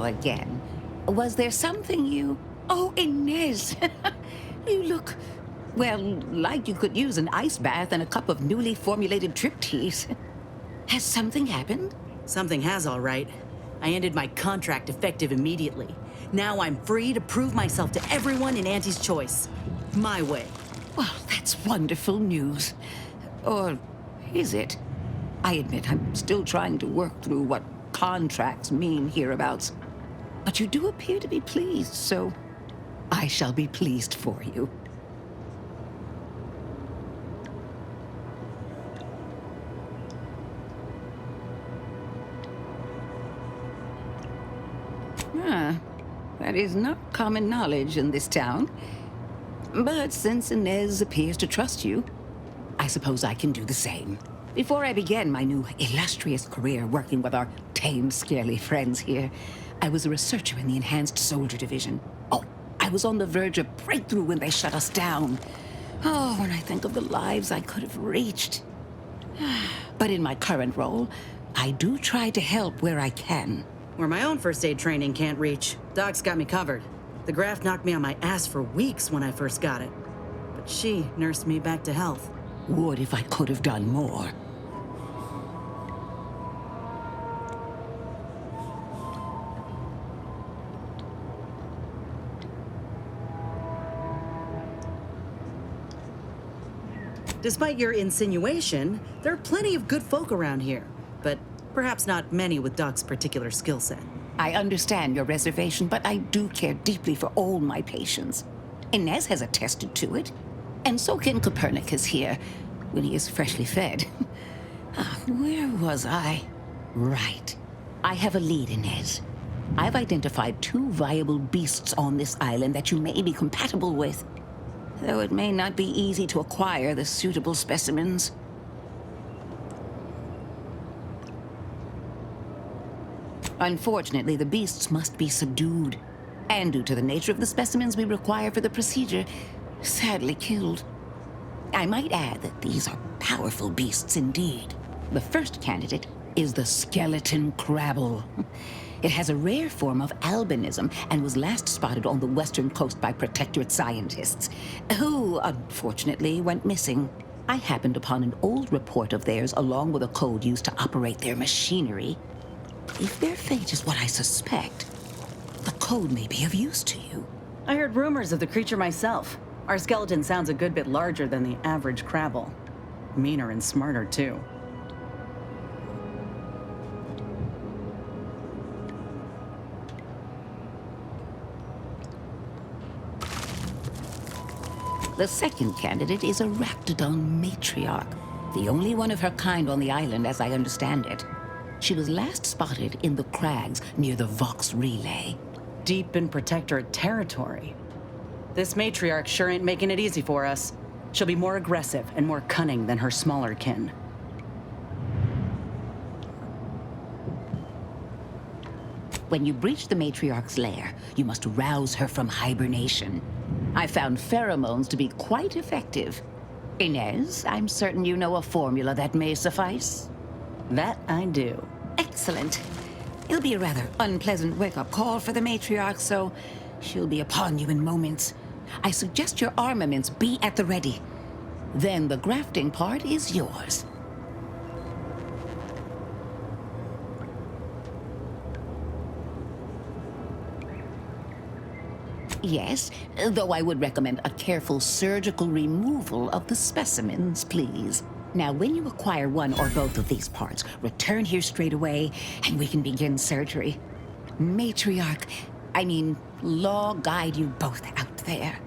now again. Was there something you... Oh, Inez! You look, well, like you could use an ice bath and a cup of newly formulated trip teas. Has something happened? Something has, all right. I ended my contract effective immediately. Now I'm free to prove myself to everyone in Auntie's Choice. My way. Well, that's wonderful news. Or is it? I admit I'm still trying to work through what contracts mean hereabouts. But you do appear to be pleased, so I shall be pleased for you. Ah, that is not common knowledge in this town. But since Inez appears to trust you, I suppose I can do the same. Before I began my new illustrious career working with our tame, scaly friends here, I was a researcher in the Enhanced Soldier Division. Oh, I was on the verge of breakthrough when they shut us down. Oh, when I think of the lives I could have reached. But in my current role, I do try to help where I can. Where my own first aid training can't reach, Doc's got me covered. The graft knocked me on my ass for weeks when I first got it. But she nursed me back to health. Would if I could have done more. Despite your insinuation, there are plenty of good folk around here, but perhaps not many with Doc's particular skill set. I understand your reservation, but I do care deeply for all my patients. Inez has attested to it, and so can Copernicus here, when he is freshly fed. Where was I? Right. I have a lead, Inez. I've identified 2 viable beasts on this island that you may be compatible with, though it may not be easy to acquire the suitable specimens. Unfortunately, the beasts must be subdued, and due to the nature of the specimens we require for the procedure, sadly killed. I might add that these are powerful beasts indeed. The first candidate is the skeleton crabble. It has a rare form of albinism and was last spotted on the western coast by protectorate scientists, who, unfortunately, went missing. I happened upon an old report of theirs along with a code used to operate their machinery. If their fate is what I suspect, the code may be of use to you. I heard rumors of the creature myself. Our skeleton sounds a good bit larger than the average crabble. Meaner and smarter, too. The second candidate is a Raptidon matriarch, the only one of her kind on the island as I understand it. She was last spotted in the crags near the Vox Relay. Deep in protectorate territory. This matriarch sure ain't making it easy for us. She'll be more aggressive and more cunning than her smaller kin. When you breach the matriarch's lair, you must rouse her from hibernation. I found pheromones to be quite effective. Inez, I'm certain you know a formula that may suffice. That I do. Excellent. It'll be a rather unpleasant wake-up call for the matriarch, so she'll be upon you in moments. I suggest your armaments be at the ready. Then the grafting part is yours. Yes, though I would recommend a careful surgical removal of the specimens, please. Now, when you acquire one or both of these parts, return here straight away, and we can begin surgery. Law guide you both out there.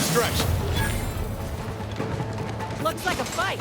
stretch. Looks like a fight.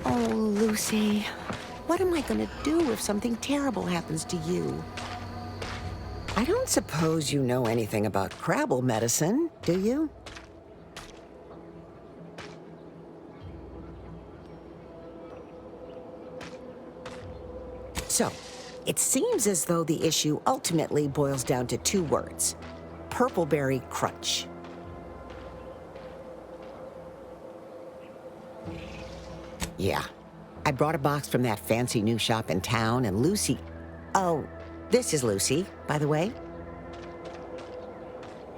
Oh, Lucy, what am I gonna do if something terrible happens to you? I don't suppose you know anything about Crabble medicine, do you? So, it seems as though the issue ultimately boils down to two words: Purpleberry Crunch. Yeah, I brought a box from that fancy new shop in town, and Lucy... Oh, this is Lucy, by the way.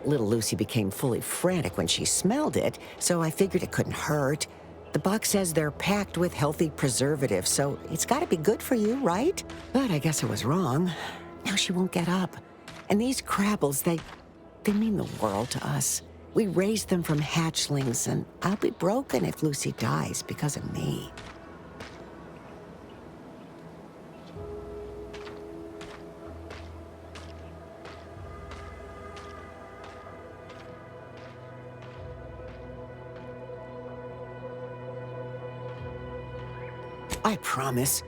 Little Lucy became fully frantic when she smelled it, so I figured it couldn't hurt. The box says they're packed with healthy preservatives, so it's gotta be good for you, right? But I guess I was wrong. Now she won't get up. And these Crabbles, they mean the world to us. We raised them from hatchlings, and I'll be broken if Lucy dies because of me. I promise.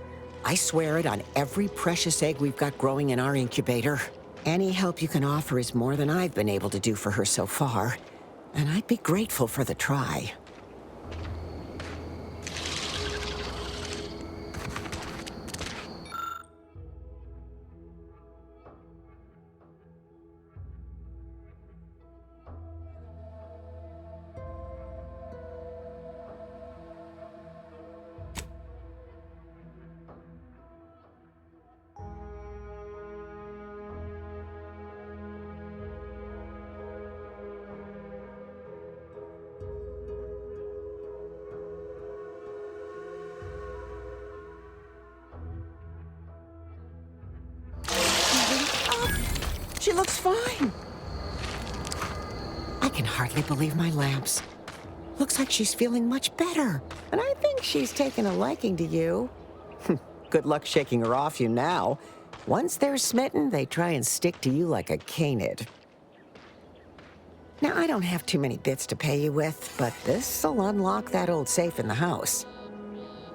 I swear it on every precious egg we've got growing in our incubator. Any help you can offer is more than I've been able to do for her so far. And I'd be grateful for the try. She looks fine. can hardly believe my lamps. Looks like she's feeling much better, and I think she's taken a liking to you. Good luck shaking her off you now. Once they're smitten, they try and stick to you like a canid. Now, I don't have too many bits to pay you with, but this'll unlock that old safe in the house.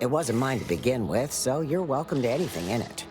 It wasn't mine to begin with, so you're welcome to anything in it.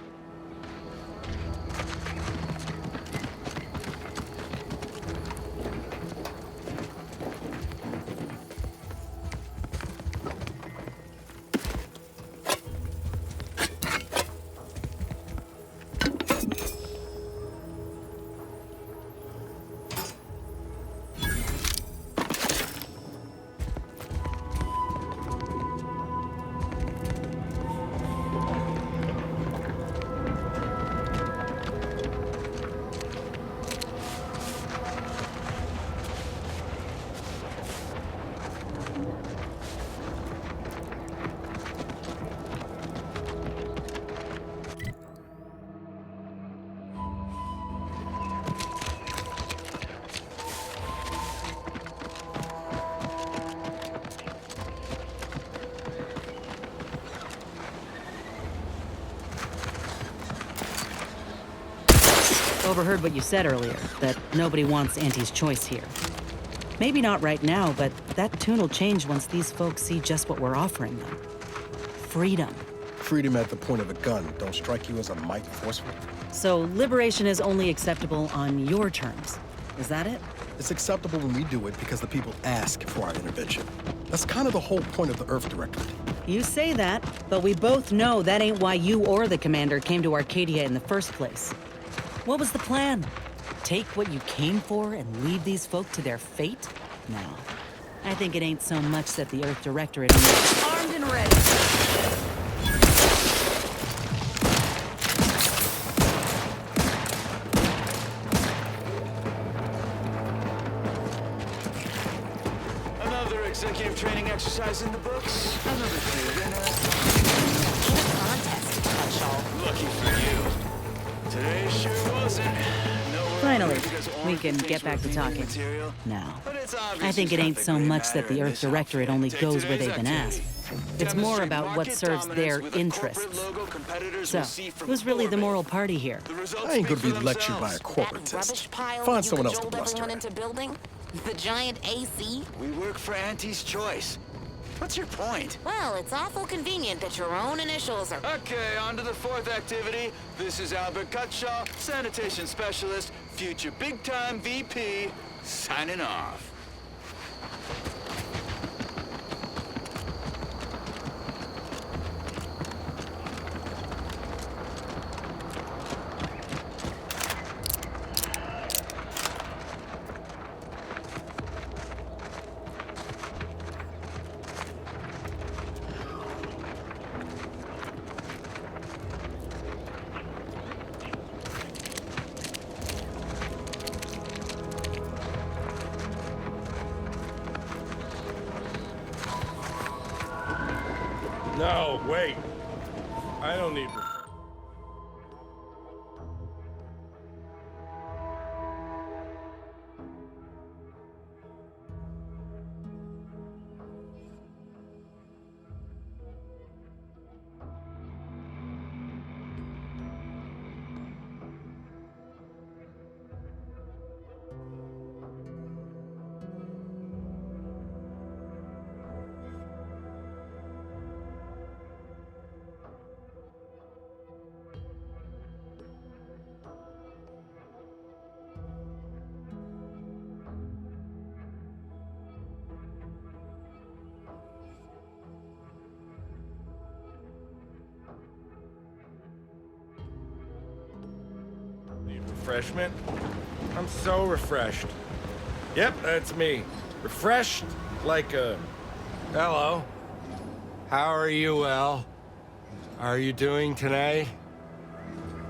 Overheard what you said earlier, that nobody wants Auntie's choice here. Maybe not right now, but that tune will change once these folks see just what we're offering them. Freedom. Freedom at the point of a gun don't strike you as a mite forceful? So liberation is only acceptable on your terms. Is that it? It's acceptable when we do it because the people ask for our intervention. That's kind of the whole point of the Earth Directorate. You say that, but we both know that ain't why you or the commander came to Arcadia in the first place. What was the plan? Take what you came for and leave these folk to their fate? No. I think it ain't so much that the Earth Directorate is armed and ready. Another executive training exercise in the books. Another clear dinner. Contest, Marshall. Lucky for you. Today sure wasn't. Finally, we can get back to talking. Now, I think it ain't so much that the Earth Directorate only goes where they've been asked. It's more about what serves their interests. So, who's really the moral party here? I ain't gonna be lectured by a corporatist. Find someone else to bluster at. The giant AC? We work for Auntie's choice. What's your point? Well, it's awful convenient that your own initials are... Okay, on to the fourth activity. This is Albert Cutshaw, sanitation specialist, future big-time VP, signing off. No, wait. I don't need... Refreshment? I'm so refreshed. Yep, that's me. Refreshed like a... Hello. How are you, El? Are you doing tonight?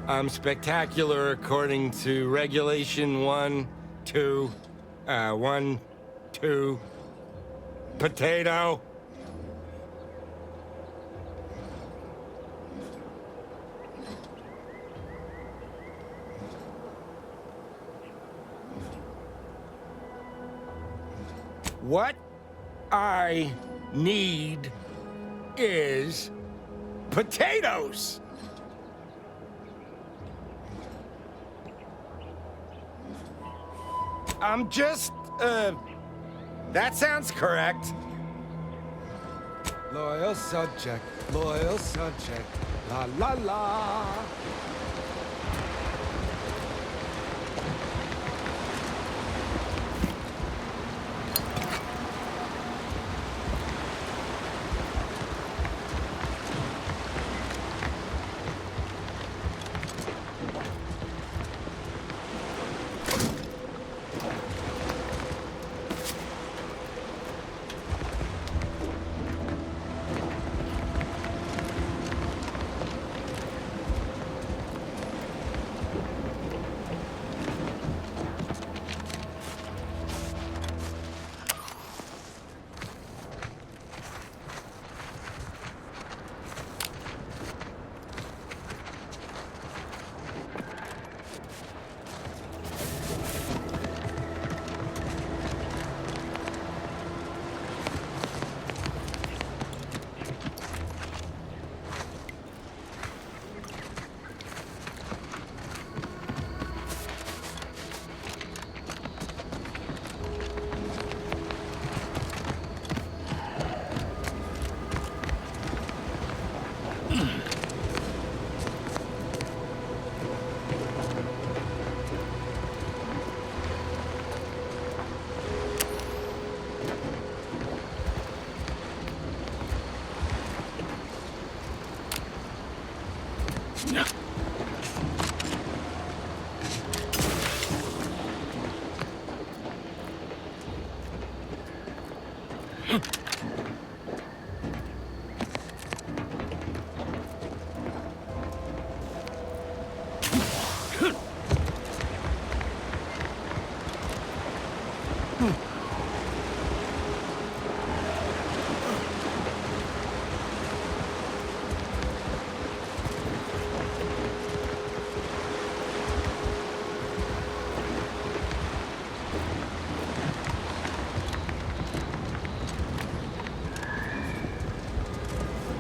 I'm spectacular according to Regulation 1, 2... 1, 2... Potato. What I need is potatoes. I'm just, that sounds correct. Loyal subject, la la la.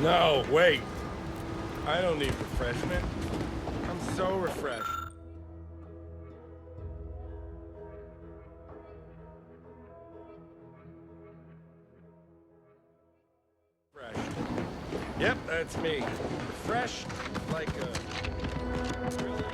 No, wait. I don't need refreshment. I'm so refreshed. Refreshed. Yep, that's me. Refreshed like a... really refreshed.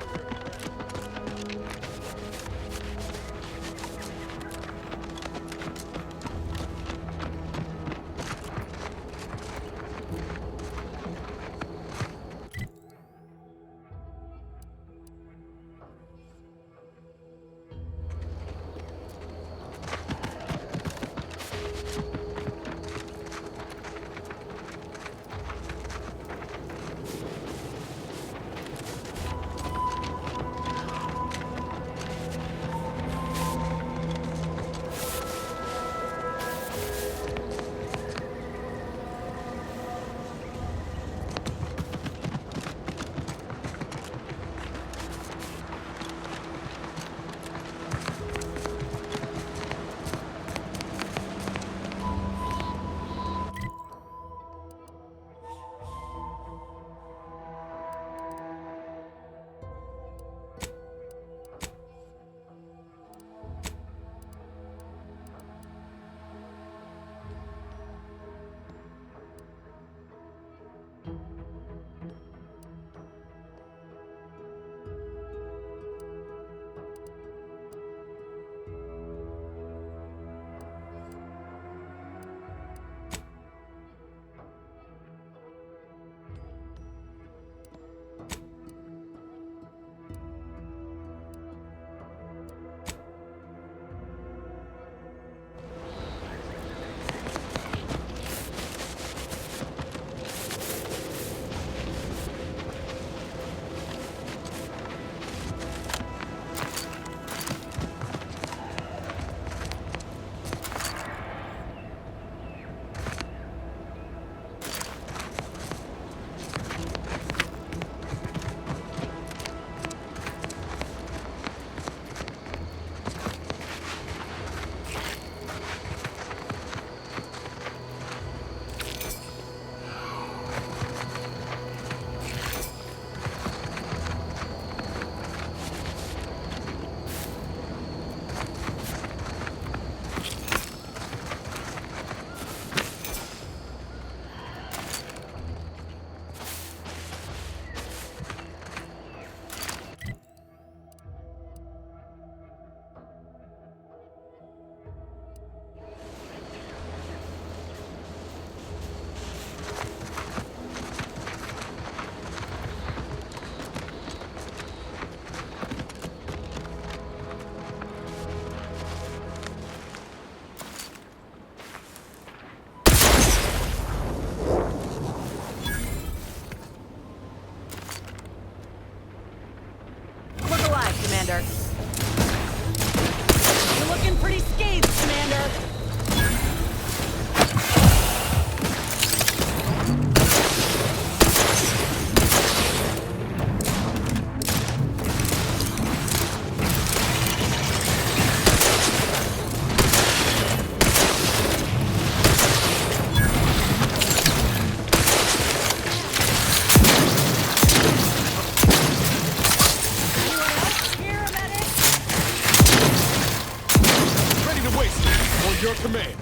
wasted on your command.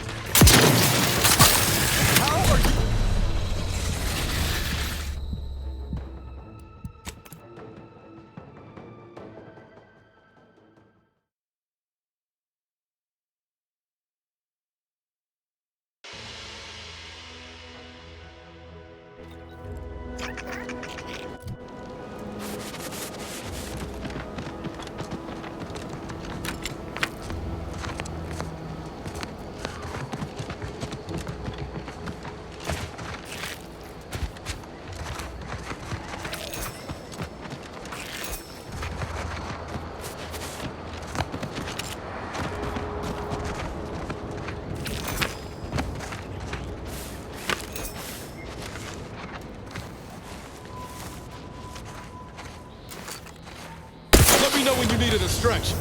How are you? Let me know when you need a distraction.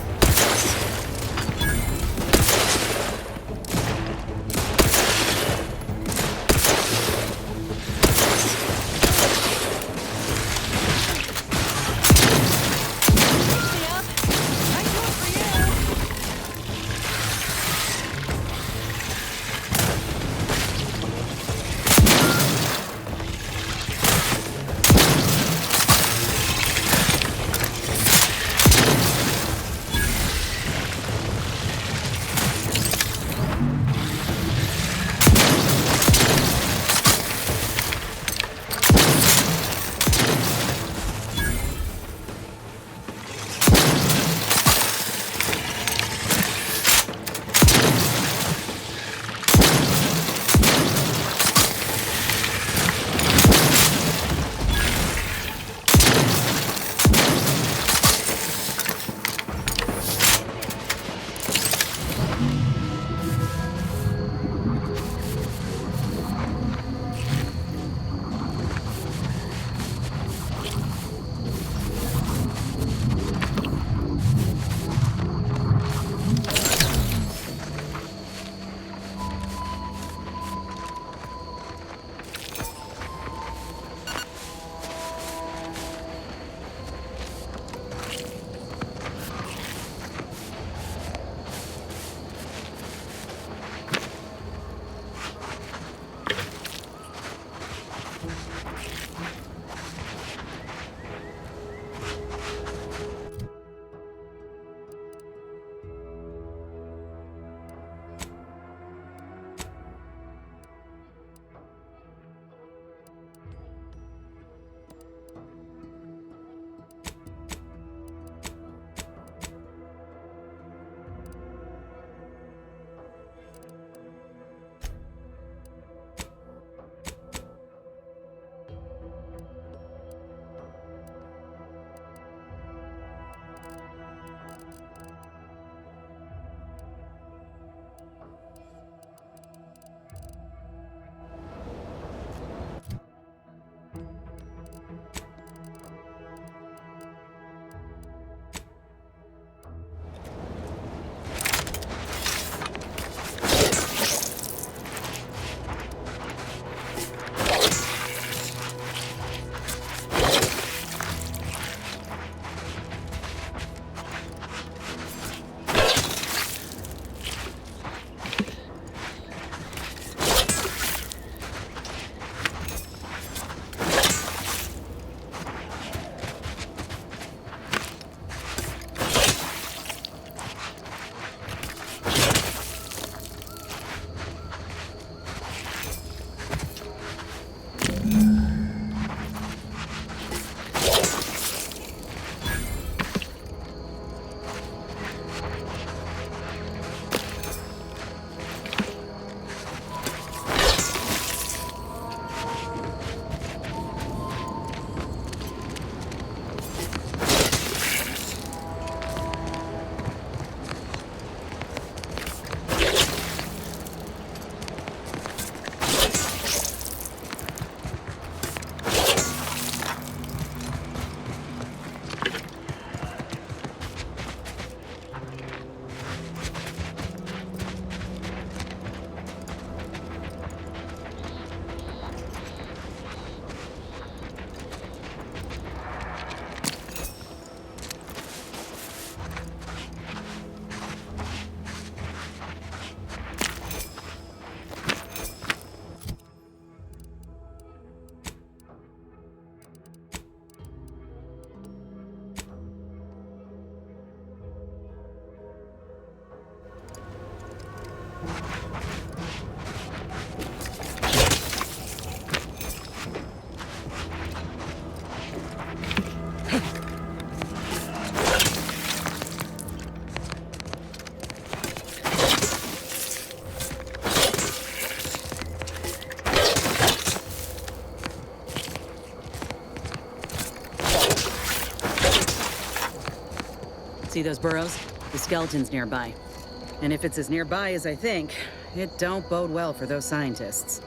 See those burrows? The skeleton's nearby. And if it's as nearby as I think, it don't bode well for those scientists.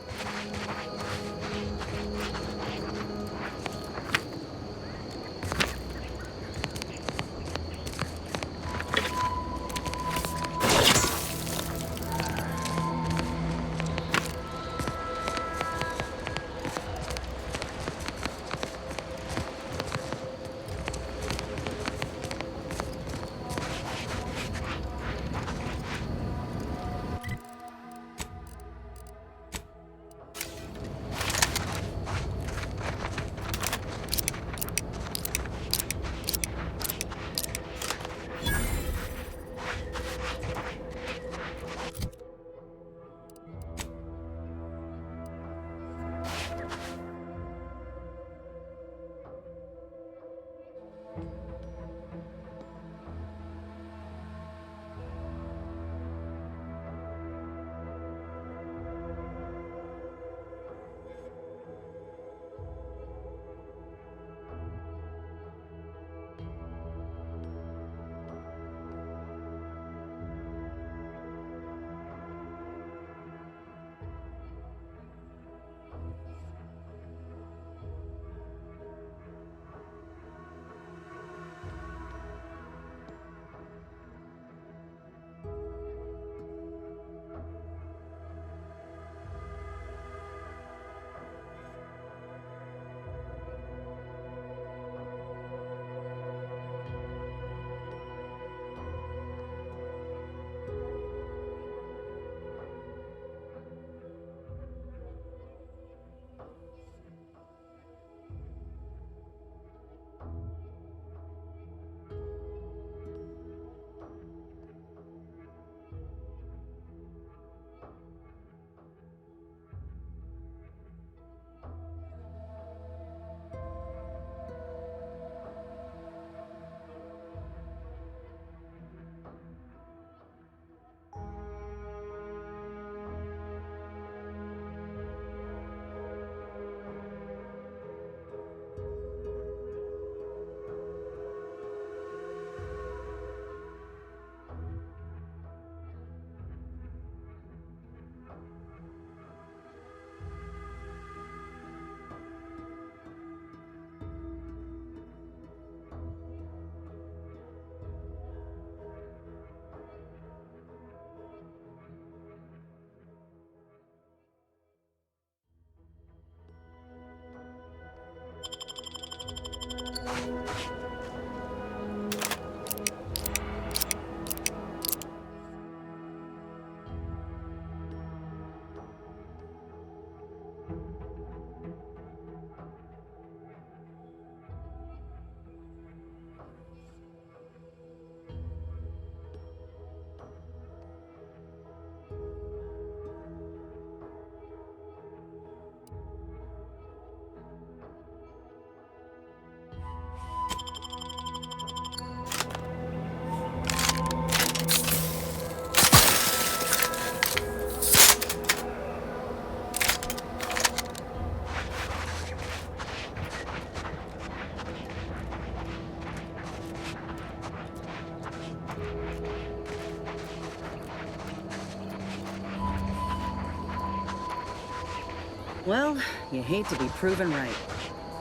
Well, you hate to be proven right.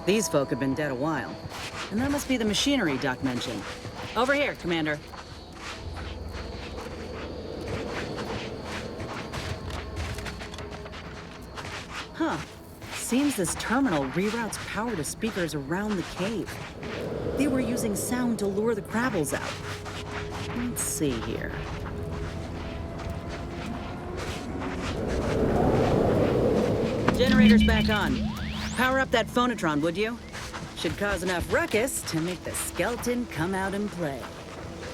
These folk have been dead a while. And that must be the machinery Doc mentioned. Over here, Commander. Huh. Seems this terminal reroutes power to speakers around the cave. They were using sound to lure the Krabbles out. Let's see here. Generator's back on. Power up that phonotron, would you? Should cause enough ruckus to make the skeleton come out and play.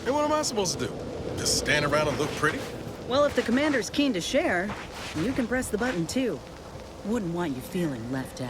And what am I supposed to do? Just stand around and look pretty? Well, if the commander's keen to share, you can press the button too. Wouldn't want you feeling left out.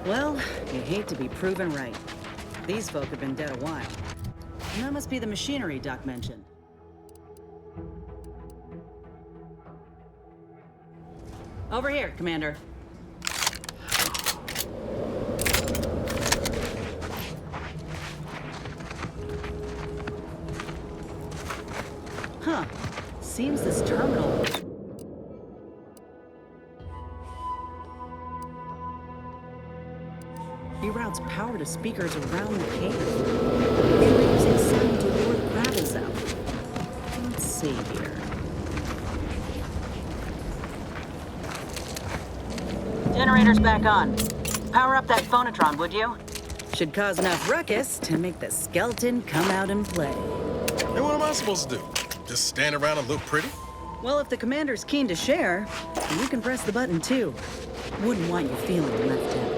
Well, you hate to be proven right. These folk have been dead a while. And that must be the machinery Doc mentioned. Over here, Commander. Huh. Seems this terminal... reroutes power to speakers around the cave. Maybe we're using sound to lure the grapples out. Let's see here. Generator's back on. Power up that phonotron, would you? Should cause enough ruckus to make the skeleton come out and play. And what am I supposed to do? Just stand around and look pretty? Well, if the commander's keen to share, you can press the button too. Wouldn't want you feeling left out.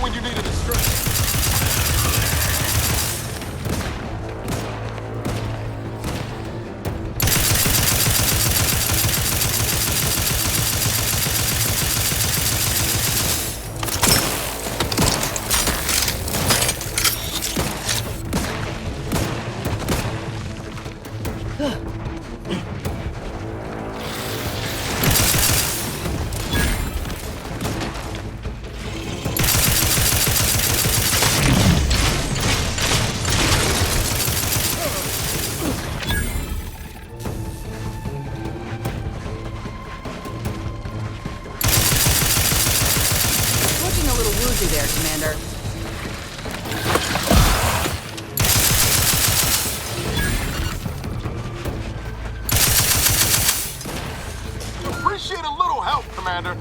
When you need a distraction. Commander.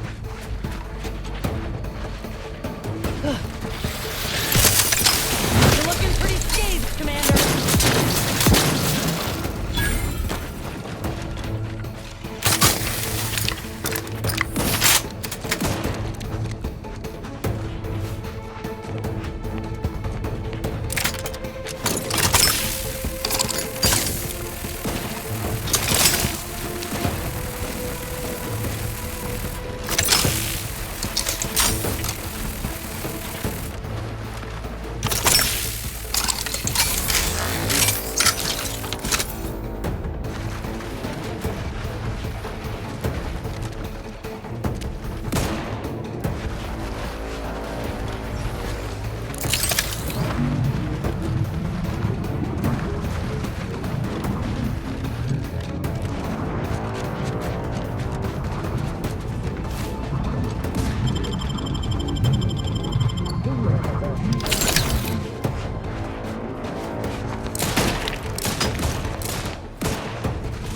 You're looking pretty scathed, Commander.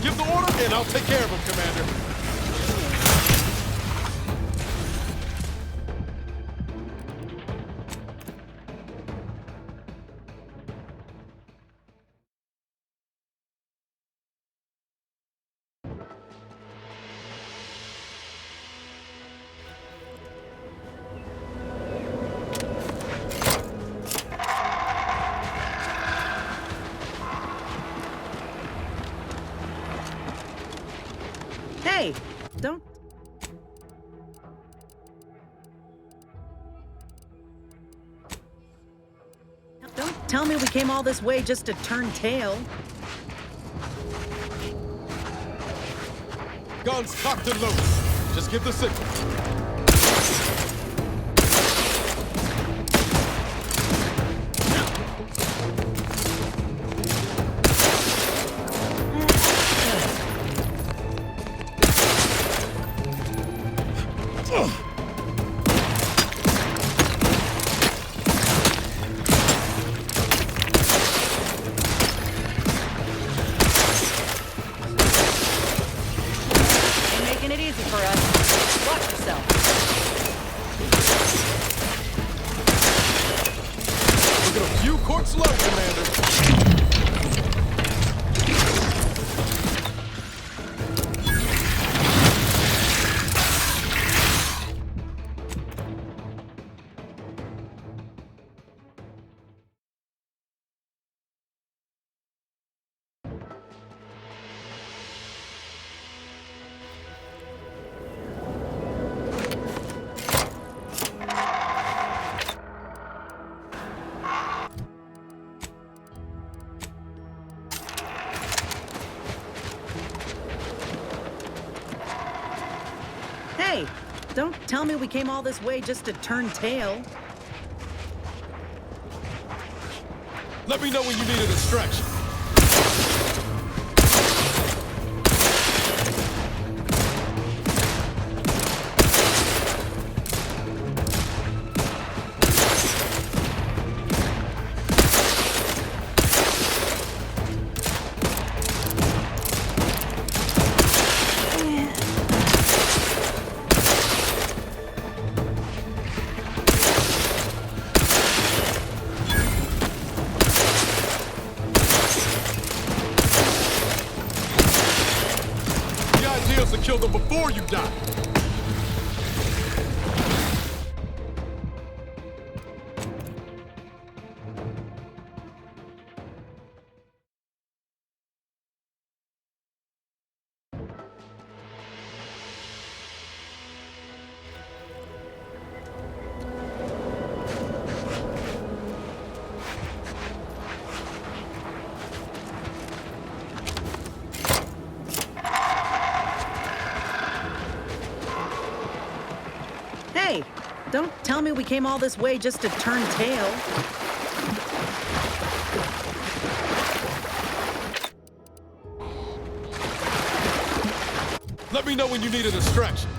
Give the order, and I'll take care of him, Commander. Hey, don't... Don't tell me we came all this way just to turn tail. Guns cocked and loaded. Just give the signal. Making it easy for us. Watch yourself. Look at a few quarts low, Commander. Hey, don't tell me we came all this way just to turn tail. Let me know when you need a distraction. To kill them before you die. Hey, don't tell me we came all this way just to turn tail. Let me know when you need a distraction.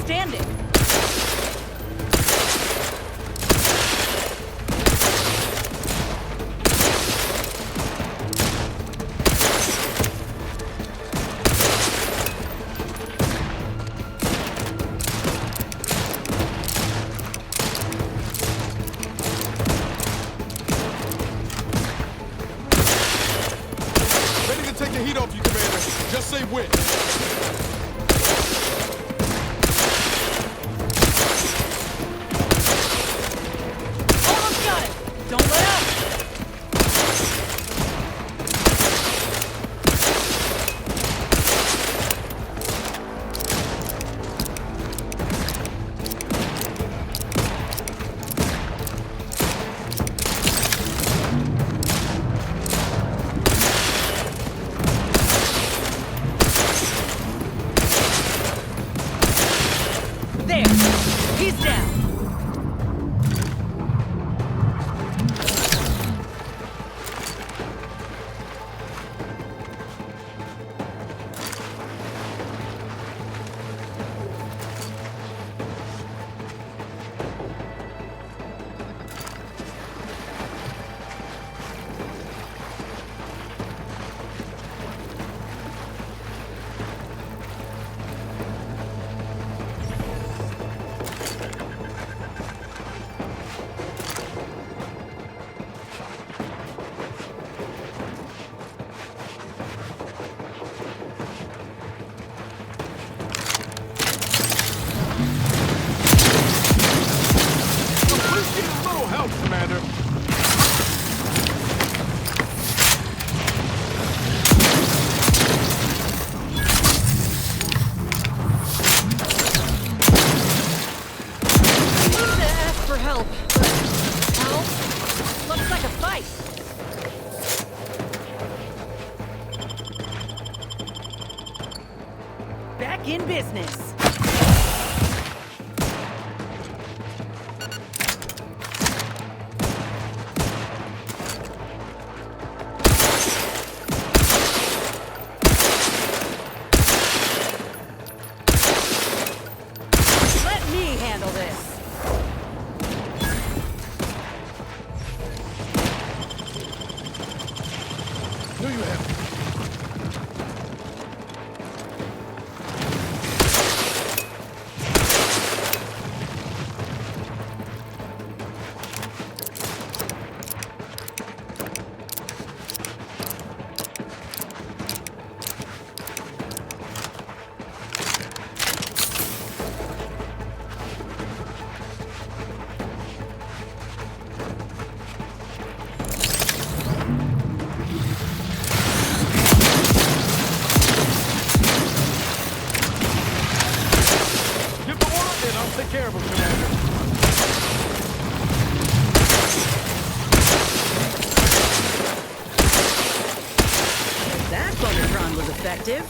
standing. Ready to take the heat off you, Commander. Just say when. Almost got it. Don't let up. There. He's down. Please get a little help, Commander. I need to ask for help, but help looks like a fight. Back in business. Let me handle this. Here you have it. Give the order and I'll take care of him, Commander. That Bonatron was effective.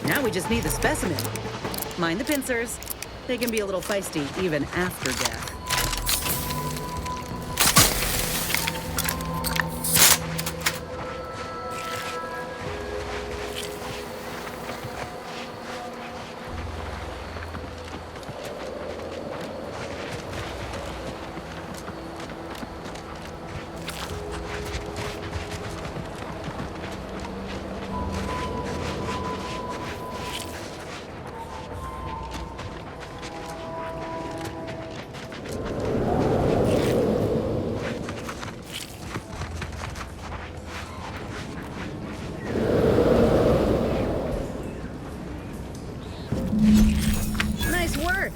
Now we just need the specimen. Mind the pincers. They can be a little feisty even after death. Nice work.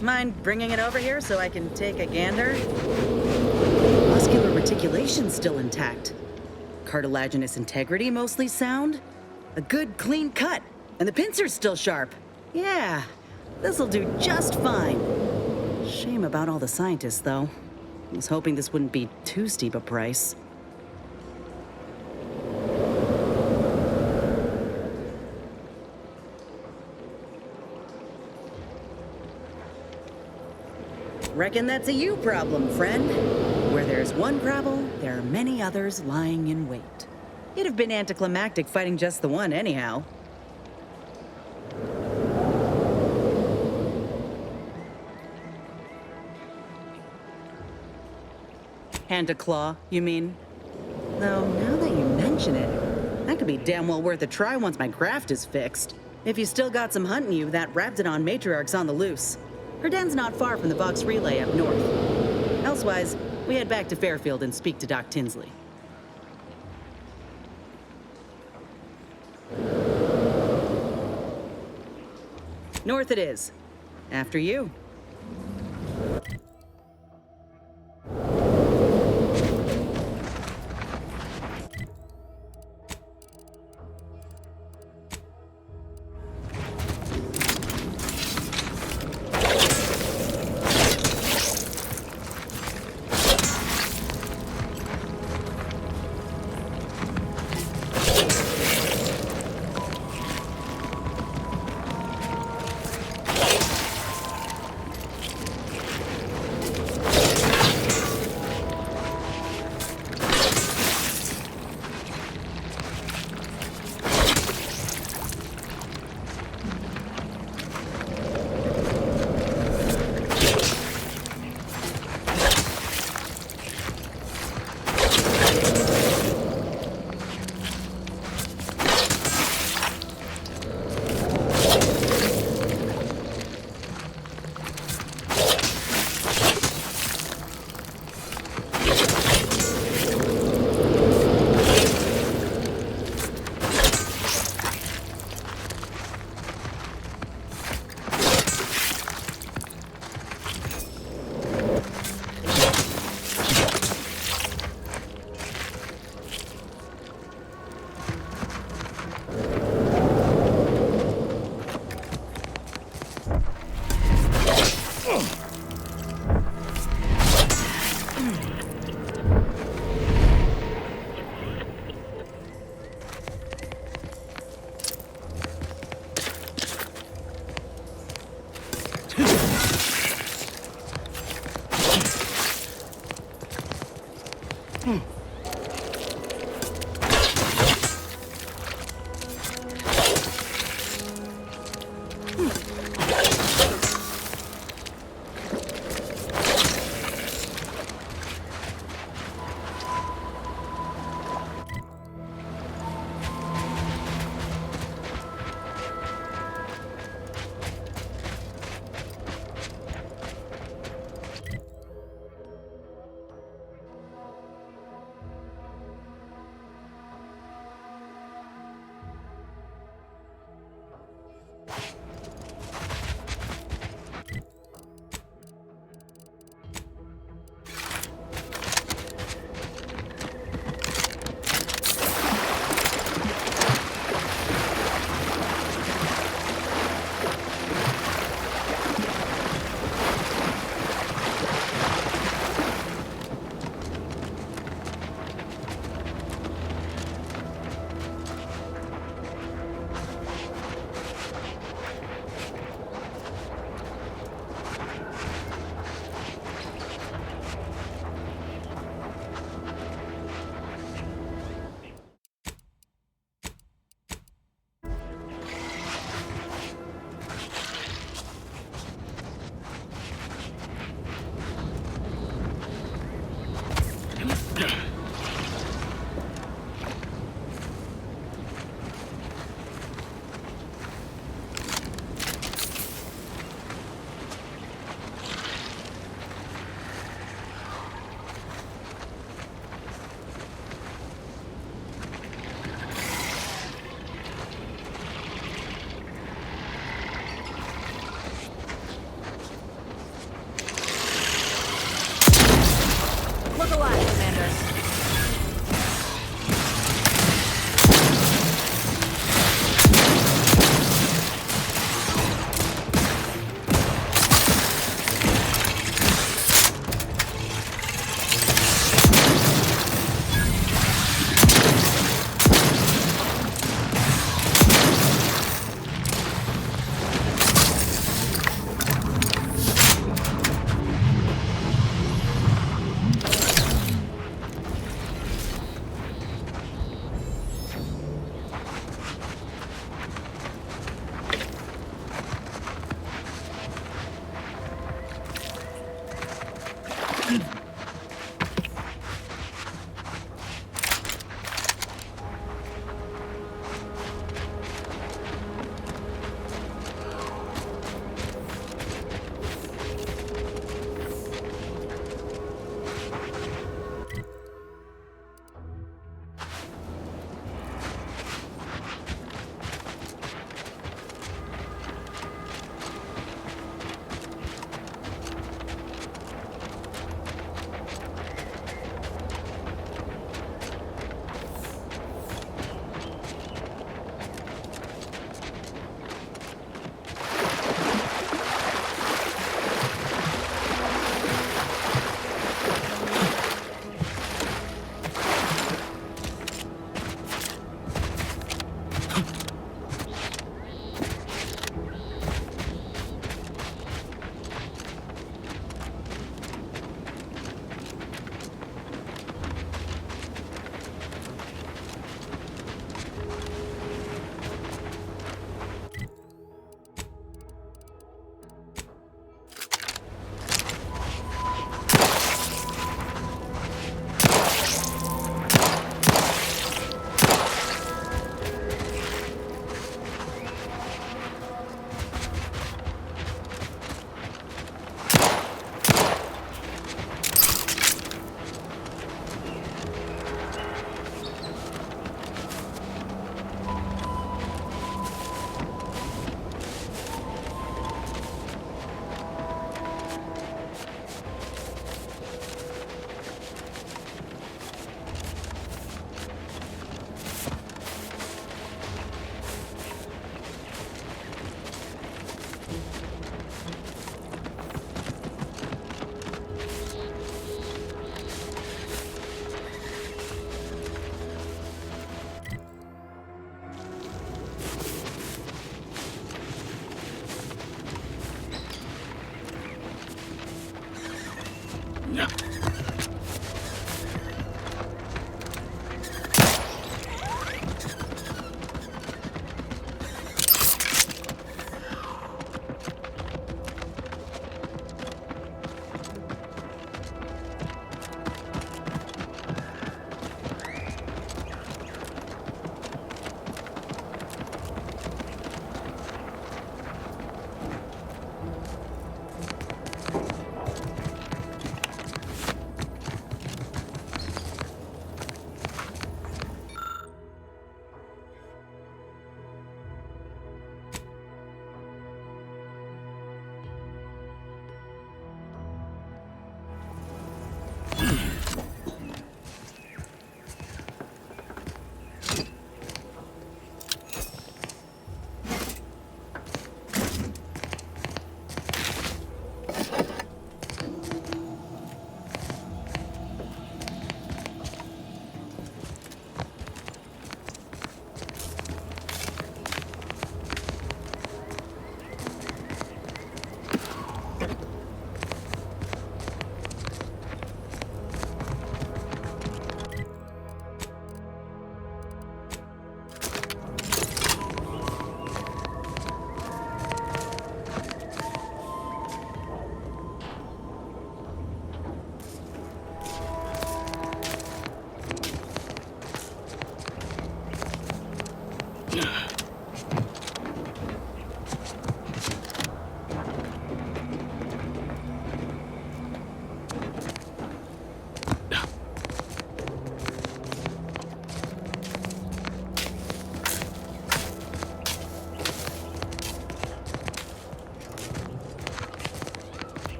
Mind bringing it over here so I can take a gander? Muscular reticulation's still intact. Cartilaginous integrity mostly sound. A good clean cut. And the pincer's still sharp. Yeah, this'll do just fine. Shame about all the scientists, though. I was hoping this wouldn't be too steep a price. Reckon that's a you problem, friend. Where there's one problem, there are many others lying in wait. It'd have been anticlimactic fighting just the one anyhow. Hand to claw, you mean? Though, now that you mention it, that could be damn well worth a try once my graft is fixed. If you still got some hunting you, that Raptidon matriarch's on the loose. Her den's not far from the Vox Relay up north. Elsewise, we head back to Fairfield and speak to Doc Tinsley. North it is. After you.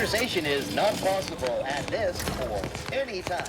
Conversation is not possible at this or any time.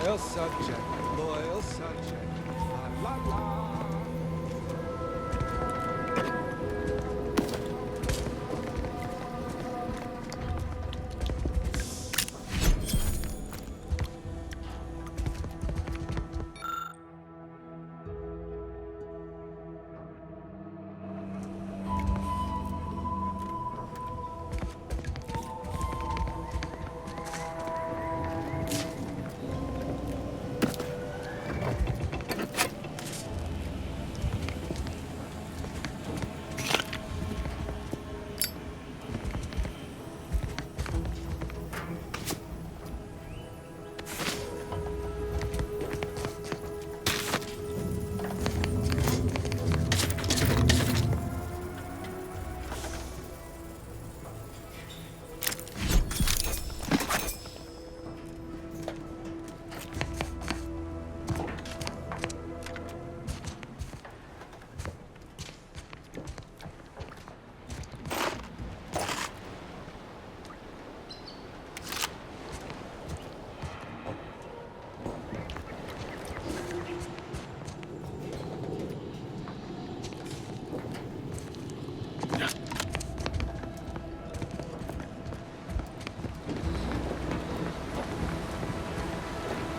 Loyal subject, loyal subject. La la la.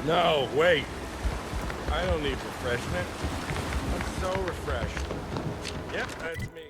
No, wait. I don't need refreshment. I'm so refreshed. Yep, that's me.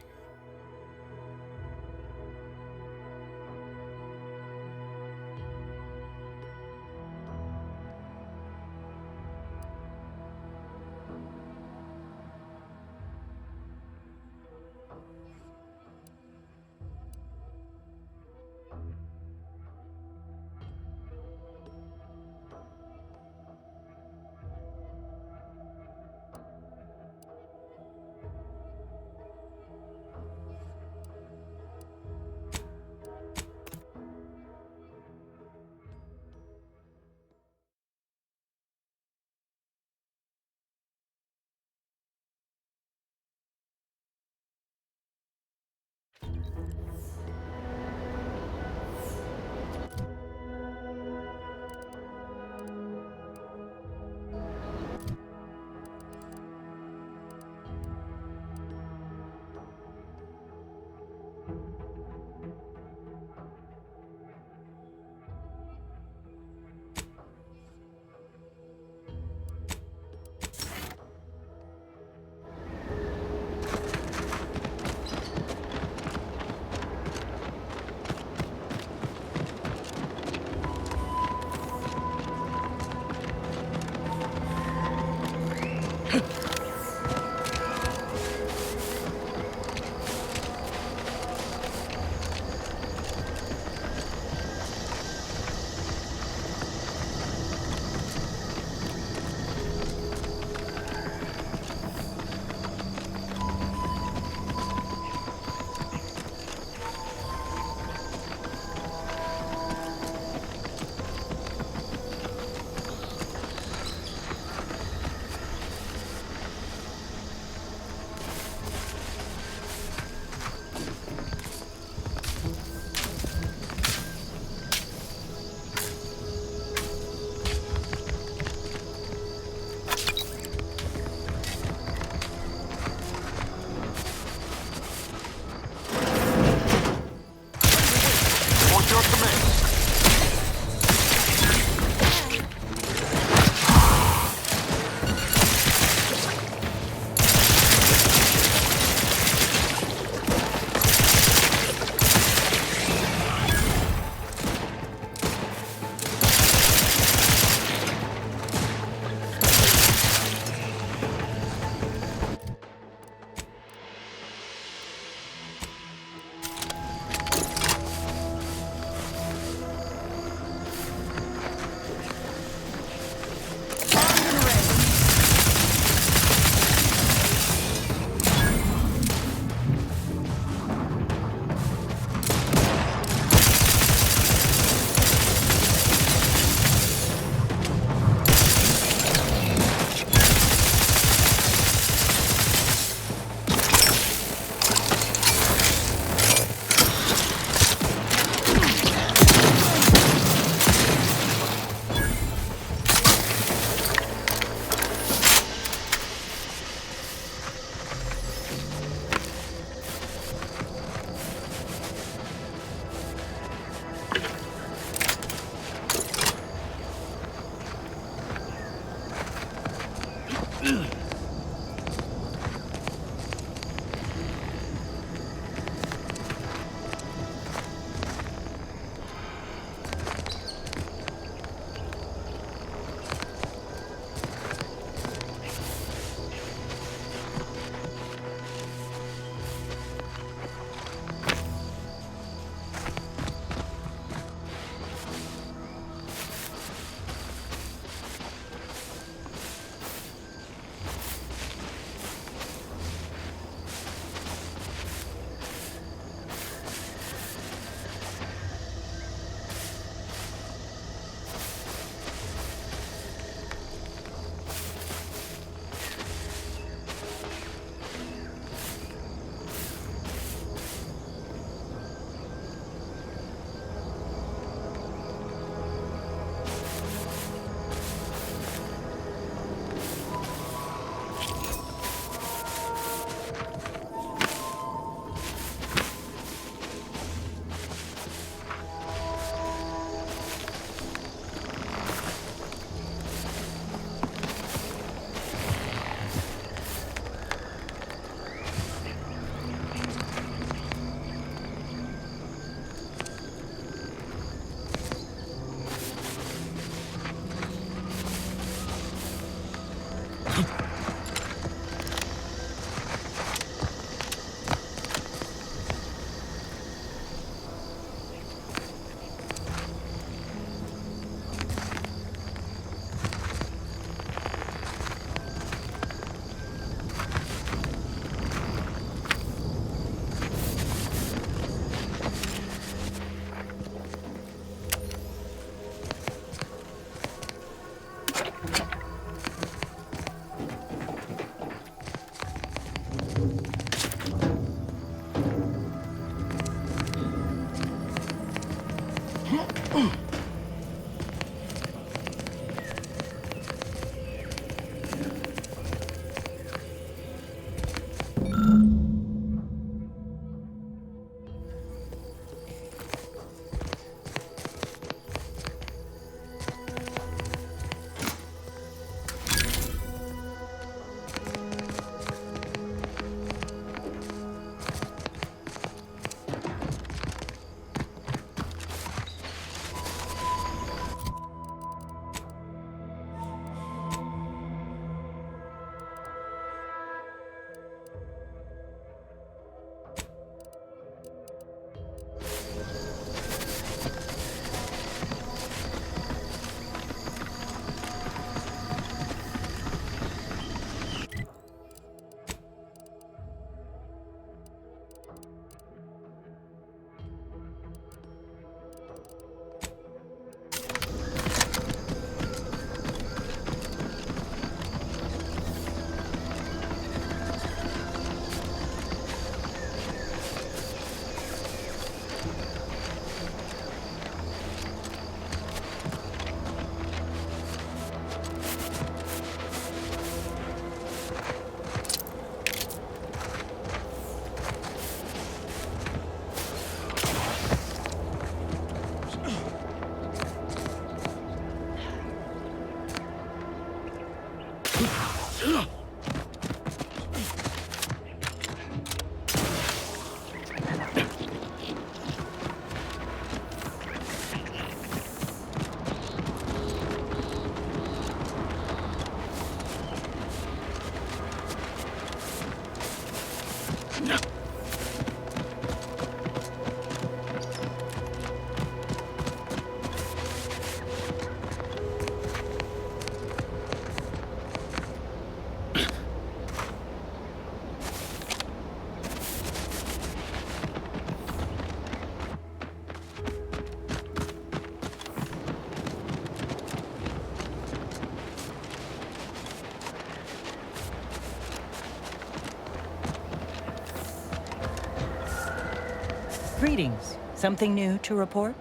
Greetings. Something new to report?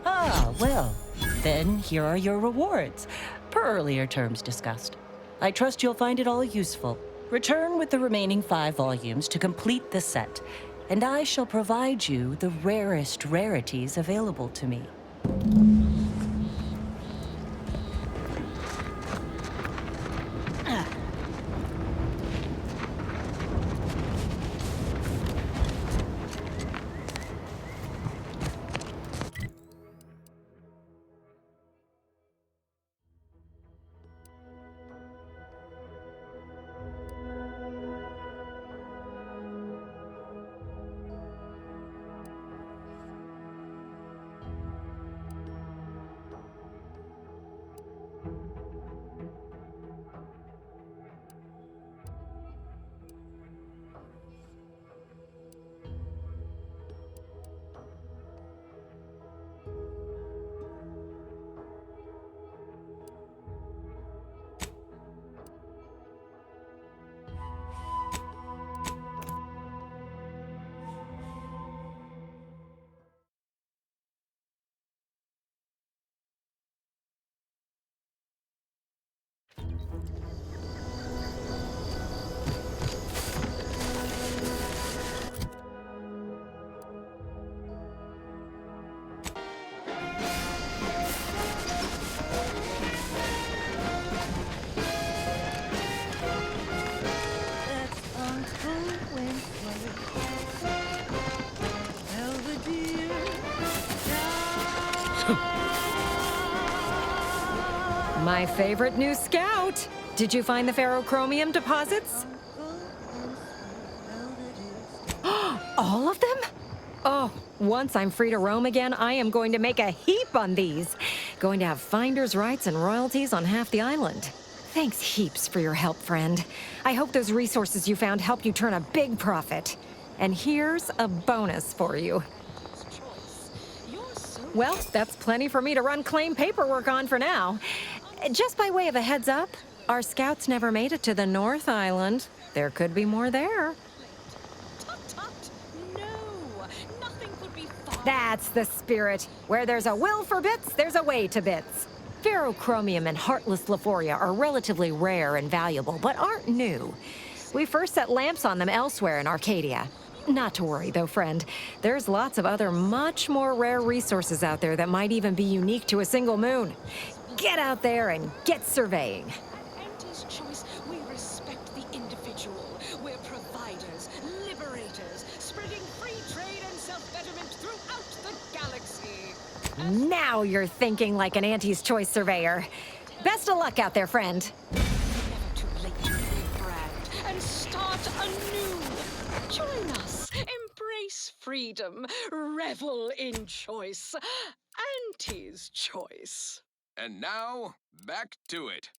Ah, well, then here are your rewards, per earlier terms discussed. I trust you'll find it all useful. Return with the remaining 5 volumes to complete the set, and I shall provide you the rarest rarities available to me. My favorite new scout! Did you find the ferrochromium deposits? All of them? Oh, once I'm free to roam again, I am going to make a heap on these. Going to have finder's rights and royalties on half the island. Thanks heaps for your help, friend. I hope those resources you found help you turn a big profit. And here's a bonus for you. Well, that's plenty for me to run claim paperwork on for now. Just by way of a heads up, our scouts never made it to the North Island. There could be more there. That's the spirit. Where there's a will for bits, there's a way to bits. Ferrochromium and heartless Lephoria are relatively rare and valuable, but aren't new. We first set lamps on them elsewhere in Arcadia. Not to worry, though, friend. There's lots of other much more rare resources out there that might even be unique to a single moon. Get out there and get surveying. Enter's choice, we respect the individual. We're providers, liberators, spreading free trade and self-betterment throughout the galaxy. Now you're thinking like an Auntie's Choice surveyor. Best of luck out there, friend. Never too late to rebrand and start anew. Join us. Embrace freedom. Revel in choice. Auntie's Choice. And now, back to it.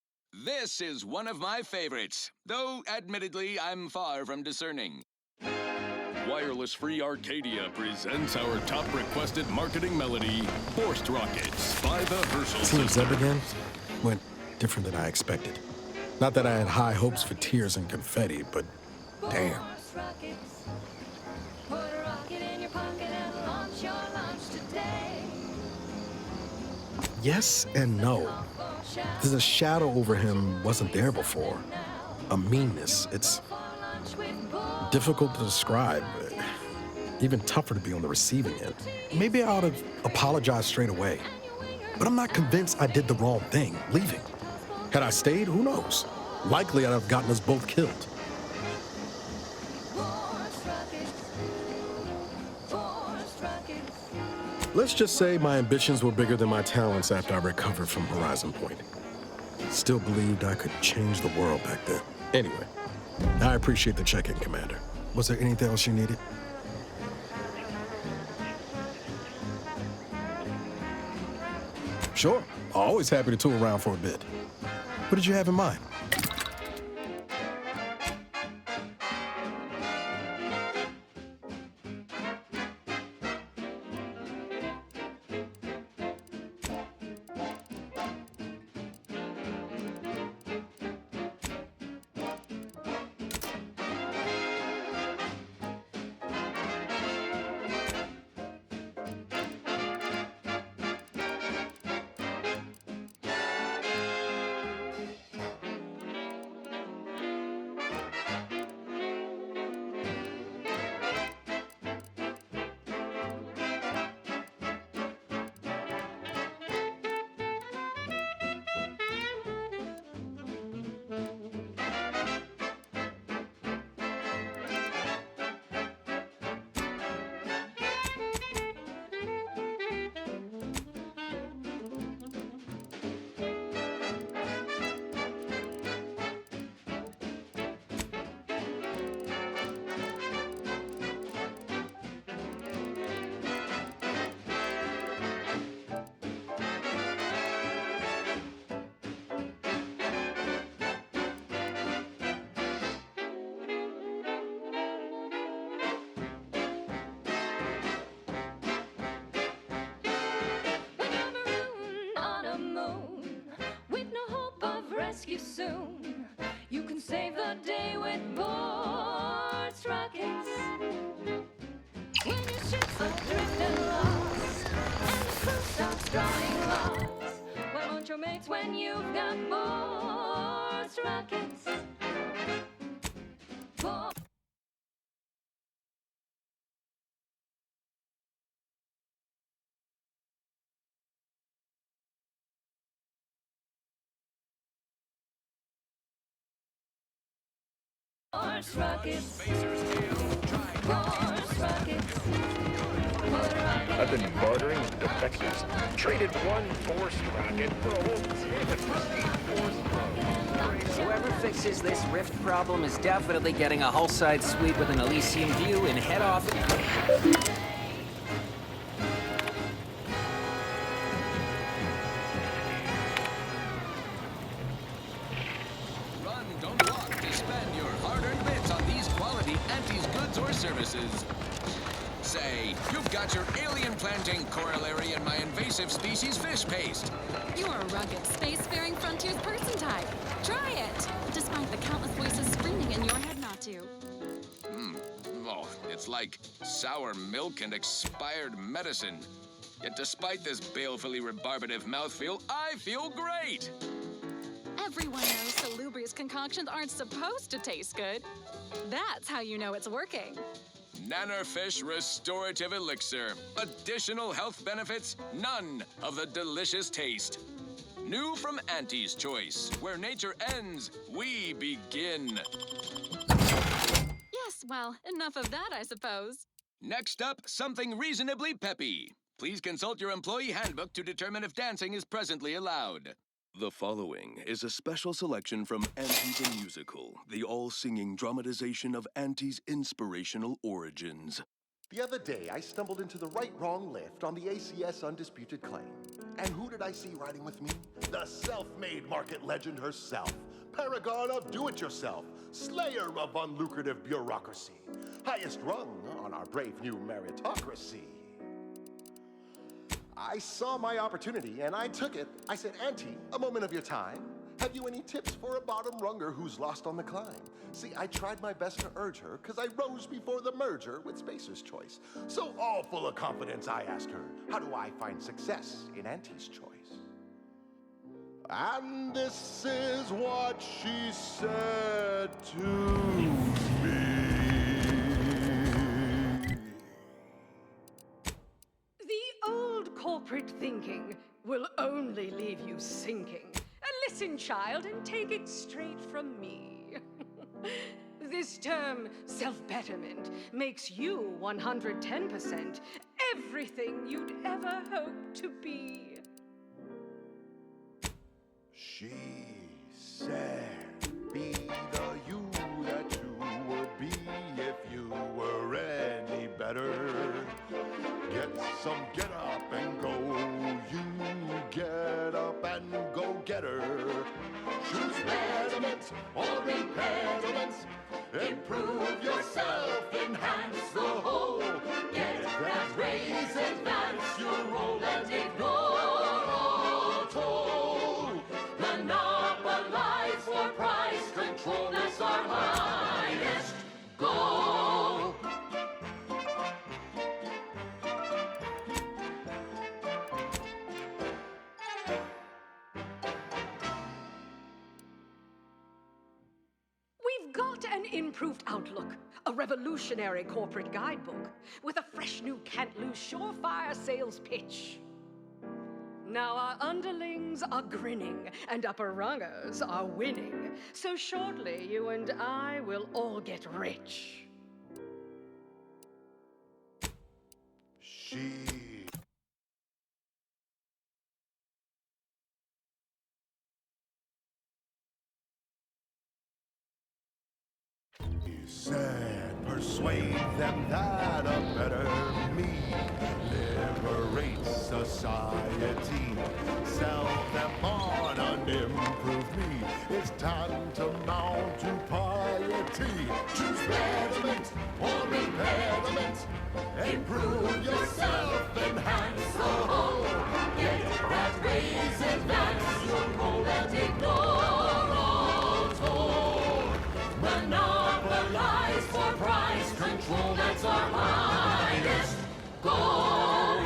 This is one of my favorites, though admittedly I'm far from discerning. Wireless Free Arcadia presents our top requested marketing melody, Forced Rockets by the Herschel Team System. Zeb again went different than I expected. Not that I had high hopes for tears and confetti, but damn. Yes and no. There's a shadow over him wasn't there before. A meanness. It's difficult to describe. Even tougher to be on the receiving end. Maybe I ought to apologize straight away. But I'm not convinced I did the wrong thing, leaving. Had I stayed, who knows? Likely I'd have gotten us both killed. Let's just say my ambitions were bigger than my talents after I recovered from Horizon Point. Still believed I could change the world back then. Anyway, I appreciate the check-in, Commander. Was there anything else you needed? Sure. Always happy to tool around for a bit. What did you have in mind? rescue soon. You can save the day with Boards Rockets. When your ship's adrift and lost, and the crew starts drawing lots, why won't your mates when you've got Boards Force rockets. Force rockets. Force rockets. I've been bartering with defectors. Traded one force rocket for a whole team of force rockets. Whoever fixes this rift problem is definitely getting a hull-side suite with an Elysium view in head office. Run, don't walk to spend your hard-earned bits on these quality Antes goods or services. Say, you've got your alien planting corollary in my invasive species fish paste. You're a rugged, spacefaring frontiers person type. Try it, despite the countless voices screaming in your head not to. Oh, it's like sour milk and expired medicine. Yet despite this balefully rebarbative mouthfeel, I feel great! Everyone knows salubrious concoctions aren't supposed to taste good. That's how you know it's working. Nannerfish Restorative Elixir. Additional health benefits, none of the delicious taste. New from Auntie's Choice. Where nature ends, we begin. Yes, well, enough of that, I suppose. Next up, something reasonably peppy. Please consult your employee handbook to determine if dancing is presently allowed. The following is a special selection from Auntie the Musical, the all-singing dramatization of Auntie's inspirational origins. The other day, I stumbled into the right-wrong lift on the ACS Undisputed Claim. And who did I see riding with me? The self-made market legend herself. Paragon of do-it-yourself. Slayer of unlucrative bureaucracy. Highest rung on our brave new meritocracy. I saw my opportunity and I took it. I said, Auntie, a moment of your time. Have you any tips for a bottom runger who's lost on the climb? See, I tried my best to urge her because I rose before the merger with Spacer's Choice. So all full of confidence, I asked her, how do I find success in Auntie's Choice? And this is what she said to me. The old corporate thinking will only leave you sinking. Listen, child, and take it straight from me. This term, self-betterment, makes you 110% everything you'd ever hope to be. She said, be the you that you would be if you were any better. Get some get up and go. You get up and go get her. Choose betterment or impediments. Improve yourself, enhance the whole. Get that raise, advance your role and ignore all toll. Monopolize for price control, that's our highest goal. We've got an improved outlook, a revolutionary corporate guidebook with a fresh new can't-lose surefire sales pitch. Now our underlings are grinning and upper rungers are winning. So shortly you and I will all get rich. She said, persuade them that a better me liberates society. Sell them on an improved me. It's time to mount to piety. Choose betterment or impediment. Improve yourself, enhance the whole. Get that raise, advance your role and ignore all toll. Monopolize for price control, that's our highest goal.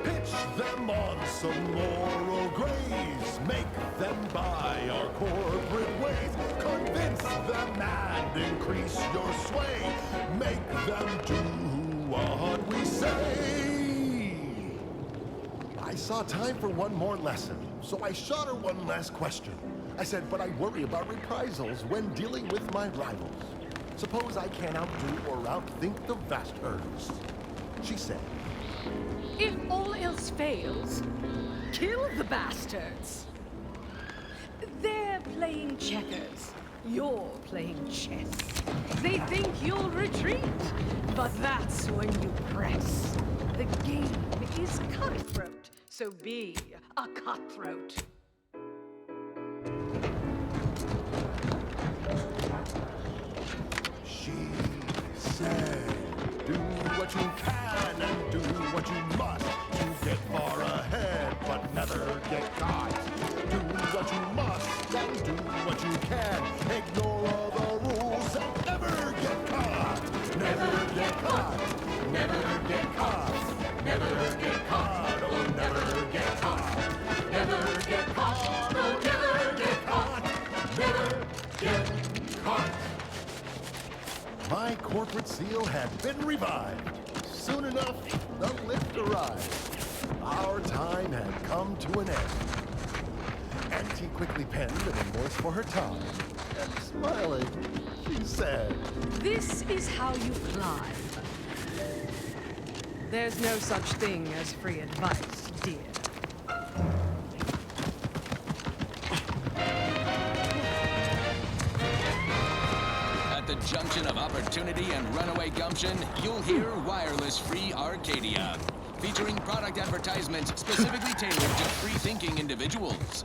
Pitch them on some moral grace, make them buy Defy our corporate ways. Convince them and increase your sway. Make them do what we say. I saw time for one more lesson, so I shot her one last question. I said, but I worry about reprisals when dealing with my rivals. Suppose I can't outdo or outthink the vast herds. She said, If all else fails, kill the bastards. They're playing checkers. You're playing chess. They think you'll retreat, but that's when you press. The game is cutthroat, so be a cutthroat. she said, do what you can and do what you must to get far ahead, but never get caught. Do what you must and do what you can. Ignore all the rules and never get caught. Never get caught. Never get caught. Never get caught. Oh, never get caught. Never get caught. Oh, never get caught. Never get caught. My corporate seal had been revived. Soon enough, the lift arrived. Our time had come to an end. Auntie quickly penned an invoice for her time, and smiling, she said, This is how you climb. There's no such thing as free advice, dear. At the junction of opportunity and runaway gumption, you'll hear Wireless Free Arcadia, featuring product advertisements specifically tailored to free-thinking individuals.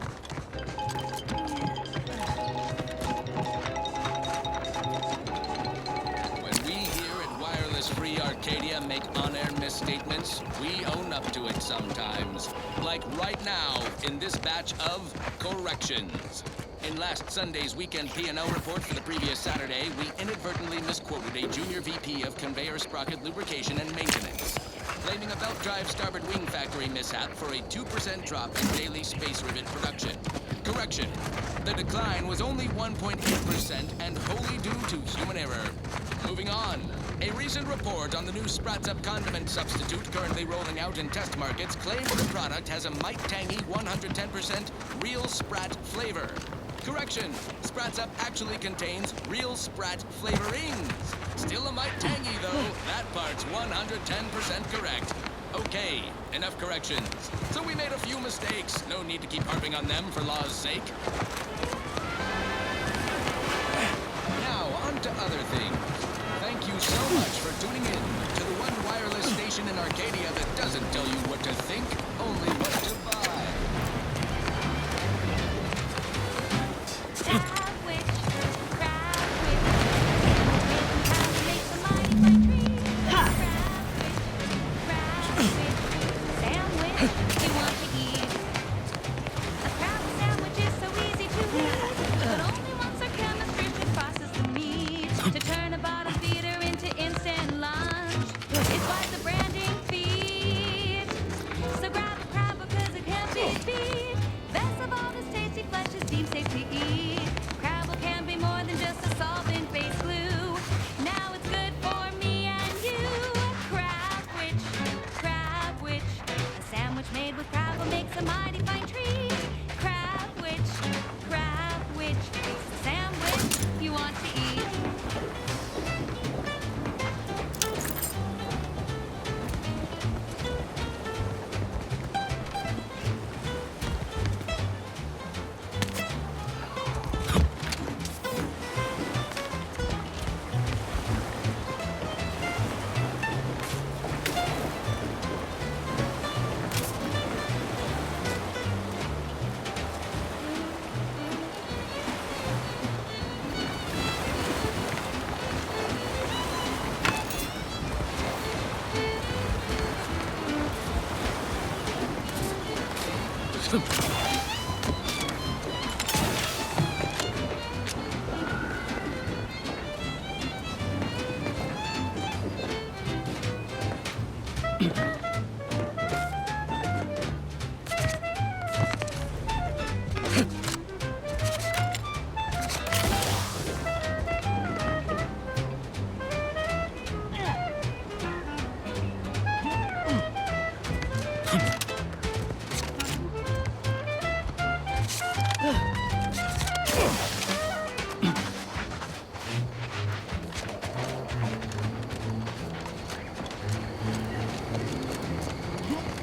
When we here at Wireless Free Arcadia make on-air misstatements, we own up to it sometimes. Like right now, in this batch of corrections. In last Sunday's weekend P&L report for the previous Saturday, we inadvertently misquoted a junior VP of conveyor sprocket lubrication and maintenance, blaming a belt drive starboard wing factory mishap for a 2% drop in daily space rivet production. Correction. The decline was only 1.8% and wholly due to human error. Moving on. A recent report on the new Sprats Up condiment substitute currently rolling out in test markets claims the product has a might tangy 110% real Sprat flavor. Correction, Sprats Up actually contains real Sprat flavorings. Still a mite tangy though, that part's 110% correct. Okay, enough corrections. So we made a few mistakes, no need to keep harping on them for law's sake. Now, on to other things. Thank you so much for tuning in to the one wireless station in Arcadia that doesn't tell you what to think, only what to buy. To turn a bottom feeder into instant lunch. It's like the branding feed. So grab a crab because it can't be beat. Best of all, this tasty flesh is deemed safe to eat. Crabble can be more than just a solvent-based glue. Now it's good for me and you. Crabwich. A sandwich made with crabble makes a mighty fine treat. Crabwich. It's the sandwich you want to eat.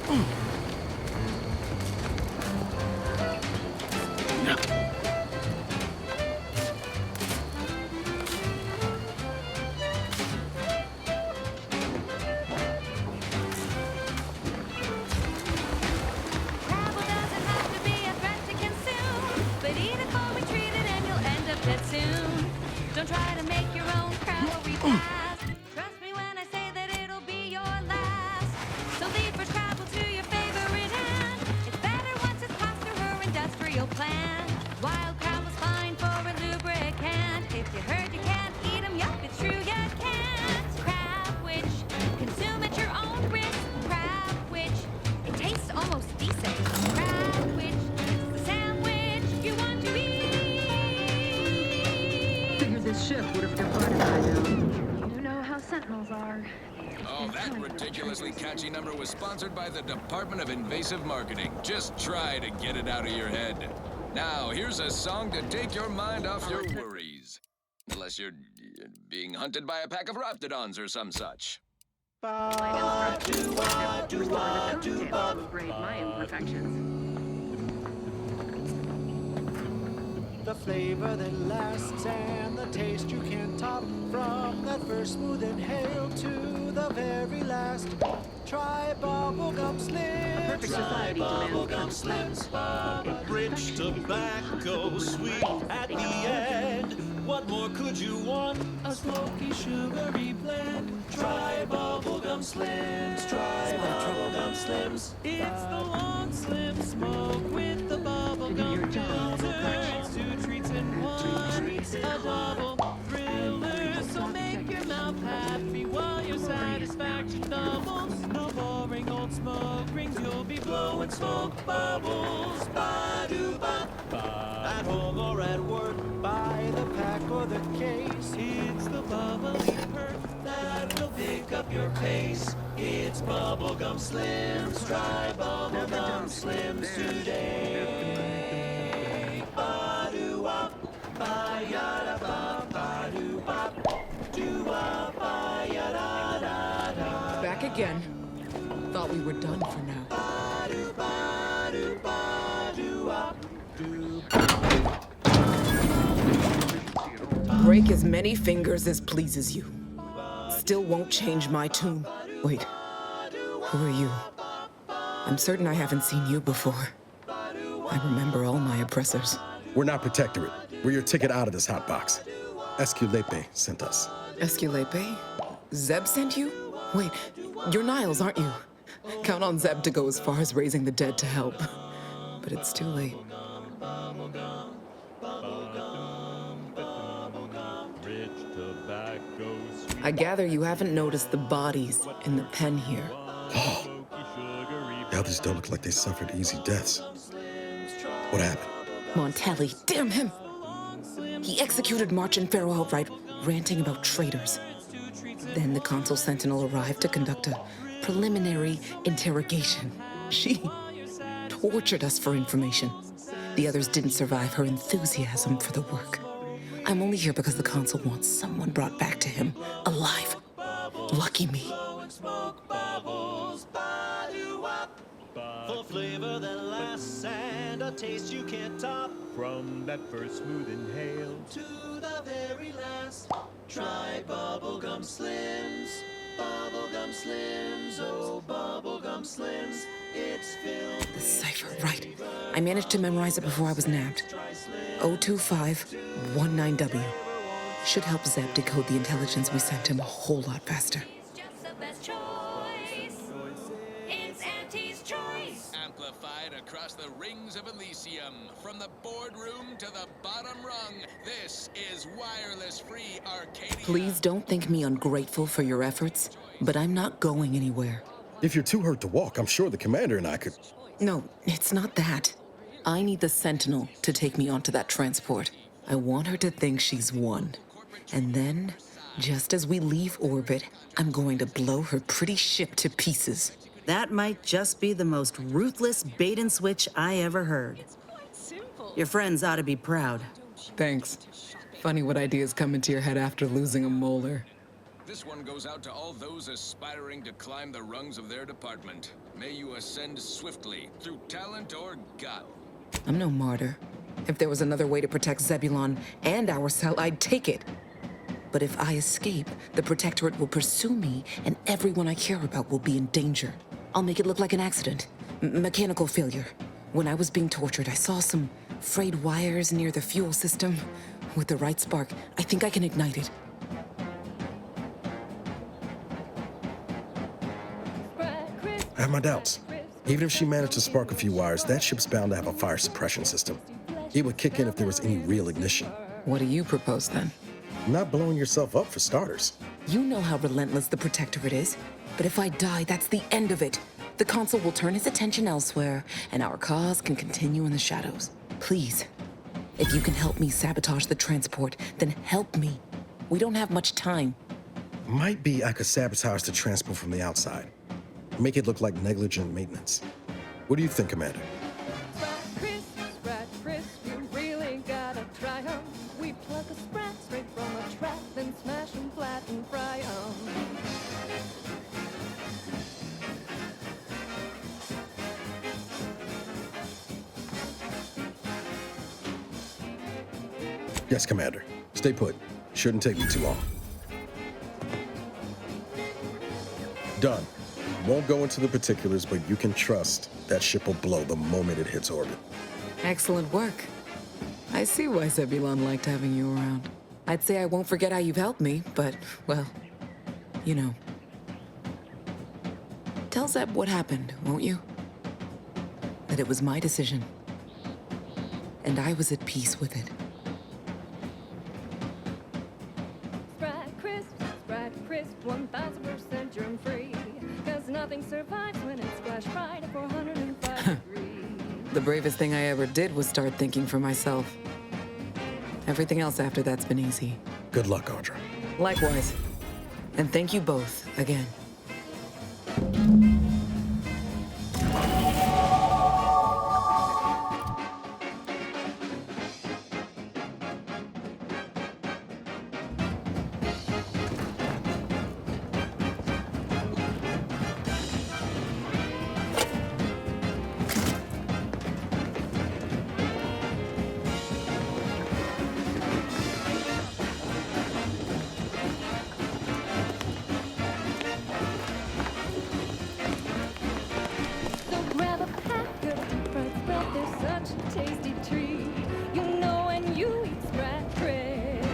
Travel doesn't have to be a threat to consume, but eat a cold retreated and you'll end up dead soon. Don't try to make your own Crabble repast. Trust me when I say that it'll be your last. So leave for Crabble to your favorite hand. It's better once it's passed through her industrial plant. Wild Crabble's fine for a lubricant. If you heard you can't eat 'em, yup, it's true you can't. Crab witch, consume at your own risk. Crab witch, it tastes almost decent. Crab witch, it's the sandwich you want to eat. Figured this ship would have departed by now. You know how Sentinels are. Oh, that ridiculously catchy number was sponsored by the Department of Invasive Marketing. Just try to get it out of your head. Now, here's a song to take your mind off your worries. Unless you're being hunted by a pack of raptidons or some such. Grade my imperfections. The flavor that lasts and the taste you can't top. From that first smooth inhale to the very last. Try bubblegum slims. Try bubblegum slims. Rich tobacco, sweet at the end. What more could you want? A smoky, sugary blend. Try bubblegum slims. Try bubblegum slims. It's the long slim smoke with the bubblegum filters. Two treats in one. A double thriller. So make your mouth happy while your satisfaction doubles. No boring old smoke rings. You'll be blowing smoke bubbles. Ba-do-ba. At home or at work, by the pack or the case, it's the bubbly perk that will pick up your pace. It's bubblegum slims. Try bubblegum slims today. Ba-do-wop, ba-ya-da-ba, ba-do-bop, do-wop, ba-ya-da-da-da. Back again. Thought we were done for now. Ba-do-ba-do-ba-do-wop. Break as many fingers as pleases you. Still won't change my tune. Wait, who are you? I'm certain I haven't seen you before. I remember all my oppressors. We're not Protectorate. We're your ticket out of this hot box. Esculepe sent us. Esculepe? Zeb sent you? Wait, you're Niles, aren't you? Count on Zeb to go as far as raising the dead to help. But it's too late. I gather you haven't noticed the bodies in the pen here. Oh. The others don't look like they suffered easy deaths. What happened? Montelli, damn him! He executed March and Pharaoh outright, ranting about traitors. Then the Consul Sentinel arrived to conduct a preliminary interrogation. She tortured us for information. The others didn't survive her enthusiasm for the work. I'm only here because the Consul wants someone brought back to him, alive. Lucky me. For flavor that lasts and a taste you can't top. From that first smooth inhale to the very last. Try bubblegum slims. Bubblegum slims. Oh, bubblegum slims. It's filled. The cipher, right. I managed to memorize it before I was nabbed. 02519W. Should help Zeb decode the intelligence we sent him a whole lot faster. Just the best choice. It's Auntie's choice. Amplified across the rings of Elysium. From the boardroom to the bottom rung, this is wireless-free Arcadia. Please don't think me ungrateful for your efforts, but I'm not going anywhere. If you're too hurt to walk, I'm sure the commander and I could... No, it's not that. I need the Sentinel to take me onto that transport. I want her to think she's won. And then, just as we leave orbit, I'm going to blow her pretty ship to pieces. That might just be the most ruthless bait and switch I ever heard. Your friends ought to be proud. Thanks. Funny what ideas come into your head after losing a molar. This one goes out to all those aspiring to climb the rungs of their department. May you ascend swiftly, through talent or gut. I'm no martyr. If there was another way to protect Zebulon and our cell, I'd take it. But if I escape, the Protectorate will pursue me, and everyone I care about will be in danger. I'll make it look like an accident. Mechanical failure. When I was being tortured, I saw some frayed wires near the fuel system. With the right spark, I think I can ignite it. I have my doubts. Even if she managed to spark a few wires, that ship's bound to have a fire suppression system. It would kick in if there was any real ignition. What do you propose, then? Not blowing yourself up, for starters. You know how relentless the Protectorate is. But if I die, that's the end of it. The Consul will turn his attention elsewhere, and our cause can continue in the shadows. Please, if you can help me sabotage the transport, then help me. We don't have much time. Might be I could sabotage the transport from the outside. Make it look like negligent maintenance. What do you think, Commander? Sprat crisp, you really gotta try 'em. We pluck a sprat straight from a trap, then smash 'em flat and fry 'em. Yes, Commander. Stay put. Shouldn't take me too long. Done. Won't go into the particulars, but you can trust that ship will blow the moment it hits orbit. Excellent work. I see why Zebulon liked having you around. I'd say I won't forget how you've helped me, but, well, you know. Tell Zeb what happened, won't you? That it was my decision. And I was at peace with it. Sprat crisp, 1000% germ free. 'Cause nothing survives when it's squashed right at 405 degrees. The bravest thing I ever did was start thinking for myself. Everything else after that's been easy. Good luck, Audra. Likewise. And thank you both again. So grab a pack of deep fried sprat, they're such a tasty treat. You know when you eat sprat crisp,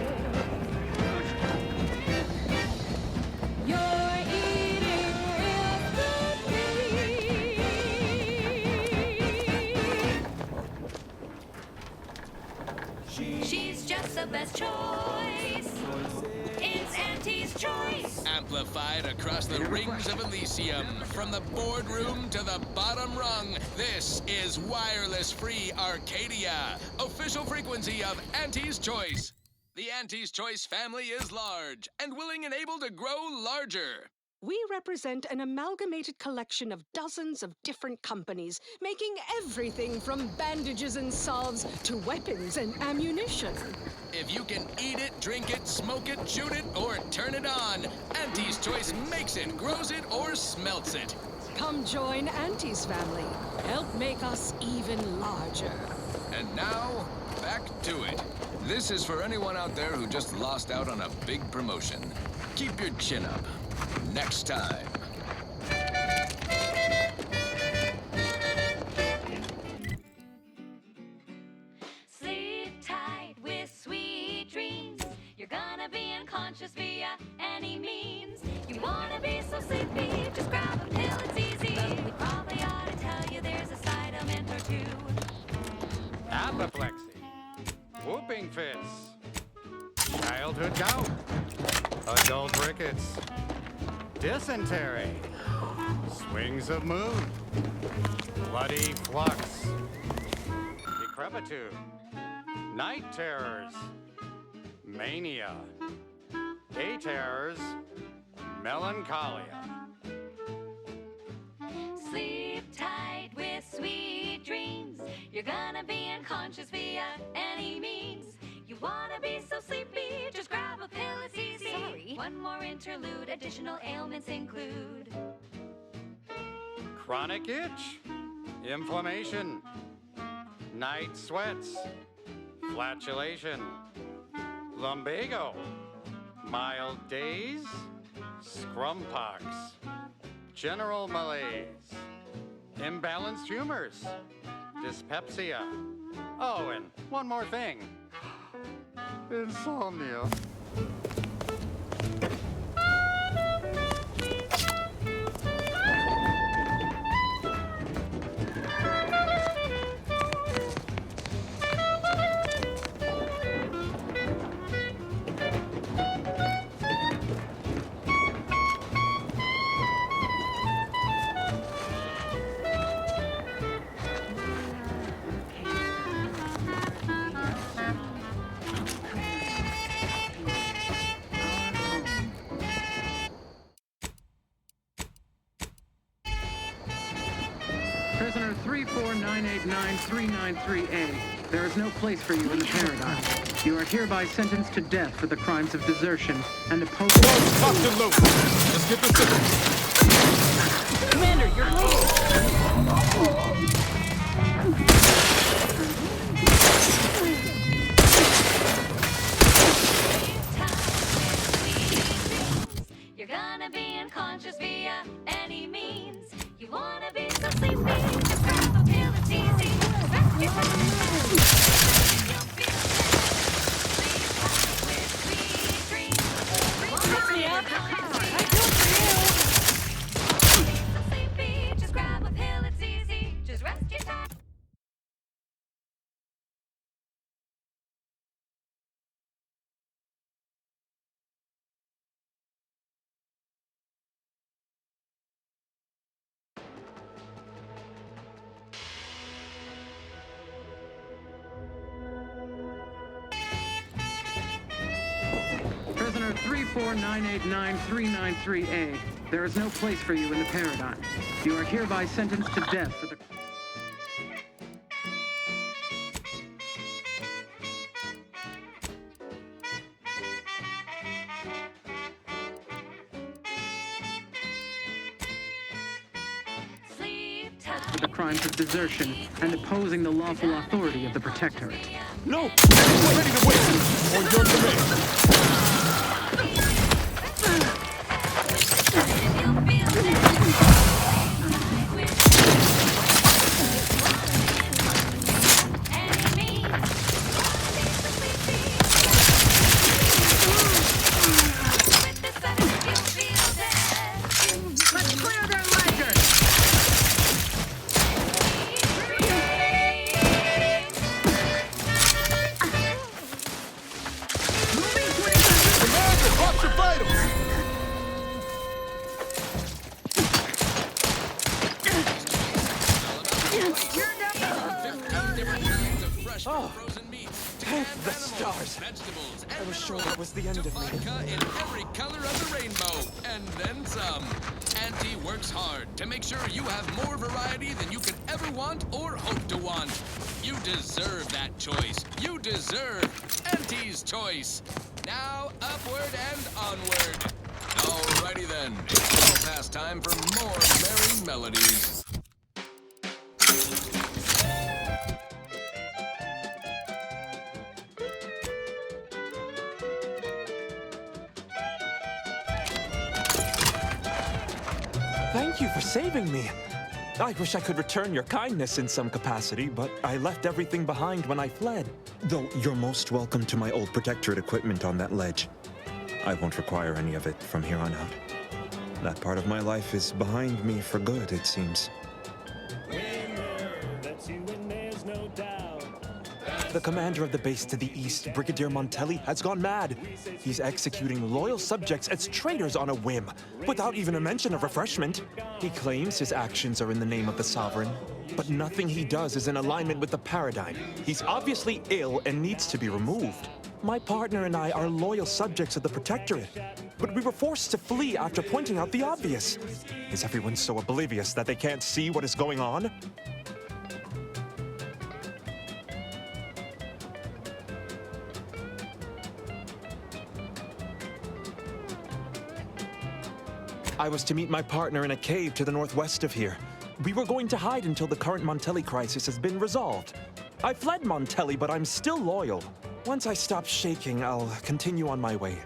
you're eating real good meat. She's just the best choice. It's Auntie's choice. Amplified across the rings of Elysium, from the boardroom to the bottom rung, this is wireless-free Arcadia, official frequency of Auntie's Choice. The Auntie's Choice family is large and willing and able to grow larger. We represent an amalgamated collection of dozens of different companies, making everything from bandages and salves to weapons and ammunition. If you can eat it, drink it, smoke it, shoot it, or turn it on, Auntie's Choice makes it, grows it, or smelts it. Come join Auntie's family. Help make us even larger. And now, back to it. This is for anyone out there who just lost out on a big promotion. Keep your chin up. Next time. Sleep tight with sweet dreams. You're gonna be unconscious via any means. You wanna be so sleepy, just grab a pill, it's easy. But we probably ought to tell you there's a side element or two. Apoplexy, whooping fits, childhood gout, adult rickets, dysentery, swings of moon, bloody flux, decrepitude, night terrors, mania, day terrors, melancholia. Sleep tight with sweet dreams. You're gonna be unconscious via any means. You wanna be so sleepy, just grab a pill, it's easy. Sorry. One more interlude, additional ailments include Chronic itch, inflammation, night sweats, flatulation, lumbago, mild days, scrumpox, general malaise, imbalanced humors, dyspepsia. Oh, and one more thing. Insomnia. Prisoner 34989-393A, there is no place for you in the paradigm. You are hereby sentenced to death for the crimes of desertion and opposing... Locked and loaded. Let's get this in. Commander, you're bleeding. You're gonna be unconscious via any means. You wanna be so sleepy, just grab a pill, it's easy. Just rest your time. You'll feel better. Sleep tight with sweet dreams. Pick me up. I do for you. Be so sleepy, just grab a pill, it's easy. Just rest your time. Prisoner 34989-393A, there is no place for you in the paradigm. You are hereby sentenced to death for the... for the crimes of desertion and opposing the lawful authority of the Protectorate. No! We're ready to wait! On your command! Let's clear their ledger! Commander, watch your vitals! Oh, thank the stars. I was sure that was the end of me. Vodka in every color of the rainbow, and then some. Auntie works hard to make sure you have more variety than you could ever want or hope to want. You deserve that choice. You deserve Auntie's choice. Now, upward and onward. Alrighty then. It's all past time for more merry melodies. Thank you for saving me. I wish I could return your kindness in some capacity, but I left everything behind when I fled. Though you're most welcome to my old Protectorate equipment on that ledge. I won't require any of it from here on out. That part of my life is behind me for good, it seems. The commander of the base to the east, Brigadier Montelli, has gone mad. He's executing loyal subjects as traitors on a whim, without even a mention of refreshment. He claims his actions are in the name of the Sovereign, but nothing he does is in alignment with the paradigm. He's obviously ill and needs to be removed. My partner and I are loyal subjects of the Protectorate, but we were forced to flee after pointing out the obvious. Is everyone so oblivious that they can't see what is going on? I was to meet my partner in a cave to the northwest of here. We were going to hide until the current Montelli crisis has been resolved. I fled Montelli, but I'm still loyal. Once I stop shaking, I'll continue on my way.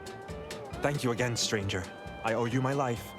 Thank you again, stranger. I owe you my life.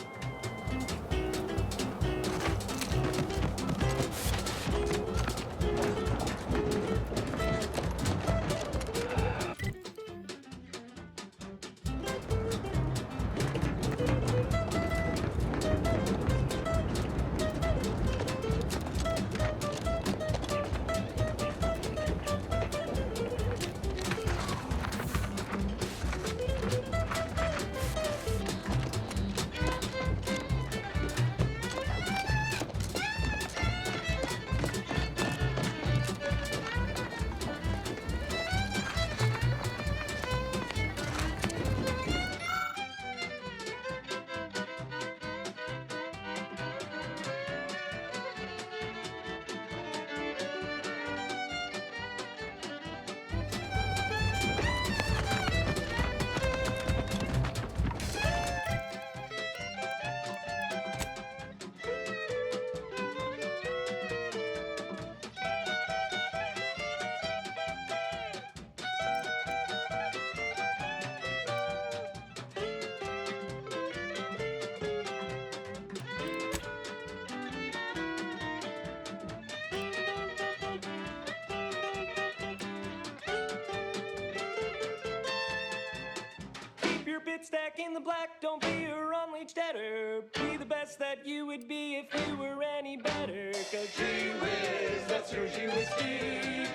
Stack in the black, don't be a unleashed debtor. Be the best that you would be if you were any better. Cause gee whiz, that's her gee whiz Steve.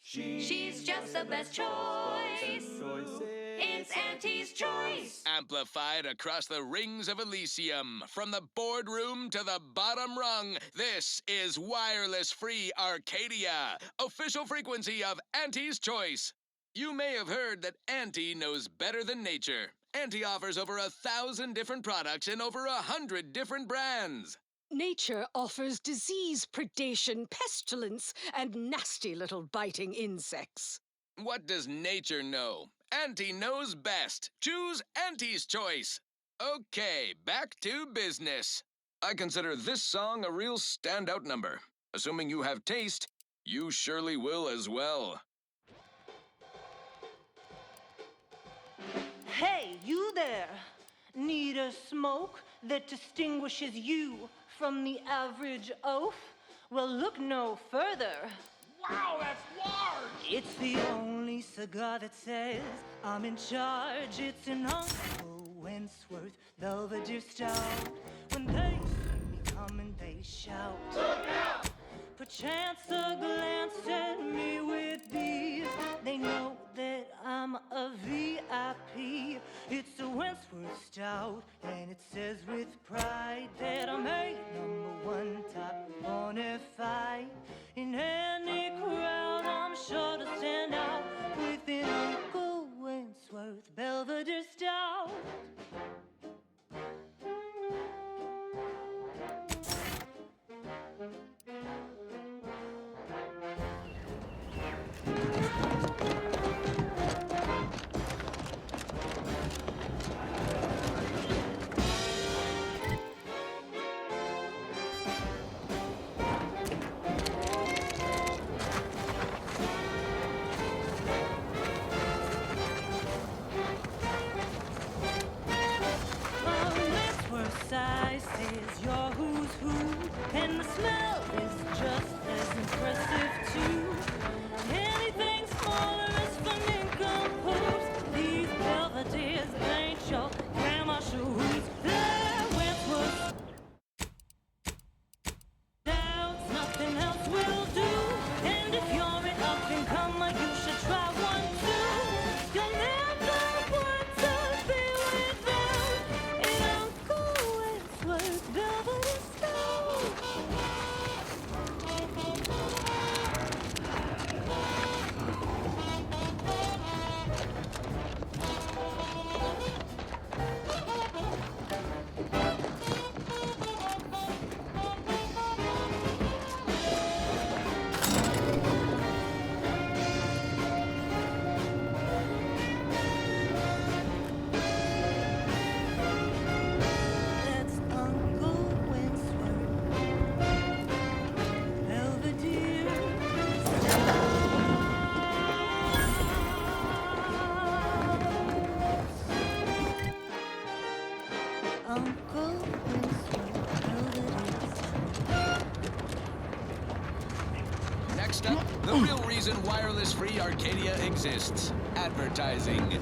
She's just the best choice. It's Auntie's choice. Amplified across the rings of Elysium, from the boardroom to the bottom rung, this is wireless free Arcadia, official frequency of Auntie's choice. You may have heard that Auntie knows better than nature. Auntie offers over 1,000 different products in over 100 different brands. Nature offers disease, predation, pestilence, and nasty little biting insects. What does nature know? Auntie knows best. Choose Auntie's choice. Okay, back to business. I consider this song a real standout number. Assuming you have taste, you surely will as well. Hey, you there! Need a smoke that distinguishes you from the average oaf? Well, look no further. Wow, that's large! It's the only cigar that says I'm in charge. It's an Uncle Wentworth Belvedere Stout. When they see me coming, they shout. Look out! Perchance a glance at me with these. They know that I'm a VIP. It's a Wentworth Stout, and it says with pride that I'm a #1 top bonafide. In any crowd, I'm sure to stand out with an Uncle Wentworth Belvedere Stout. Size says you're who's who, and the smell is just as impressive too. Anything smaller is for nincompoops. These Belvederes ain't your grandma shoes. They're Wentworth Stouts, nothing else will do. And if you're an up and comer, you should try one too. You'll never want to be without an Uncle Wentworth Belvedere Stout. stuff. The real reason wireless-free Arcadia exists. Advertising.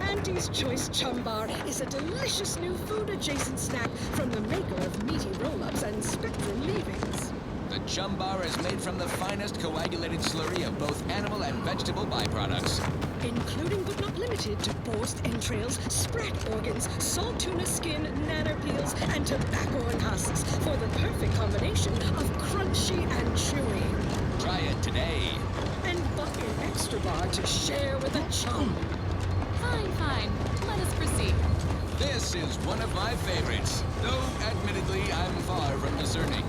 Auntie's Choice Chum Bar is a delicious new food-adjacent snack from the maker of meaty roll-ups and spectrum leavings. The Chum Bar is made from the finest coagulated slurry of both animal and vegetable byproducts. Including but not limited to borscht entrails, sprat organs, salt tuna skin, nanner peels, and tobacco and husks for the perfect combination of crunchy and chewy. Try it today. And bucket extra bar to share with a chum. Fine. Let us proceed. This is one of my favorites, though admittedly I'm far from discerning.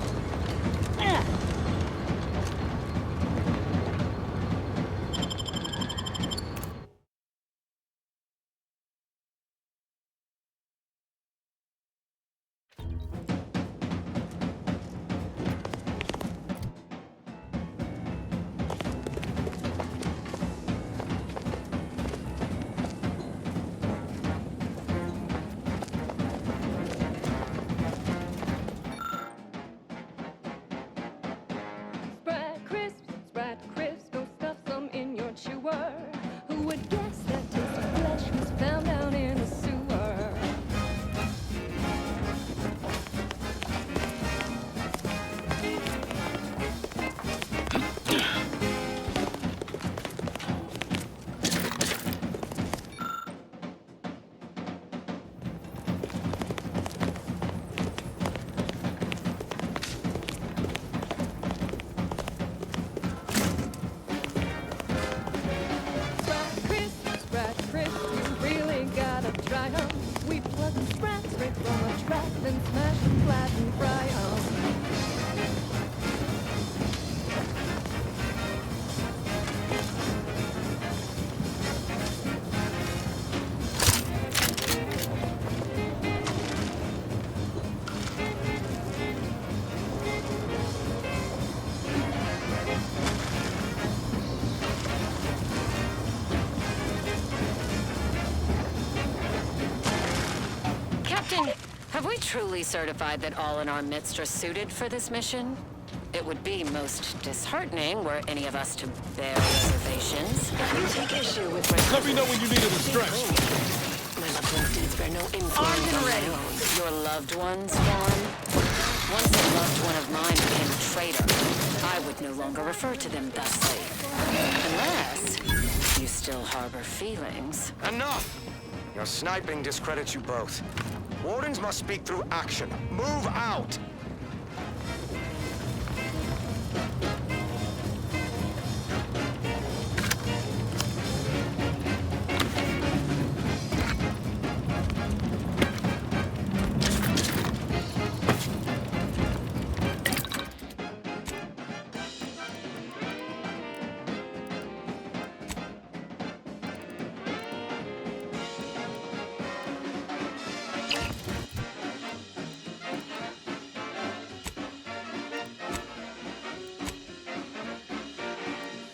Sprat crisp, go stuff some in your chewer. Who would guess that tasty flesh was found down in a sewer? Sprat crisp, you really gotta try 'em. We pluck the sprats straight from a trap, then smash them flat and fry 'em. Captain, have we truly certified that all in our midst are suited for this mission? It would be most disheartening were any of us to bear reservations. We take issue with Let me know when you need a stretch. My loved ones' deeds bear no influence on my own. Your loved ones, Vaughn? Once a loved one of mine became a traitor, I would no longer refer to them thusly. Unless you still harbor feelings. Enough! Your sniping discredits you both. Wardens must speak through action. Move out!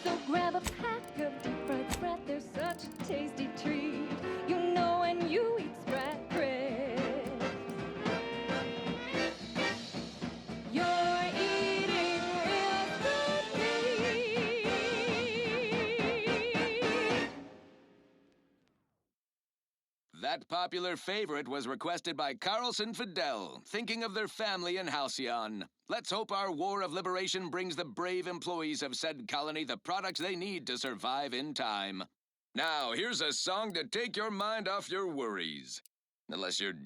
So grab a pack of deep fried sprat, they're such a tasty treat. You know when you eat sprat crisp, you're eating real good meat. That popular favorite was requested by Carlson Fidel, thinking of their family in Halcyon. Let's hope our war of liberation brings the brave employees of said colony the products they need to survive in time. Now, here's a song to take your mind off your worries. Unless you're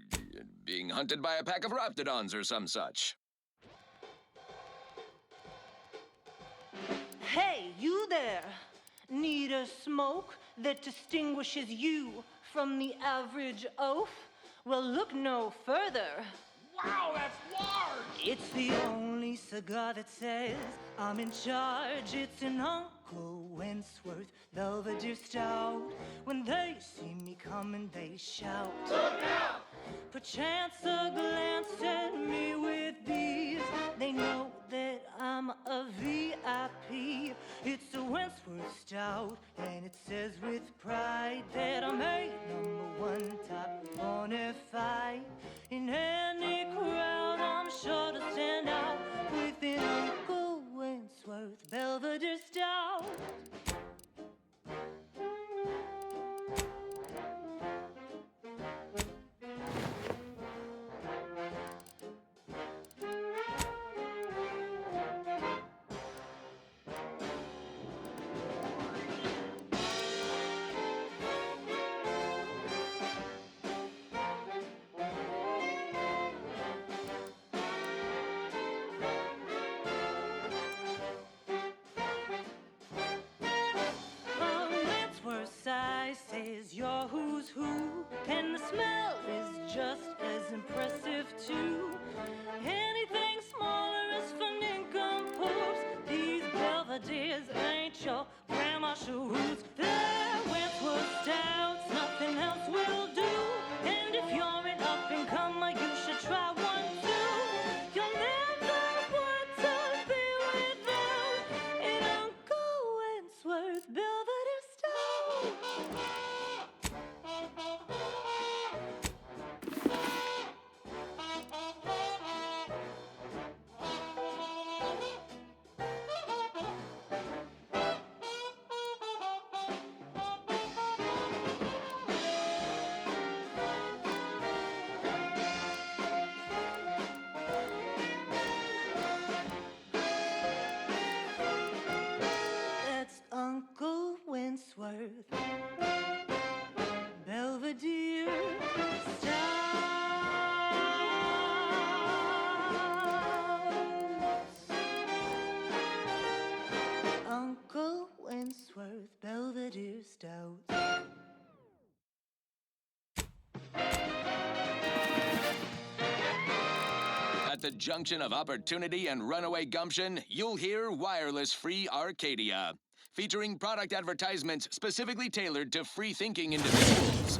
being hunted by a pack of raptidons or some such. Hey, you there! Need a smoke that distinguishes you from the average oaf? Well, look no further. Wow, that's large! It's the only cigar that says I'm in charge. It's an Uncle Wentworth Belvedere Stout. When they see me coming, they shout. Look out! Perchance a glance at me with these. They know that I'm a VIP. It's a Wentworth Stout, and it says with pride that I'm a #1 top bonafide. In any crowd, I'm sure to stand out with an Uncle Wentworth Belvedere Stout. the junction of opportunity and runaway gumption, you'll hear Wireless-Free Arcadia, featuring product advertisements specifically tailored to free-thinking individuals.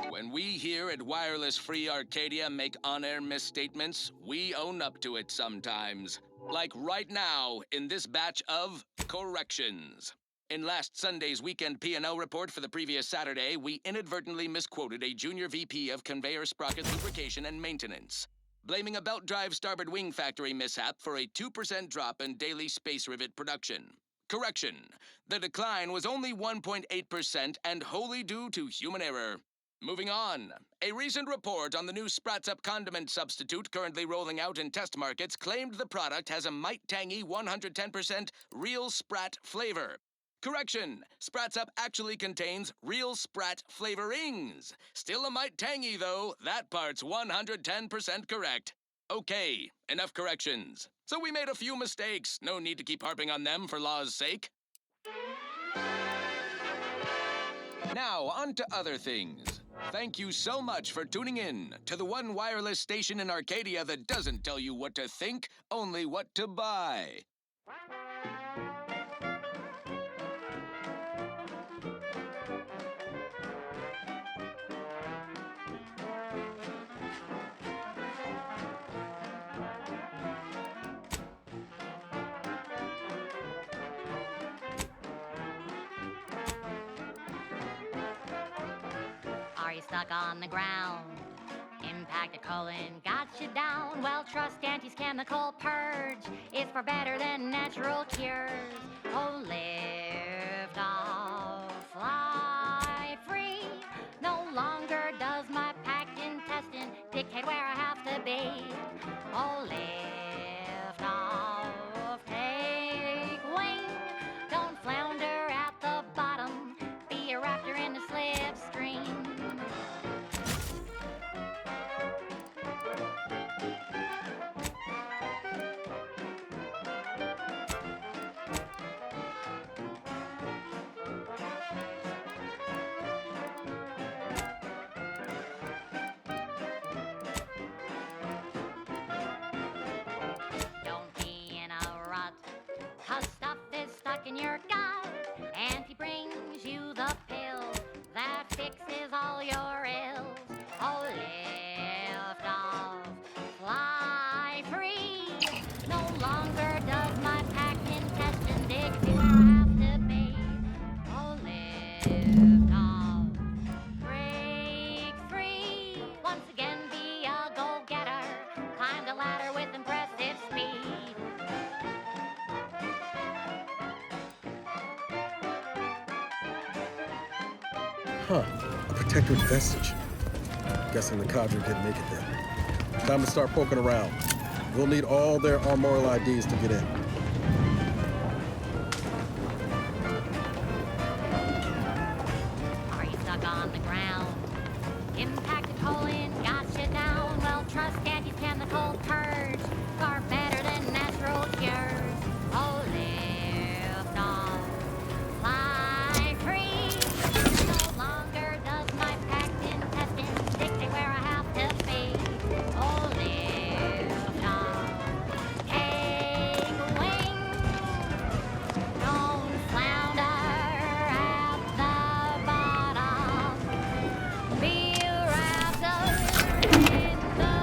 When we here at Wireless-Free Arcadia make on-air misstatements, we own up to it sometimes. Like right now, in this batch of corrections. In last Sunday's weekend P&L report for the previous Saturday, we inadvertently misquoted a junior VP of conveyor sprocket lubrication and maintenance, blaming a belt drive starboard wing factory mishap for a 2% drop in daily space rivet production. Correction. The decline was only 1.8% and wholly due to human error. Moving on. A recent report on the new Sprats Up condiment substitute currently rolling out in test markets claimed the product has a might-tangy 110% real Sprat flavor. Correction. Sprats Up actually contains real Sprat flavorings. Still a mite tangy, though. That part's 110% correct. Okay, enough corrections. So we made a few mistakes. No need to keep harping on them for law's sake. Now, on to other things. Thank you so much for tuning in to the one wireless station in Arcadia that doesn't tell you what to think, only what to buy. Are you stuck on the ground? Impact a colon got you down. Well, trust Auntie's chemical purge. It's far better than natural cures. Oh, lift off, fly free. No longer does my packed intestine dictate where I have to be. Oh, lift off, take wing. Don't flounder at the bottom. Be a raptor in the slipstream. Don't be in a rut, 'cause stuff is stuck in your gut. Auntie brings you the pill that fixes all your ills. Oh, lift off, fly free. No longer does my packed intestine dictate where I have to be. Oh, lift off, break free. Once again, be a go-getter. Climb the ladder with impressive speed. Huh. A protectorate vestige. Guessing the cadre didn't make it there. Time to start poking around. We'll need all their armorial IDs to get in. Are you stuck on the ground? Impact a colon got you down. Well, trust Auntie's chemical purge. Far better than natural cures. Oh, lift off, fly free. No longer does my packed intestine dictate where I have to be. Oh, lift off, take wing. Don't flounder at the bottom. Be a raptor in the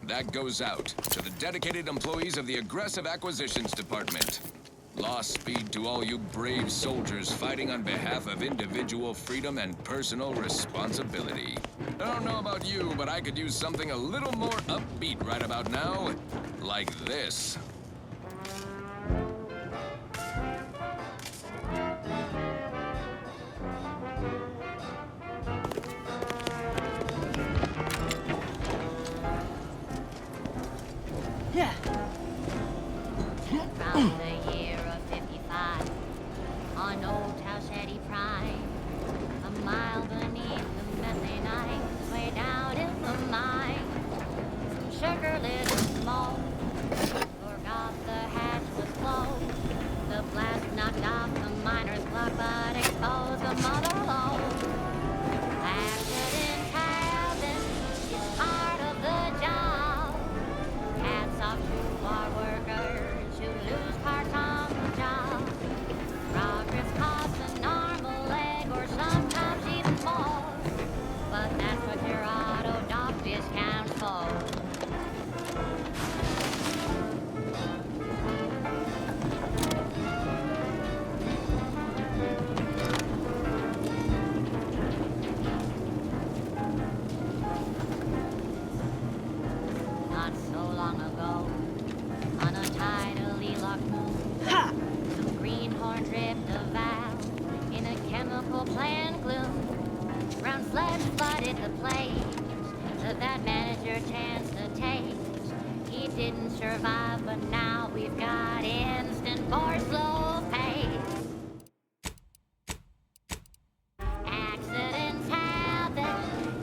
That goes out to the dedicated employees of the Aggressive Acquisitions Department. Lost speed to all you brave soldiers fighting on behalf of individual freedom and personal responsibility. I don't know about you, but I could use something a little more upbeat right about now. Like this. Yeah. Around the year of 55, on old Tausheti Prime, a mile beneath the methane ice, way that man is your chance to take. He didn't survive, but now we've got instant for slow pace. Accidents happen,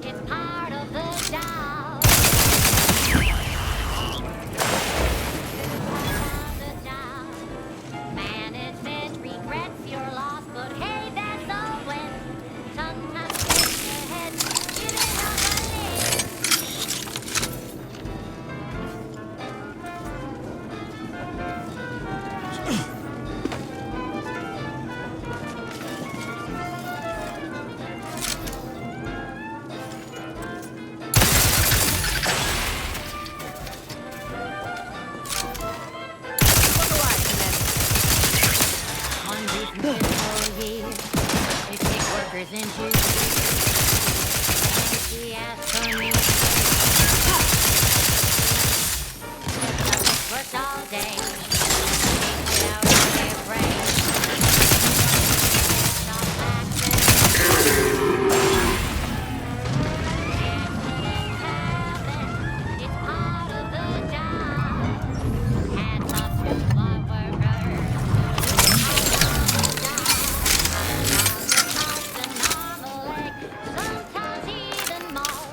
it's part of the job. Management regrets your loss, but hey, that's a win. Sometimes it's your head, giving up a limb. They take workers into she asked for me. Worked all day, without a break. It's part of the job. Hats off to our workers. Sometimes even more,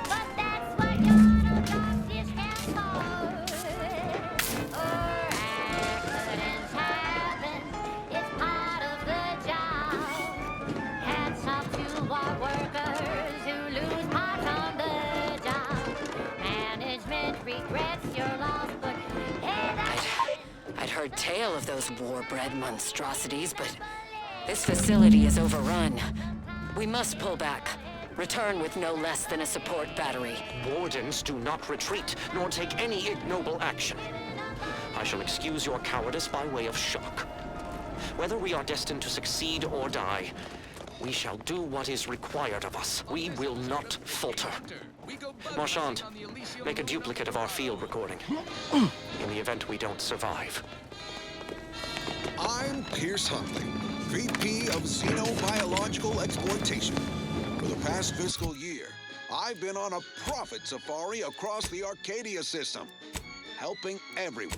but that's what your justice stands for. Accidents happen, it's part of the job. Hats off to our workers who lose parts on the job. Management regrets your loss, but hey, that's... I'd heard tale of those war-bred monstrosities, but this facility is overrun. We must pull back. Return with no less than a support battery. Wardens do not retreat, nor take any ignoble action. I shall excuse your cowardice by way of shock. Whether we are destined to succeed or die, we shall do what is required of us. We will not falter. Marchand, make a duplicate of our field recording. In the event we don't survive. I'm Pierce Huntley, VP of Xenobiological Exploitation. For the past fiscal year, I've been on a profit safari across the Arcadia system, helping everyone.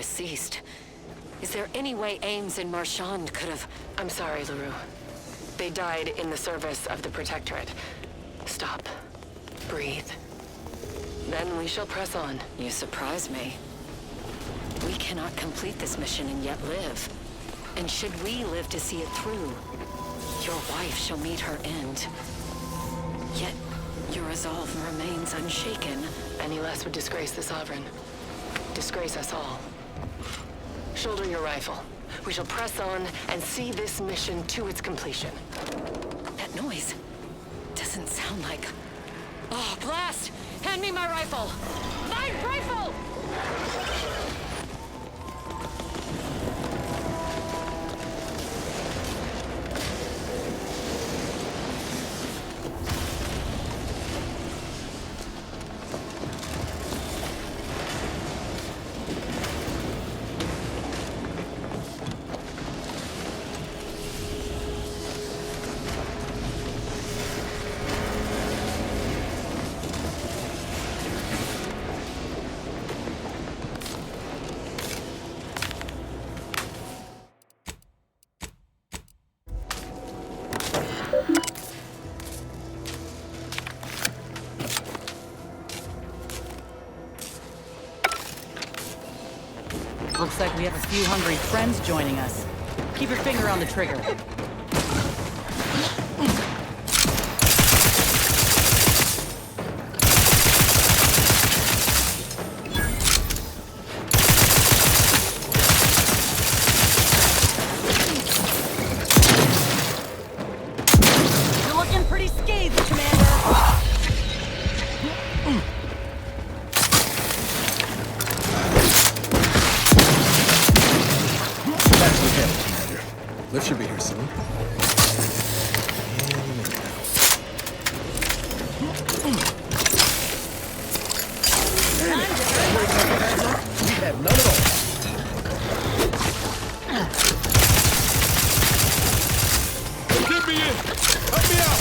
Ceased. Is there any way Ames and Marchand could have... I'm sorry, LaRue. They died in the service of the Protectorate. Stop. Breathe. Then we shall press on. You surprise me. We cannot complete this mission and yet live. And should we live to see it through, your wife shall meet her end. Yet, your resolve remains unshaken. Any less would disgrace the Sovereign. Disgrace us all. Shoulder your rifle. We shall press on and see this mission to its completion. That noise doesn't sound like... Oh, blast! Hand me my rifle! My rifle! Looks like we have a few hungry friends joining us. Keep your finger on the trigger. should be here soon. We have none at all. Get me in! Help me out!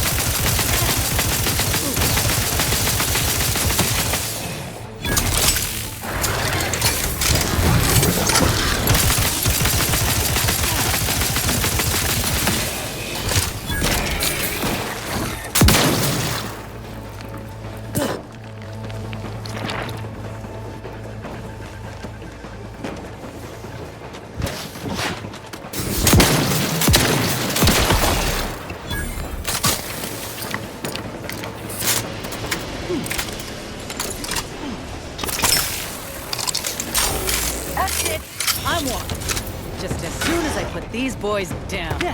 That's it. I'm walking. Just as soon as I put these boys down. Give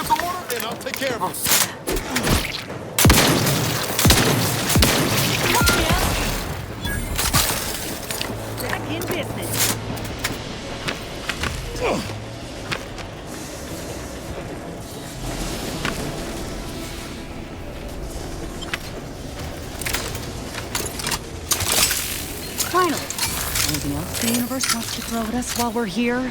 the order and I'll take care of it. Back in business. Finally. Anything else the universe wants to throw at us while we're here?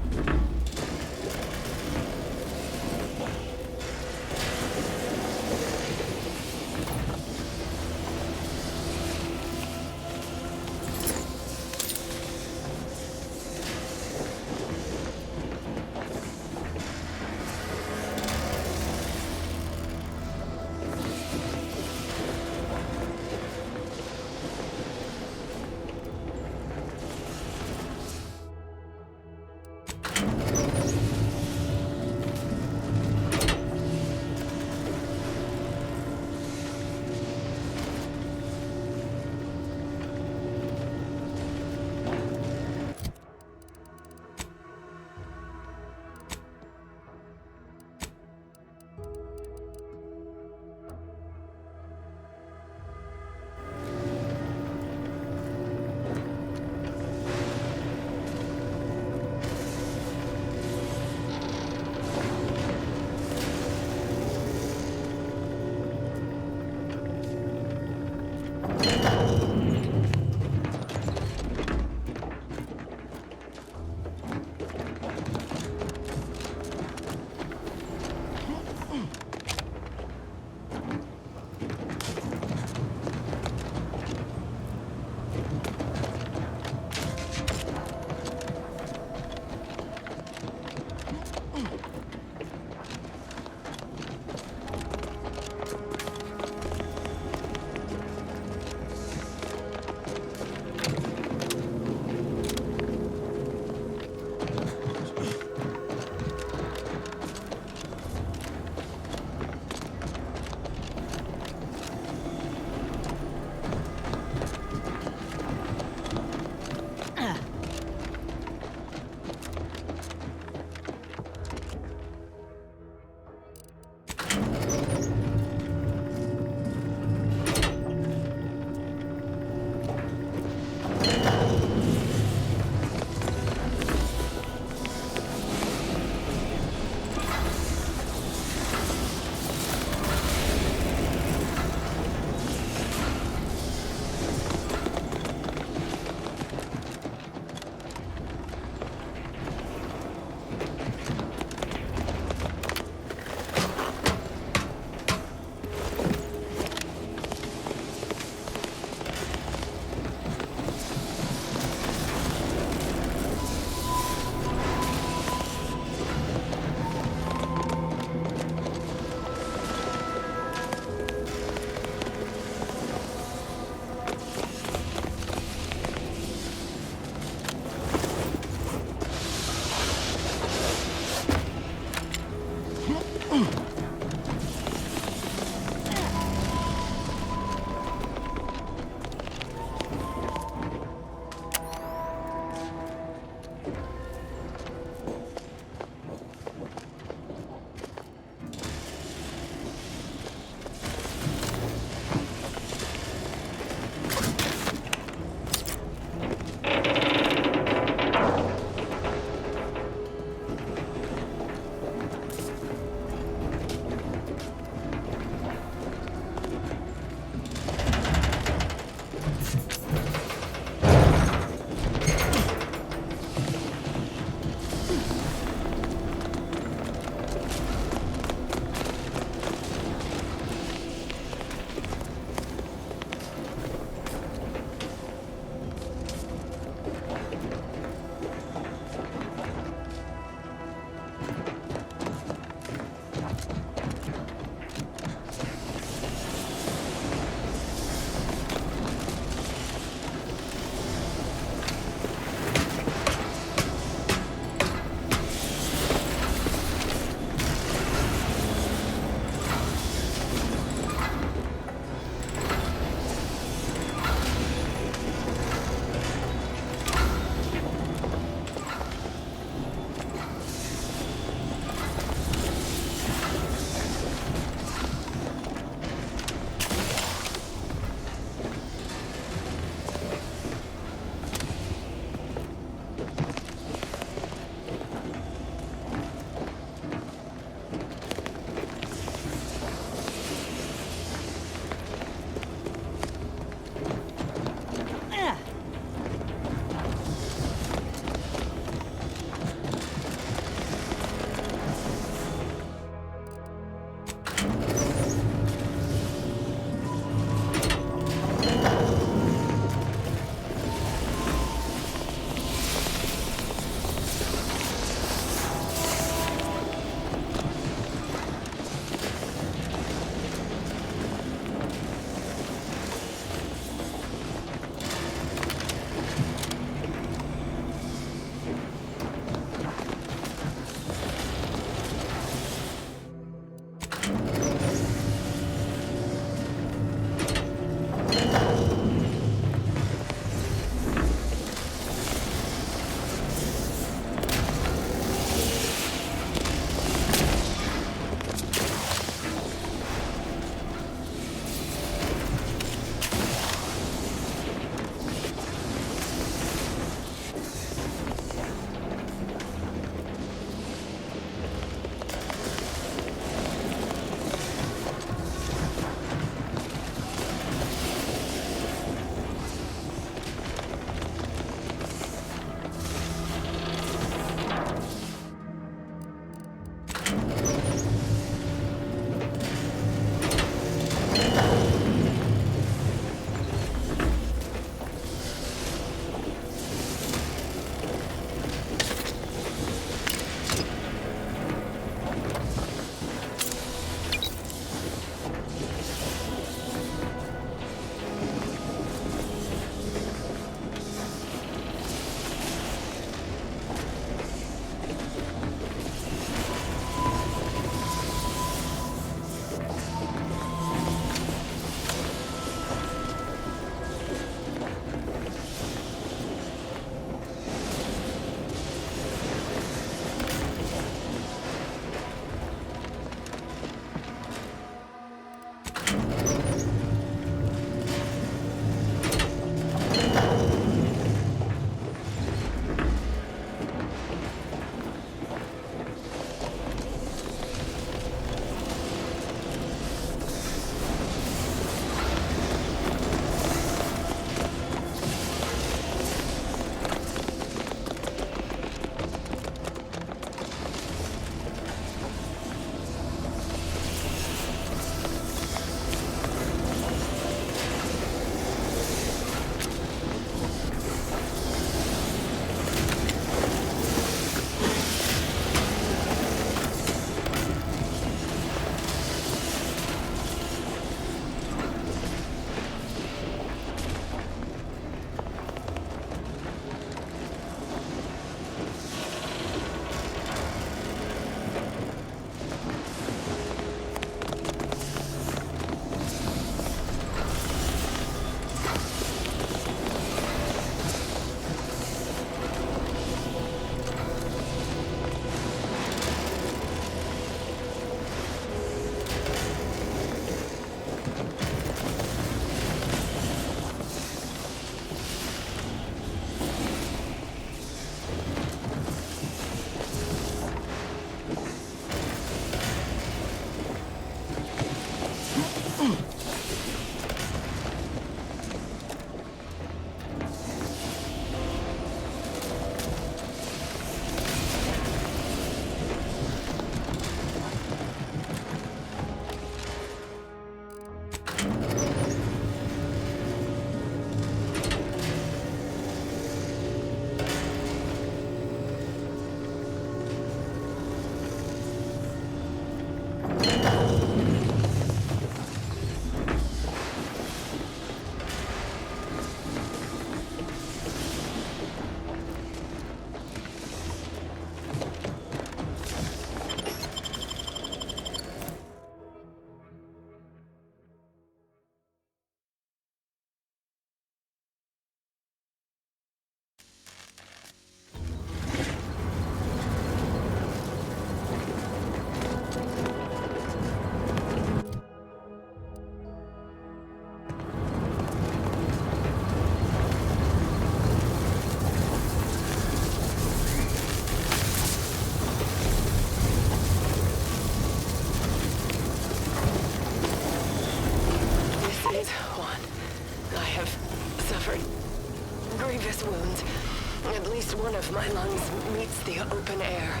One of my lungs meets the open air.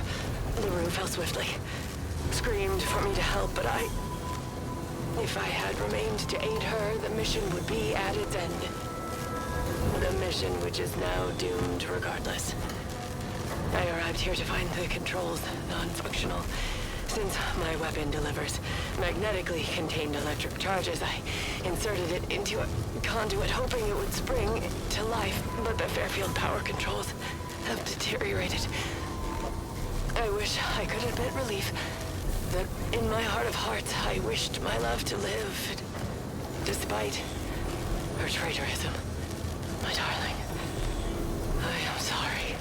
The room fell swiftly. Screamed for me to help, but if I had remained to aid her, the mission would be at its end. The mission which is now doomed regardless. I arrived here to find the controls non-functional. Since my weapon delivers magnetically contained electric charges, I inserted it into a conduit hoping it would spring to life, but the Fairfield power controls have deteriorated. I wish I could admit relief that in my heart of hearts I wished my love to live, despite her traitorism. My darling, I am sorry.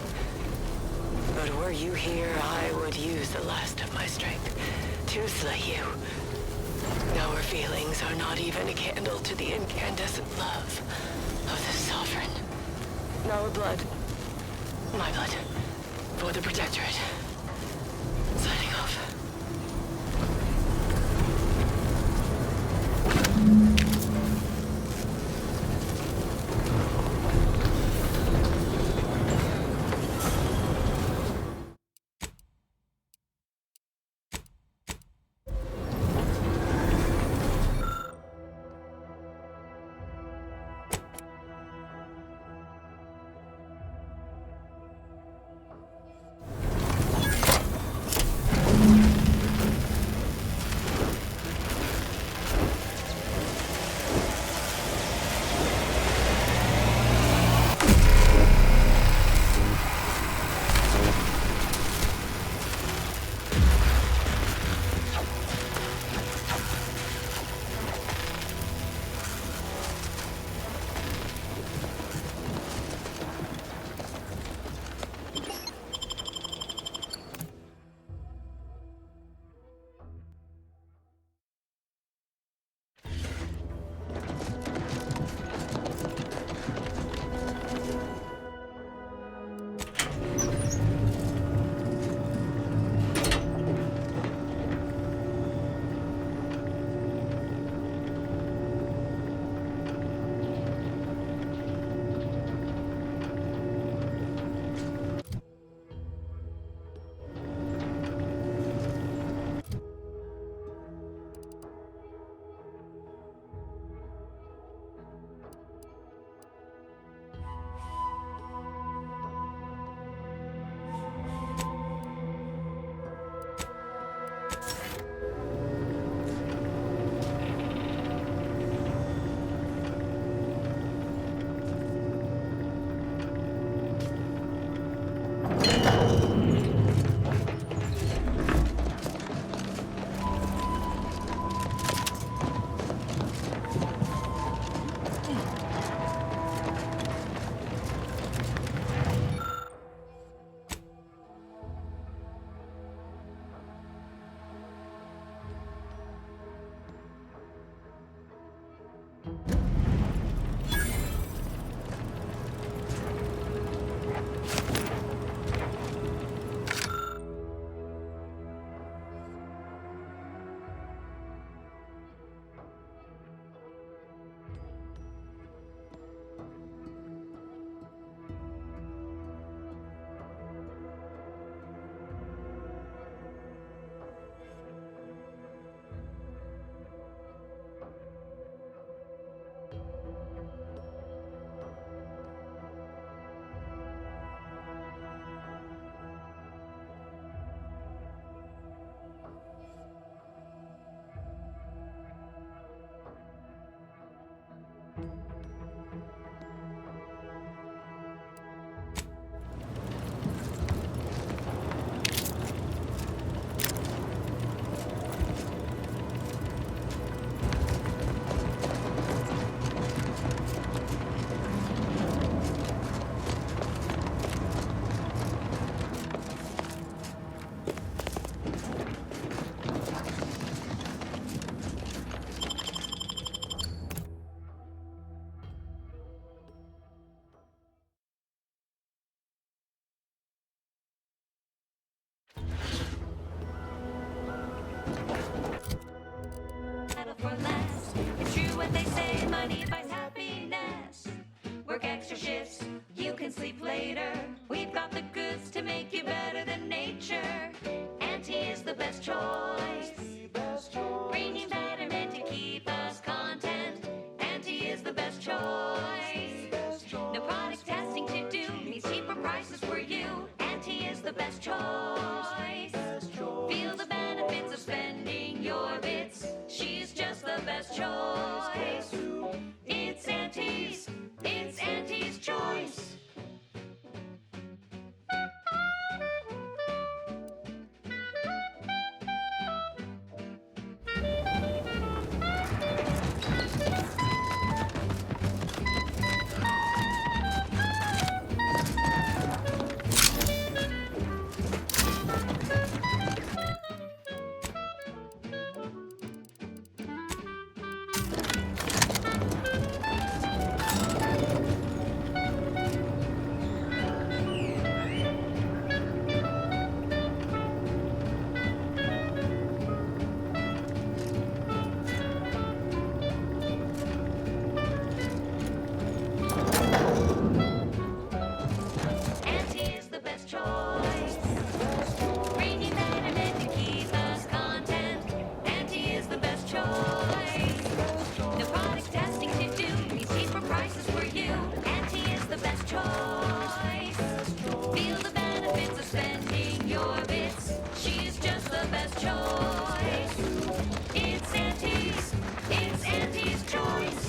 But were you here, I would use the last of my strength to slay you. Our feelings are not even a candle to the incandescent love of the Sovereign. Our blood, my blood, for the Protectorate. Signing off. work extra shifts. You can sleep later. We've got the goods to make you better than nature. Auntie is the best choice. Bringing betterment to keep us content. Auntie is the best choice. No product testing to do means cheaper prices for you. Auntie is the best choice. Feel the benefits of spending your bits. She's just the best choice. It's Auntie's choice. Auntie is the best choice. Bringing betterment to keep us content. Auntie is the best choice. No product testing to do means cheaper prices for you. Auntie is the best choice. Feel the benefits of spending your bits. She's just the best choice. It's Auntie's choice.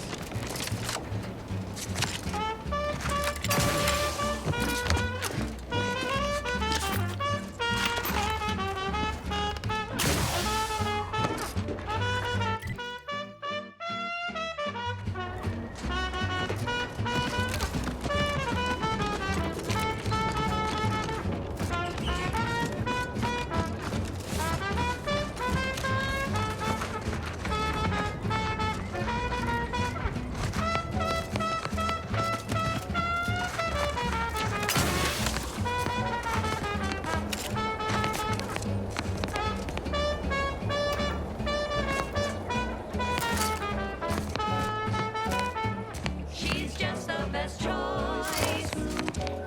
She's just the best choice.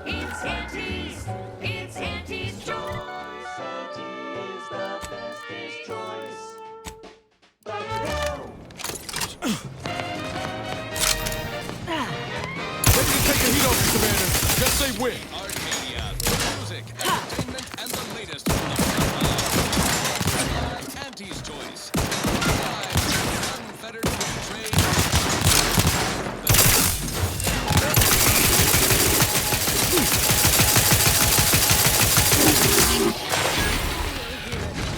It's Auntie's choice. Auntie's the bestest choice. Ready to take the heat off, Commander. Just say when. Arcadia, music, entertainment, and the latest from the Auntie's choice. Unfettered free trade.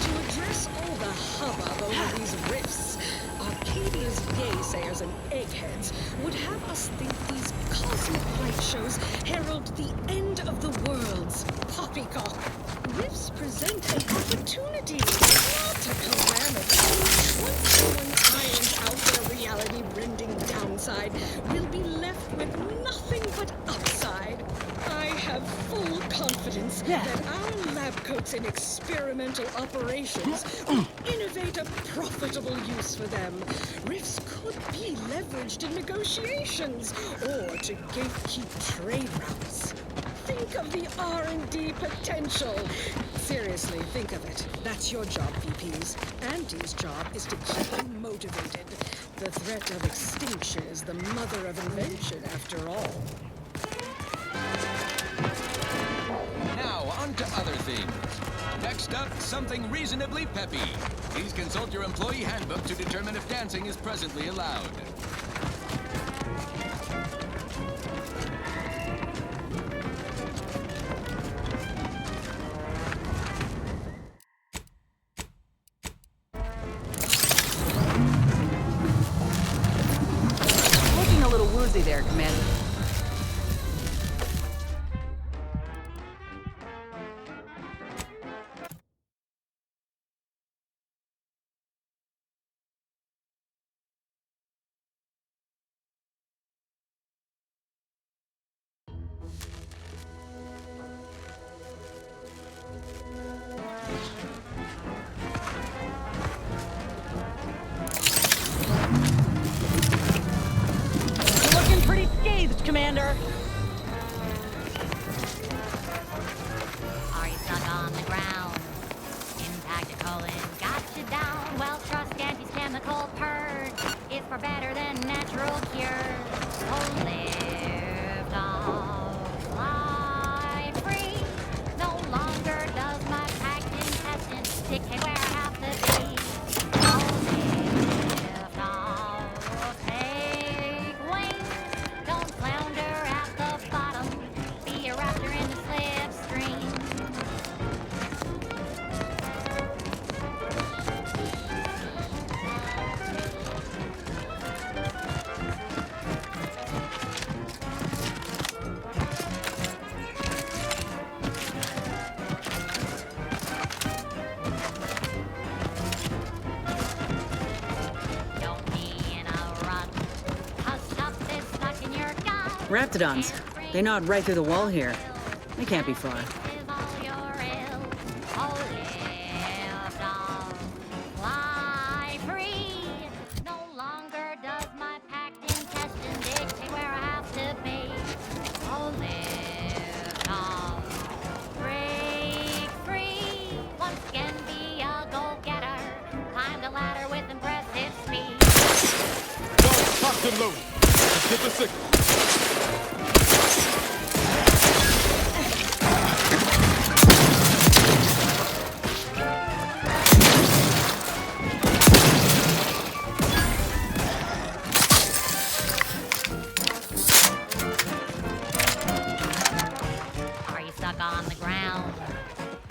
To address all the hubbub over these rifts, Arcadia's naysayers and eggheads would have us think these cosmic light shows herald the end of the world's poppycock. Rifts present an opportunity, not a calamity. Once someone irons out their reality-rending downside, we'll be left with nothing but upside. I have full confidence that our lab coats in experimental operations will innovate a profitable use for them. Rifts could be leveraged in negotiations or to gatekeep trade routes. Think of the R&D potential. Seriously, think of it. That's your job, VPs. Auntie's job is to keep you motivated. The threat of extinction is the mother of invention, after all. Now, on to other things. Next up, something reasonably peppy. Please consult your employee handbook to determine if dancing is presently allowed. Looking a little woozy there, Commander. Raptidons. They gnawed right through the wall here. They can't be far. Fly free. No longer does my packed intestine dictate where I have to be. Oh, live on. Break free. Once again, be a go-getter. Climb the ladder with impressive speed. Locked and loaded. Let's get the signal. Are you stuck on the ground?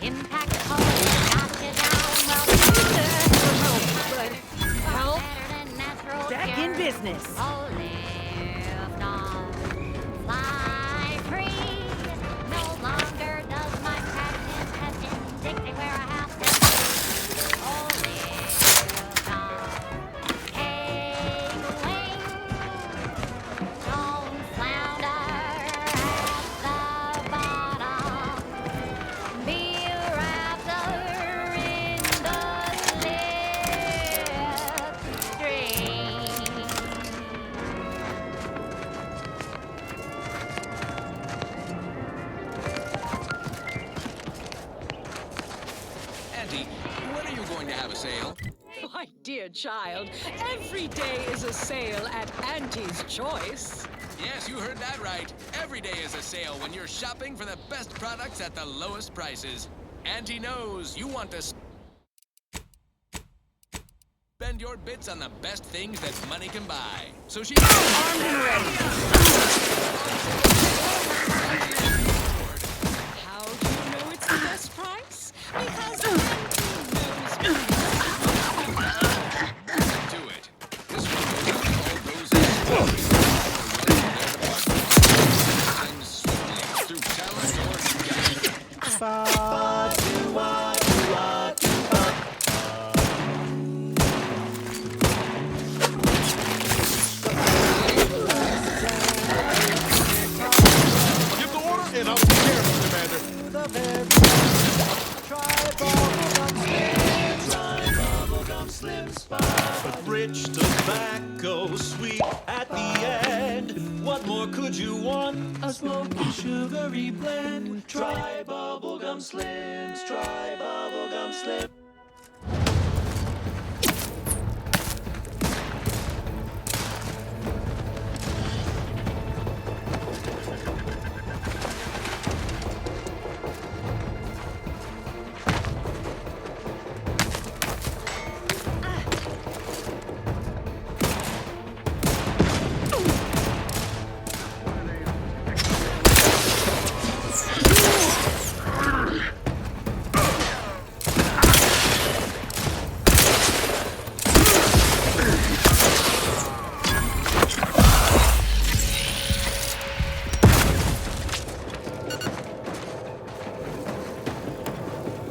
Impact the hole got you down. Well, Help! better than natural Back in cure. business. Oh, lift off. Fly free. No longer does my packed intestine dictate where I have to be. Oh, lift off. Take wing. Don't flounder at the bottom. Be a raptor in the slipstream. Auntie, when are you going to have a sale? My dear child, every day is a sale at Auntie's Choice. Yes, you heard that right. Every day is a sale when you're shopping for the best products at the lowest prices. Auntie knows you want to spend your bits on the best things that money can buy. So she's armed and ready. How do you know it's the best price? Because Auntie knows Do it. This one goes to all those things swiftly through talent or guile. Give the order and I'll take care of it, Commander. But rich tobacco, sweet at the end. What more could you want? A smoky, sugary blend. Try bubblegum slims. Try bubblegum slims.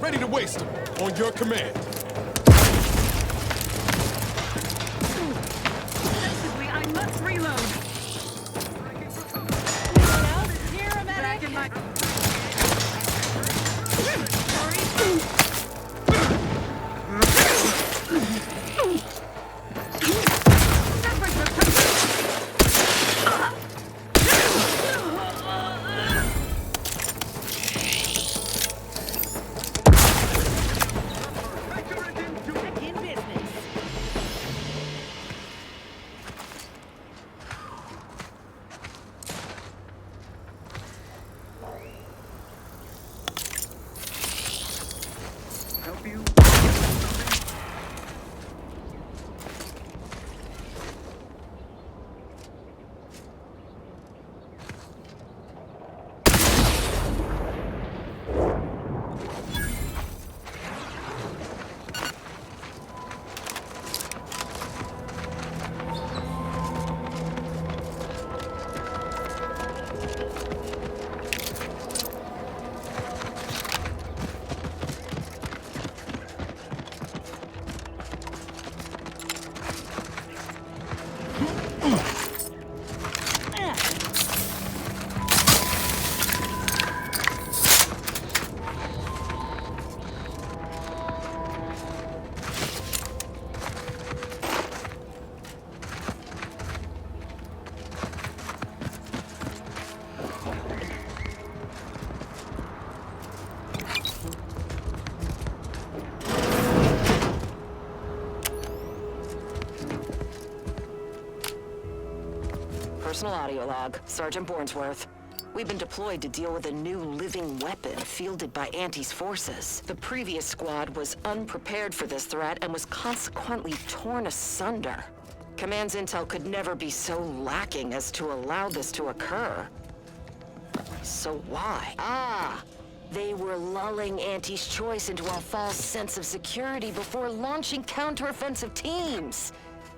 Ready to waste them. On your command. Sensibly, I must reload. Here, a medic. personal audio log, Sergeant Bornsworth. We've been deployed to deal with a new living weapon fielded by Auntie's forces. The previous squad was unprepared for this threat and was consequently torn asunder. Command's intel could never be so lacking as to allow this to occur. So why? They were lulling Auntie's choice into a false sense of security before launching counteroffensive teams.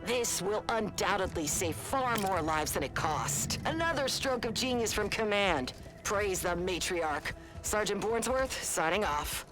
This will undoubtedly save far more lives than it cost. Another stroke of genius from Command. Praise the matriarch. Sergeant Bornsworth, signing off.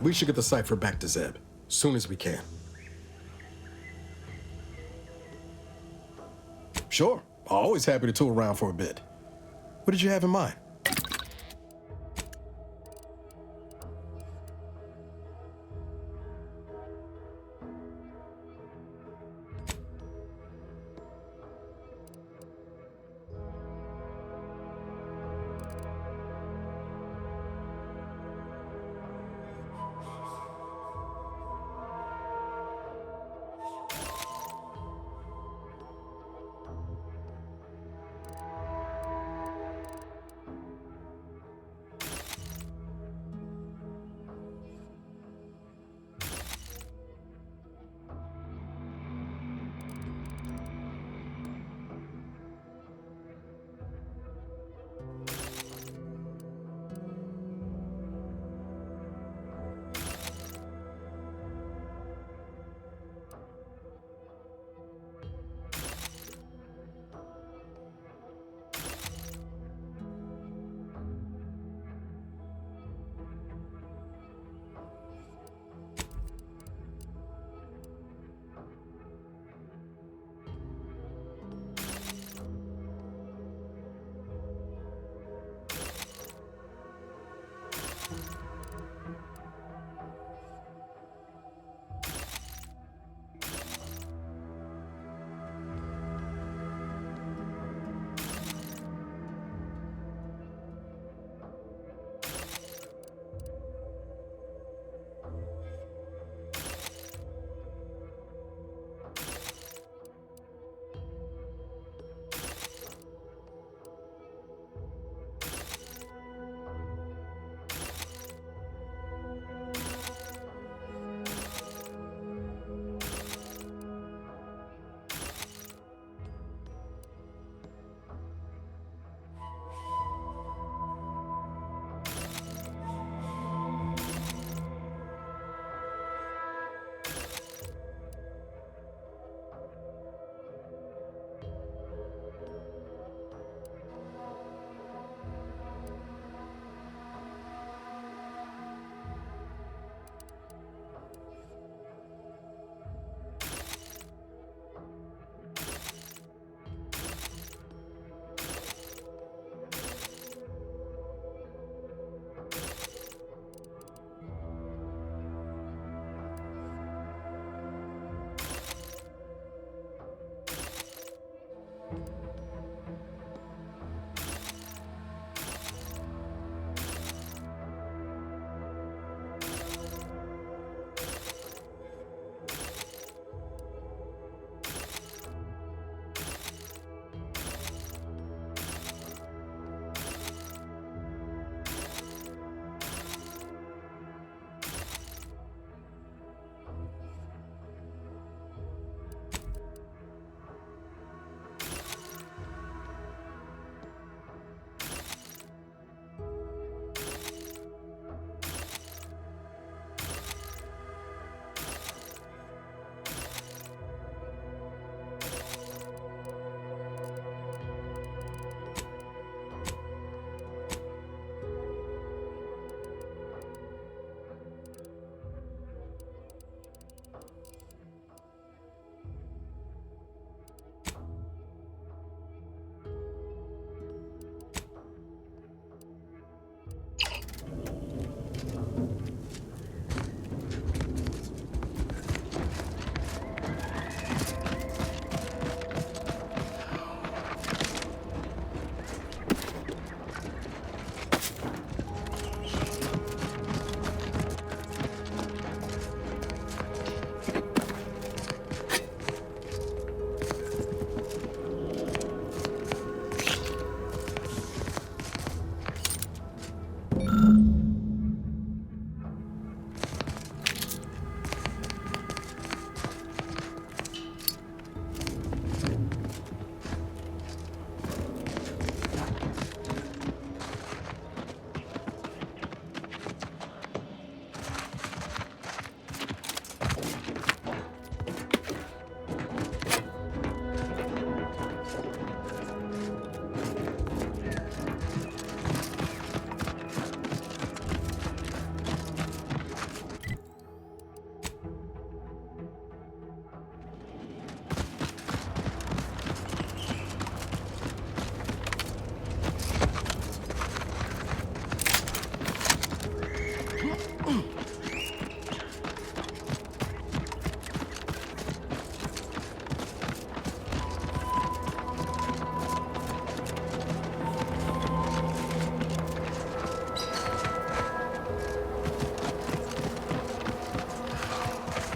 We should get the cipher back to Zeb, soon as we can. Sure, always happy to tool around for a bit. What did you have in mind?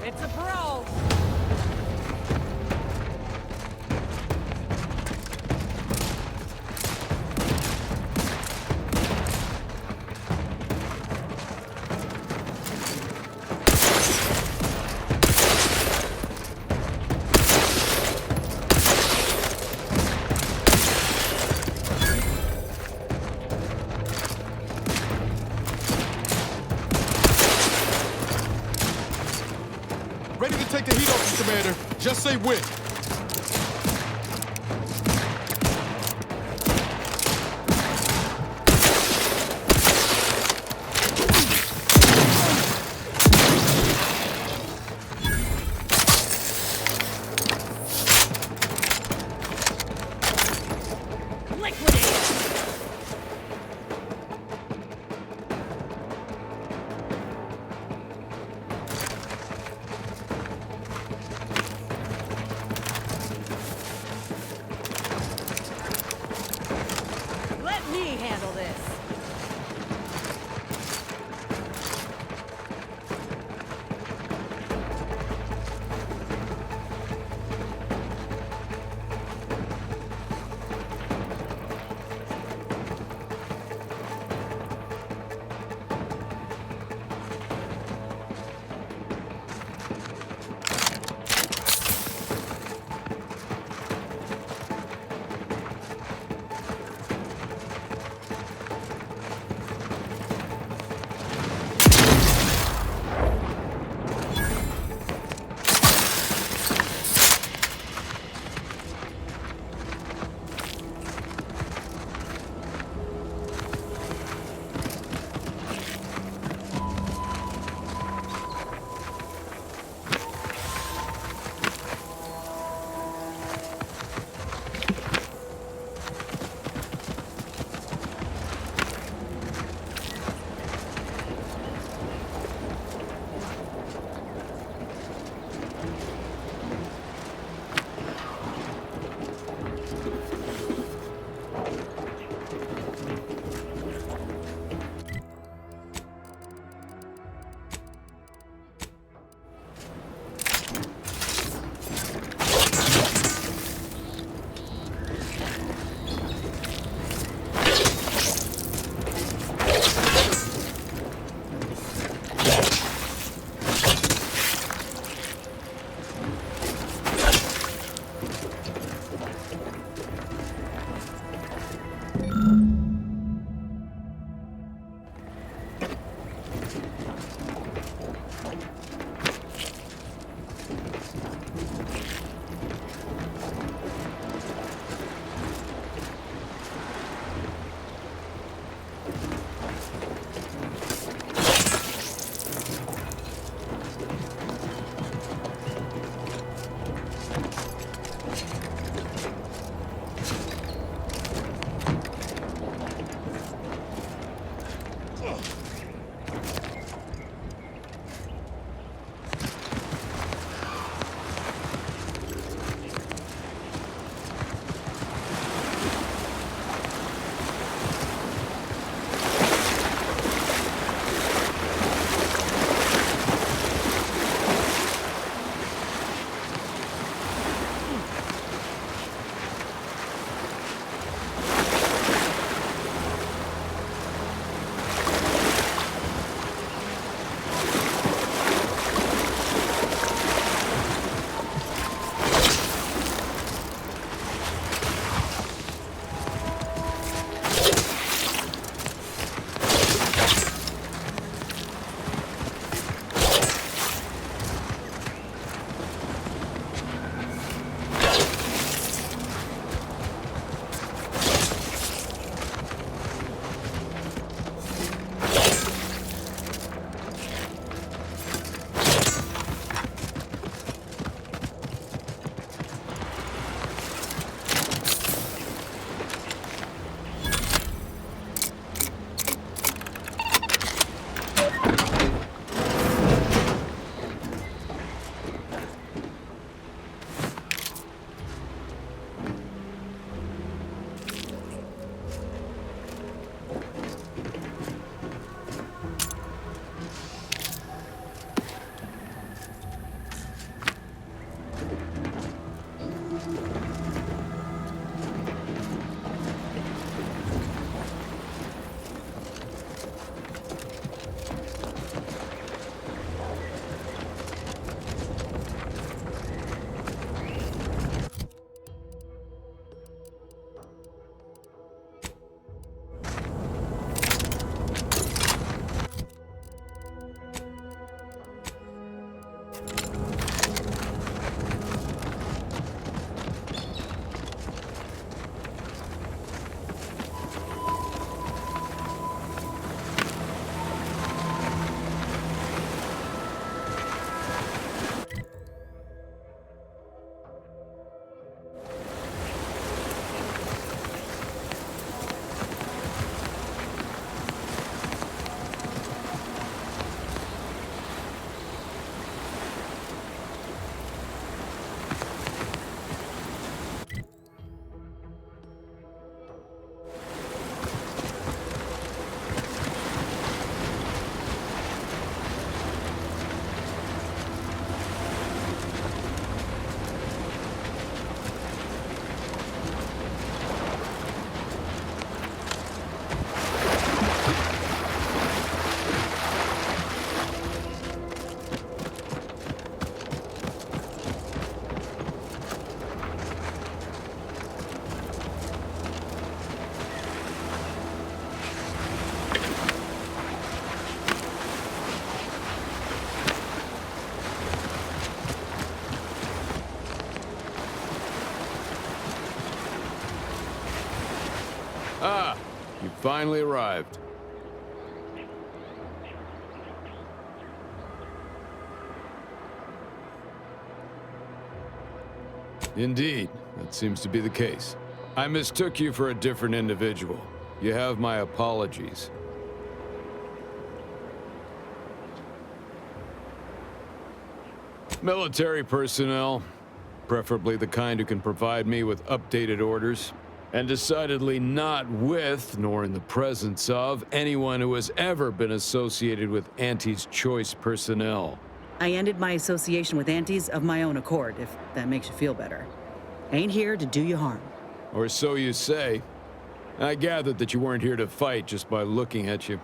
It's a brawl! Ready to take the heat off you, Commander. Just say when. Ah, you finally arrived. Indeed, that seems to be the case. I mistook you for a different individual. You have my apologies. Military personnel, preferably the kind who can provide me with updated orders, and decidedly not with, nor in the presence of, anyone who has ever been associated with Auntie's choice personnel. I ended my association with Antes of my own accord, if that makes you feel better. Ain't here to do you harm. Or so you say. I gathered that you weren't here to fight just by looking at you.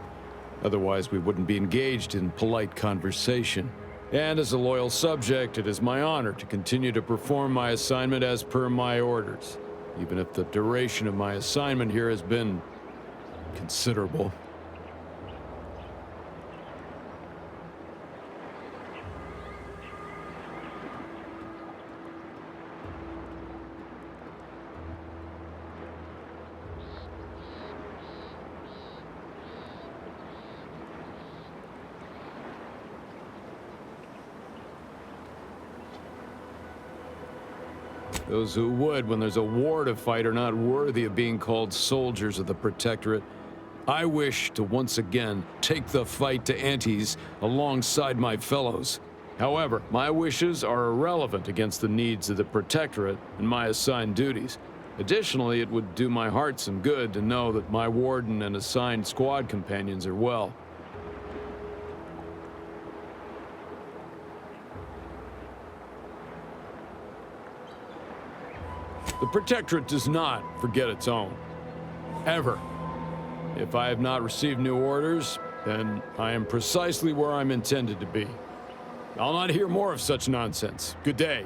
Otherwise, we wouldn't be engaged in polite conversation. And as a loyal subject, it is my honor to continue to perform my assignment as per my orders, even if the duration of my assignment here has been considerable. Those who would, when there's a war to fight, are not worthy of being called soldiers of the Protectorate. I wish to once again take the fight to Antes alongside my fellows. However, my wishes are irrelevant against the needs of the Protectorate and my assigned duties. Additionally, it would do my heart some good to know that my warden and assigned squad companions are well. The Protectorate does not forget its own. Ever. If I have not received new orders, then I am precisely where I'm intended to be. I'll not hear more of such nonsense. Good day.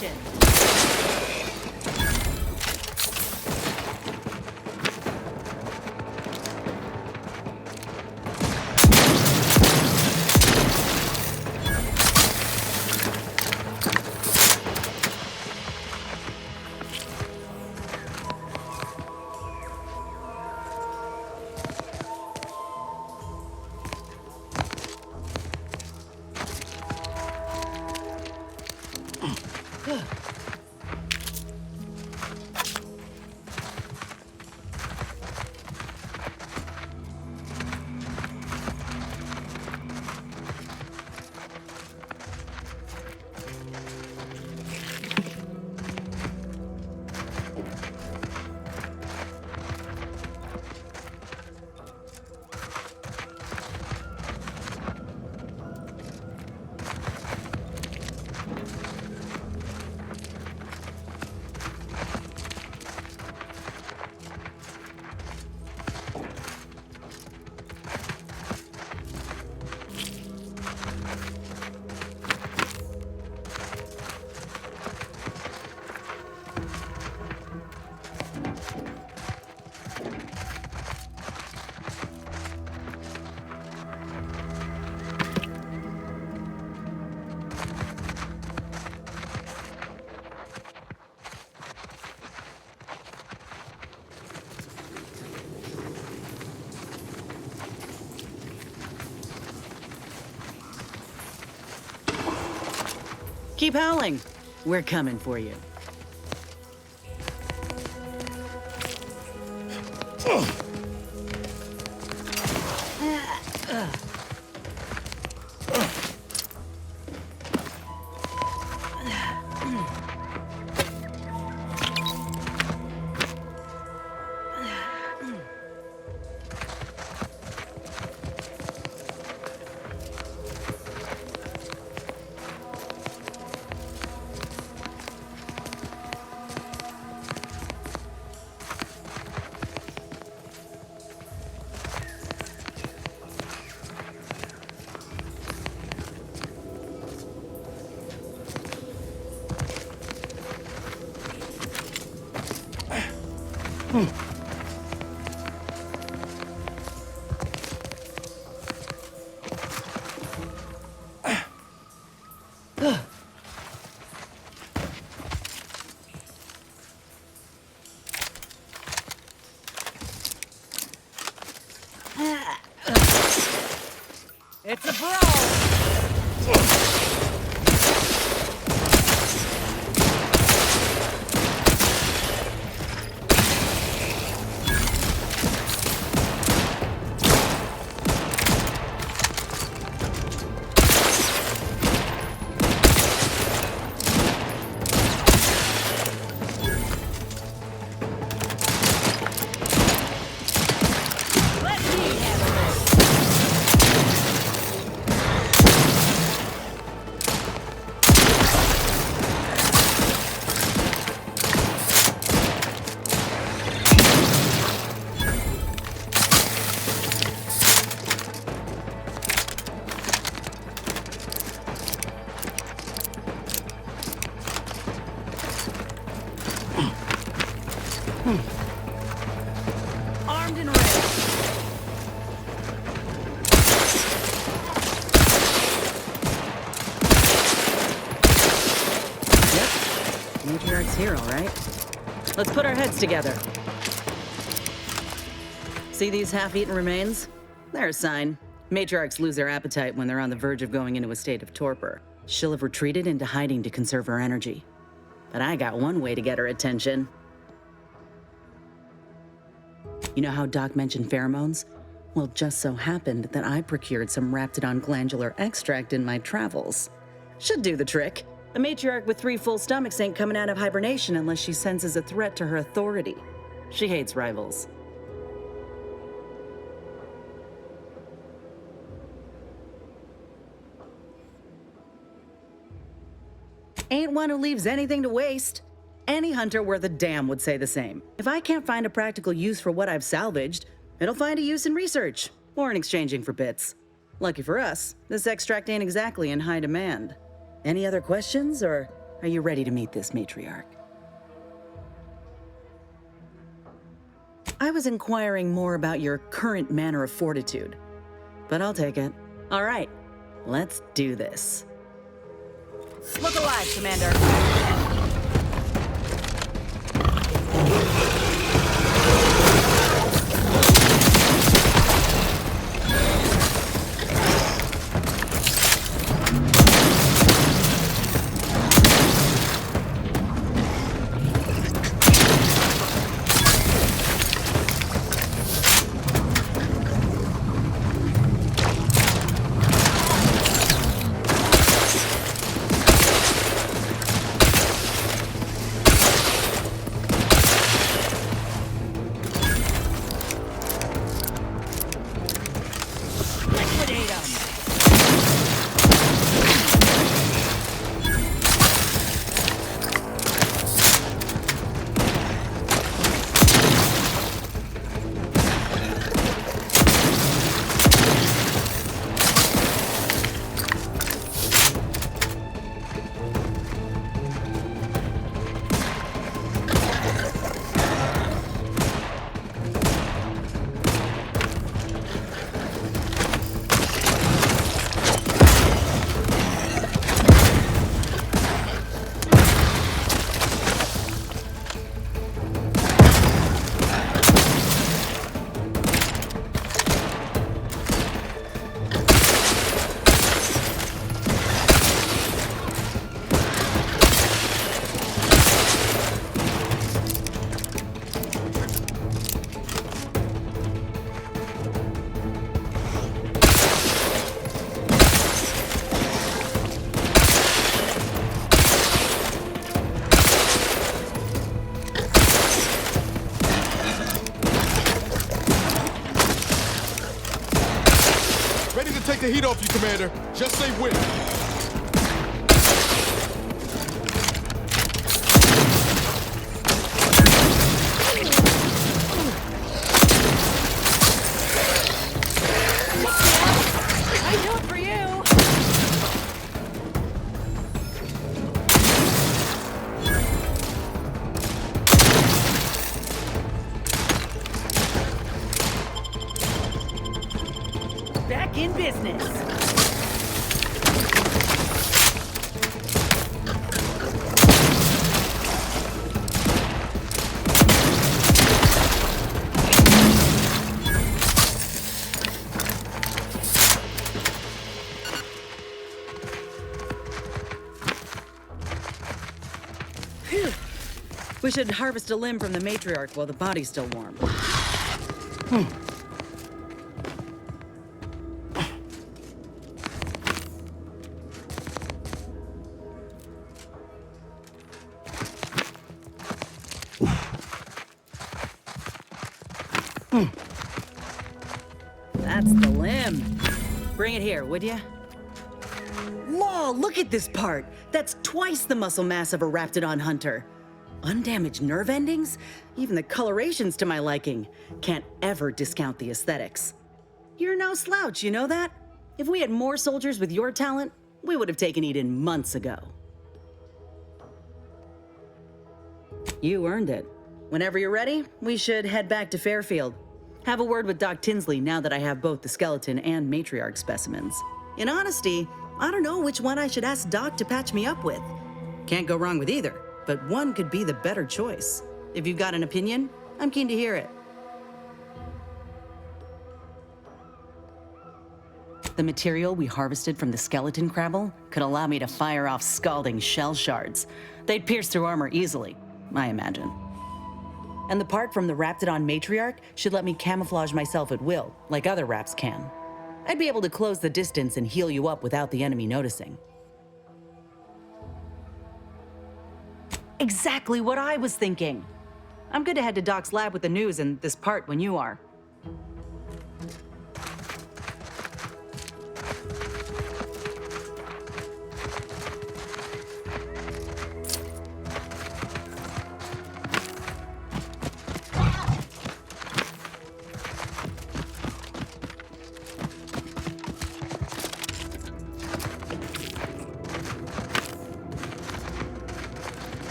mission. Keep howling. We're coming for you. It's a brawl! Armed and ready. Yep. Matriarch's here, all right. Let's put our heads together. See these half-eaten remains? They're a sign. Matriarchs lose their appetite when they're on the verge of going into a state of torpor. She'll have retreated into hiding to conserve her energy. But I got one way to get her attention. You know how Doc mentioned pheromones? Well, it just so happened that I procured some Raptidon glandular extract in my travels. Should do the trick. A matriarch with 3 full stomachs ain't coming out of hibernation unless she senses a threat to her authority. She hates rivals. Ain't one who leaves anything to waste. Any hunter worth a damn would say the same. If I can't find a practical use for what I've salvaged, it'll find a use in research, or in exchanging for bits. Lucky for us, this extract ain't exactly in high demand. Any other questions, or Are you ready to meet this matriarch? I was inquiring more about your current manner of fortitude, but I'll take it. All right, let's do this. Look alive, Commander. Take the heat off you, Commander. Just say when. I do it for you. Back in business. Phew. We should harvest a limb from the matriarch while the body's still warm. That's the limb. Bring it here, would ya? Law, look at this part. That's twice the muscle mass of a Raptidon hunter. Undamaged nerve endings? Even the coloration's to my liking. Can't ever discount the aesthetics. You're no slouch, you know that? If we had more soldiers with your talent, we would have taken Eden months ago. You earned it. Whenever you're ready, we should head back to Fairfield. Have a word with Doc Tinsley now that I have both the skeleton and matriarch specimens. In honesty, I don't know which one I should ask Doc to patch me up with. Can't go wrong with either, but one could be the better choice. If you've got an opinion, I'm keen to hear it. The material we harvested from the skeleton crabble could allow me to fire off scalding shell shards. They'd pierce through armor easily, I imagine. And the part from the Raptidon matriarch should let me camouflage myself at will, like other Raps can. I'd be able to close the distance and heal you up without the enemy noticing. Exactly what I was thinking. I'm good to head to Doc's lab with the news and this part when you are.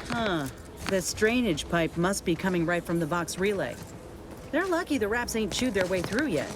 Huh. This drainage pipe must be coming right from the Vox relay. They're lucky the Raps ain't chewed their way through yet.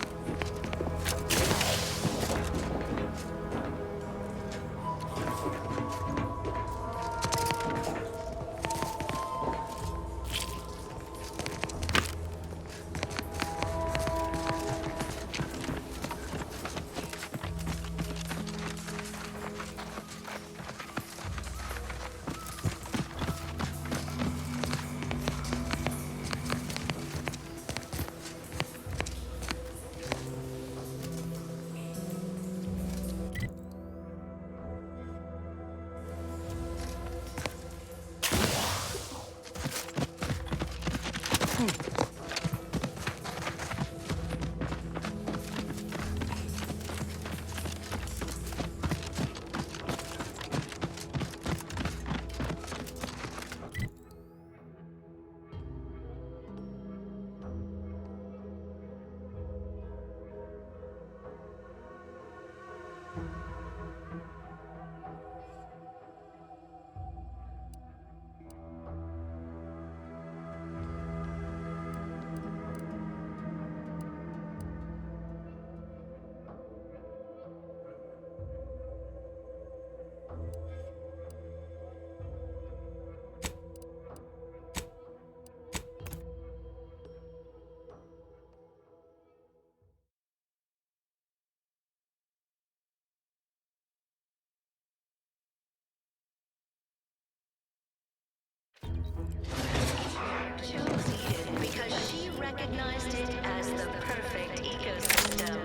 Because she recognized it as the perfect ecosystem.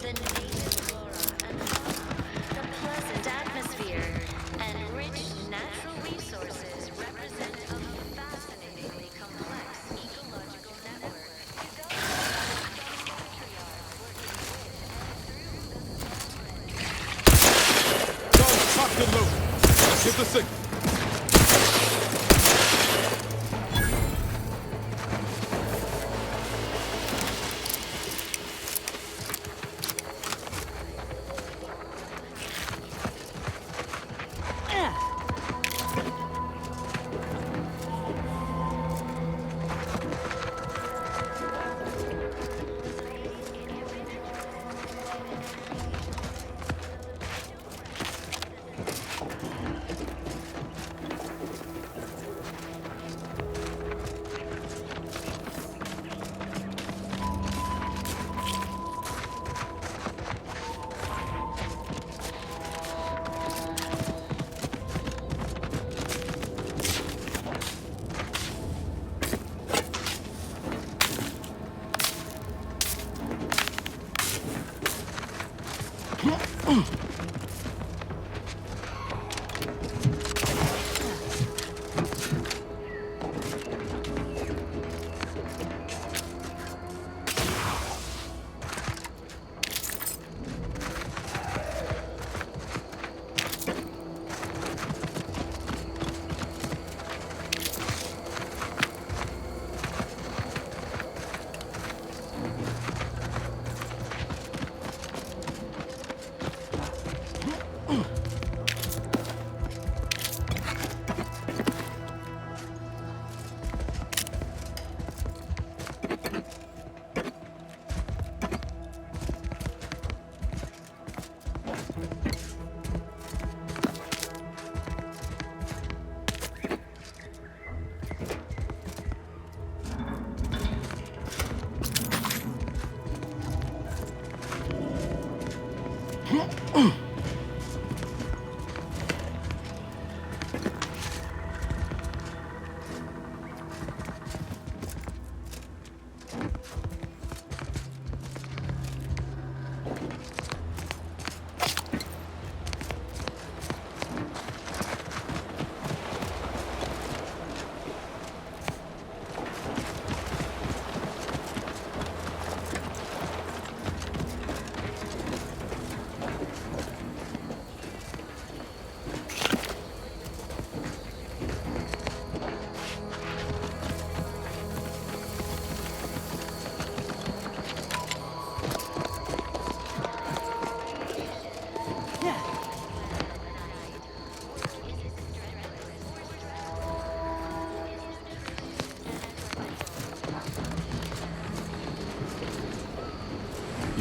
The native flora and fauna, the pleasant atmosphere, and rich natural resources represent a fascinatingly complex ecological network. Locked and loaded. Let's get the signal.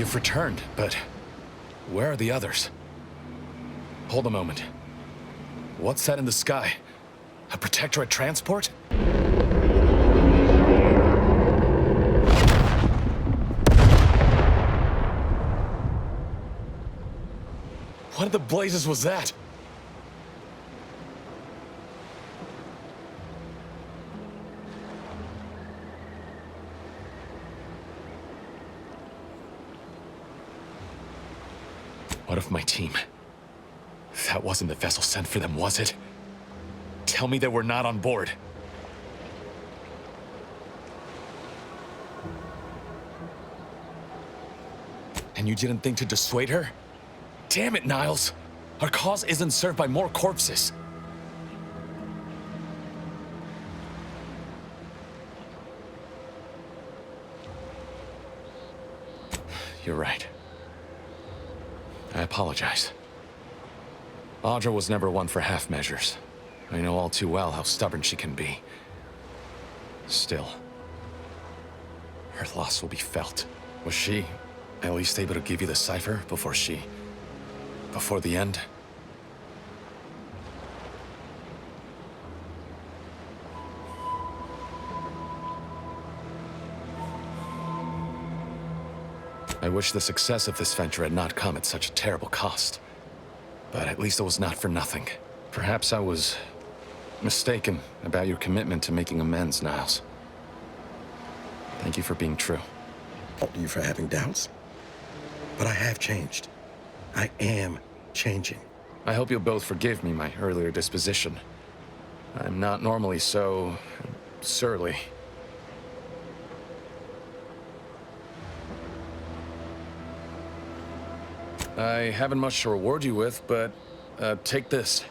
You've returned, but where are the others? Hold a moment. What's that in the sky? A Protectorate transport? What in the blazes was that? What of my team? That wasn't the vessel sent for them, was it? Tell me they were not on board. And you didn't think to dissuade her? Damn it, Niles! Our cause isn't served by more corpses. You're right. I apologize. Audra was never one for half measures. I know all too well how stubborn she can be. Still, her loss will be felt. Was she at least able to give you the cipher before the end? I wish the success of this venture had not come at such a terrible cost. But at least it was not for nothing. Perhaps I was mistaken about your commitment to making amends, Niles. Thank you for being true. Fault you for having doubts. But I have changed. I am changing. I hope you'll both forgive me my earlier disposition. I'm not normally so surly. I haven't much to reward you with, but take this.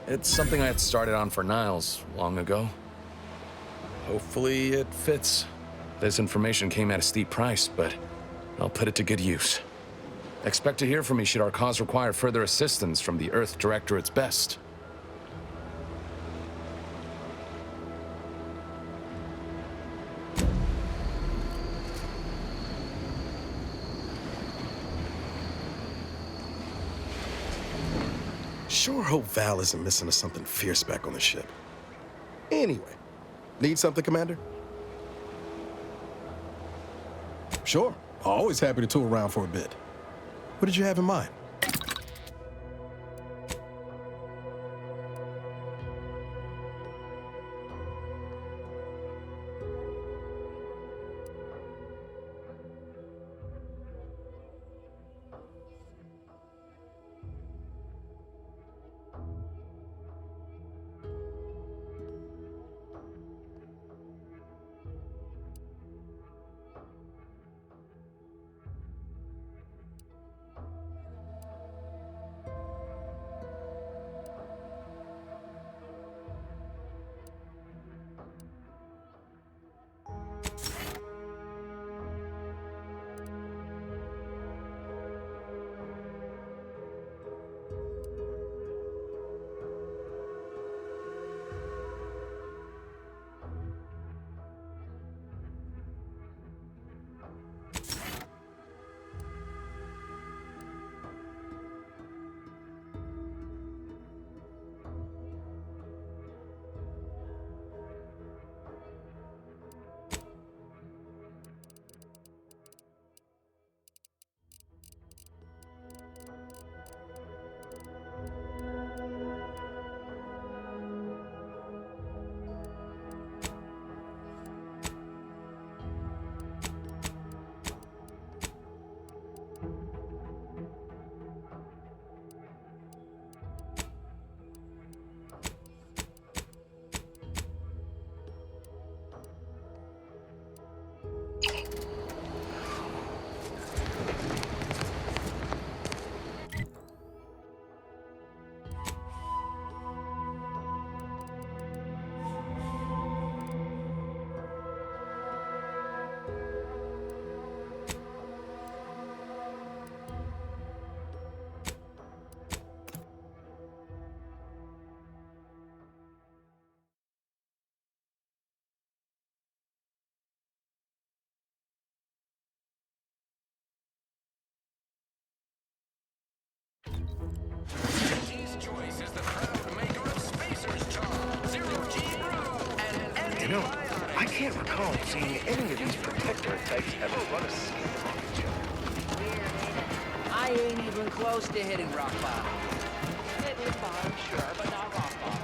It's something I had started on for Niles long ago. Hopefully it fits. This information came at a steep price, but I'll put it to good use. Expect to hear from me should our cause require further assistance from the Earth Directorate's best. Sure hope Val isn't missing something fierce back on the ship. Anyway, need something, Commander? Sure. Always happy to tool around for a bit. What did you have in mind? can't recall seeing any of these protectorate types ever run a scheme on each other. I ain't even close to hitting rock bottom. Hitting bottom, sure, but not rock bottom.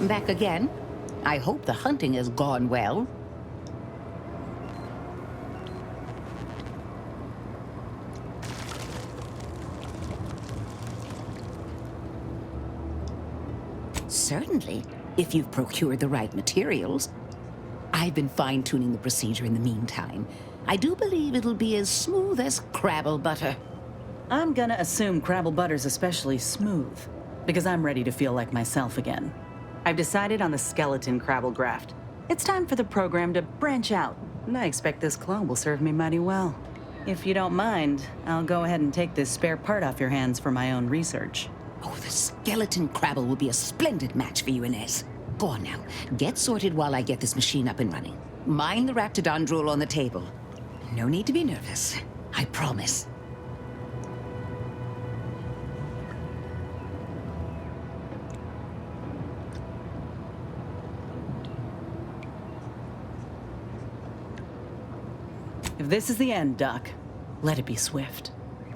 Back again? I hope the hunting has gone well. Certainly, if you've procured the right materials. I've been fine-tuning the procedure in the meantime. I do believe it'll be as smooth as Crabble butter. I'm gonna assume Crabble butter's especially smooth, because I'm ready to feel like myself again. I've decided on the skeleton Crabble graft. It's time for the program to branch out, and I expect this clone will serve me mighty well. If you don't mind, I'll go ahead and take this spare part off your hands for my own research. Oh, the skeleton Crabble will be a splendid match for you, Inez. Go on now. Get sorted while I get this machine up and running. Mind the Raptidon drool on the table. No need to be nervous. I promise. If this is the end, Doc, let it be swift.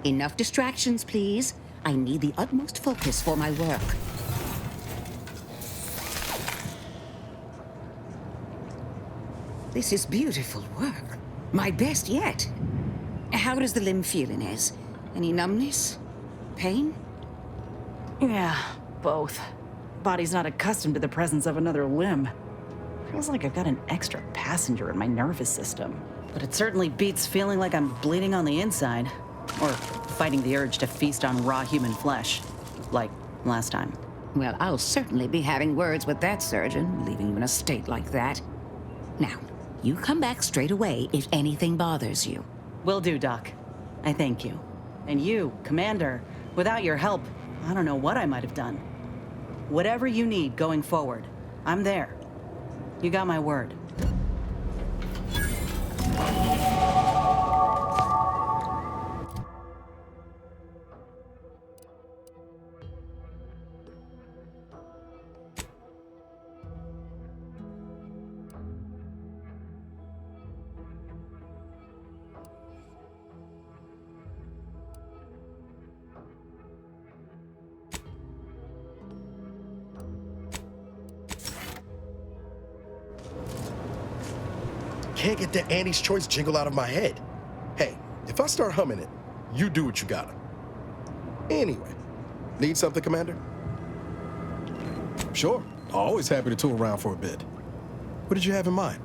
Enough distractions, please. I need the utmost focus for my work. This is beautiful work. My best yet. How does the limb feel, Inez? Any numbness? Pain? Yeah, both. Body's not accustomed to the presence of another limb. Feels like I've got an extra passenger in my nervous system. But it certainly beats feeling like I'm bleeding on the inside. Or fighting the urge to feast on raw human flesh. Like last time. Well, I'll certainly be having words with that surgeon, leaving you in a state like that. Now, you come back straight away if anything bothers you. Will do, Doc. I thank you. And you, Commander, without your help, I don't know what I might have done. Whatever you need going forward, I'm there. You got my word. Can't get that Annie's Choice jingle out of my head. Hey, if I start humming it, you do what you gotta. Anyway, need something, Commander? Sure. Always happy to tool around for a bit. What did you have in mind?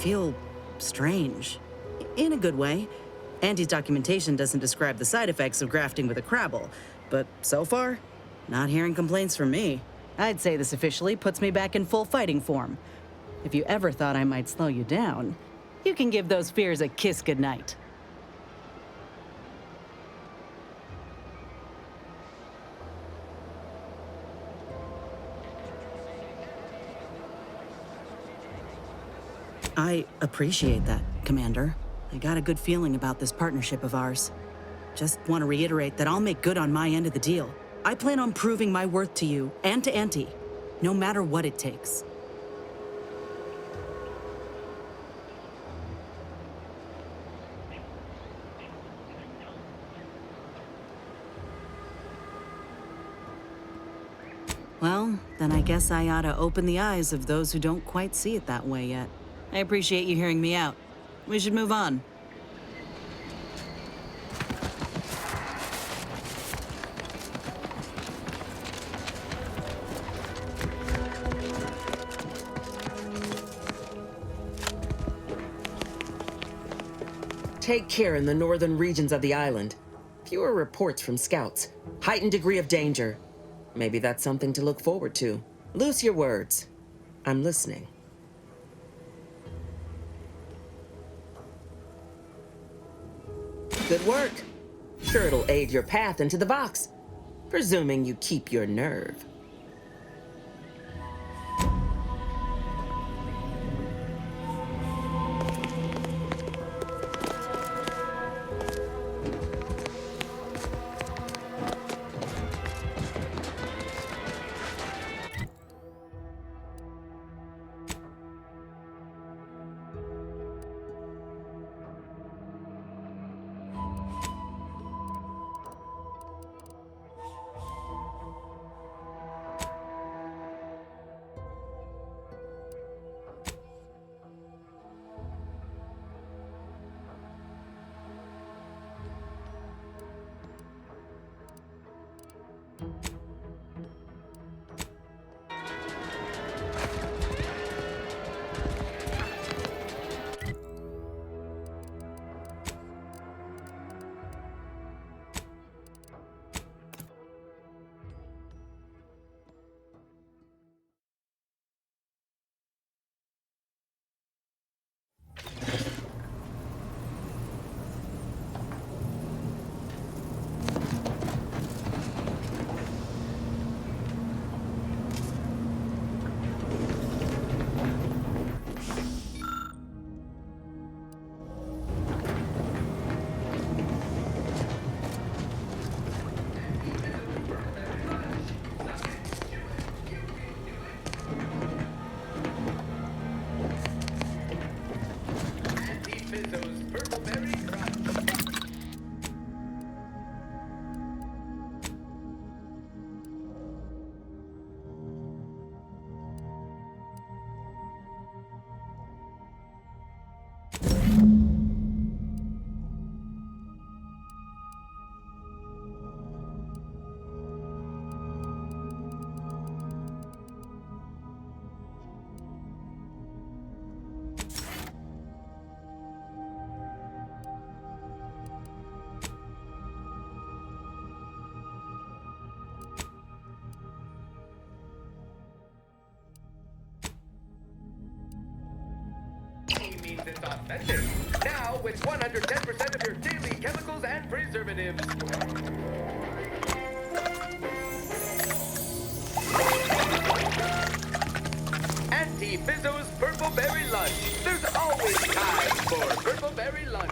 feel strange. In a good way. Auntie's documentation doesn't describe the side effects of grafting with a Crabble, but so far, not hearing complaints from me. I'd say this officially puts me back in full fighting form. If you ever thought I might slow you down, you can give those fears a kiss goodnight. I appreciate that, Commander. I got a good feeling about this partnership of ours. Just want to reiterate that I'll make good on my end of the deal. I plan on proving my worth to you and to Auntie, no matter what it takes. Well, then I guess I ought to open the eyes of those who don't quite see it that way yet. I appreciate you hearing me out. We should move on. Take care in the northern regions of the island. Fewer reports from scouts. Heightened degree of danger. Maybe that's something to look forward to. Loose your words. I'm listening. Good work. Sure, it'll aid your path into the box. Presuming you keep your nerve. Means it's authentic. Now with 110% of your daily chemicals and preservatives. Auntie Fizzo's Purple Berry Lunch. There's always time for Purple Berry Lunch.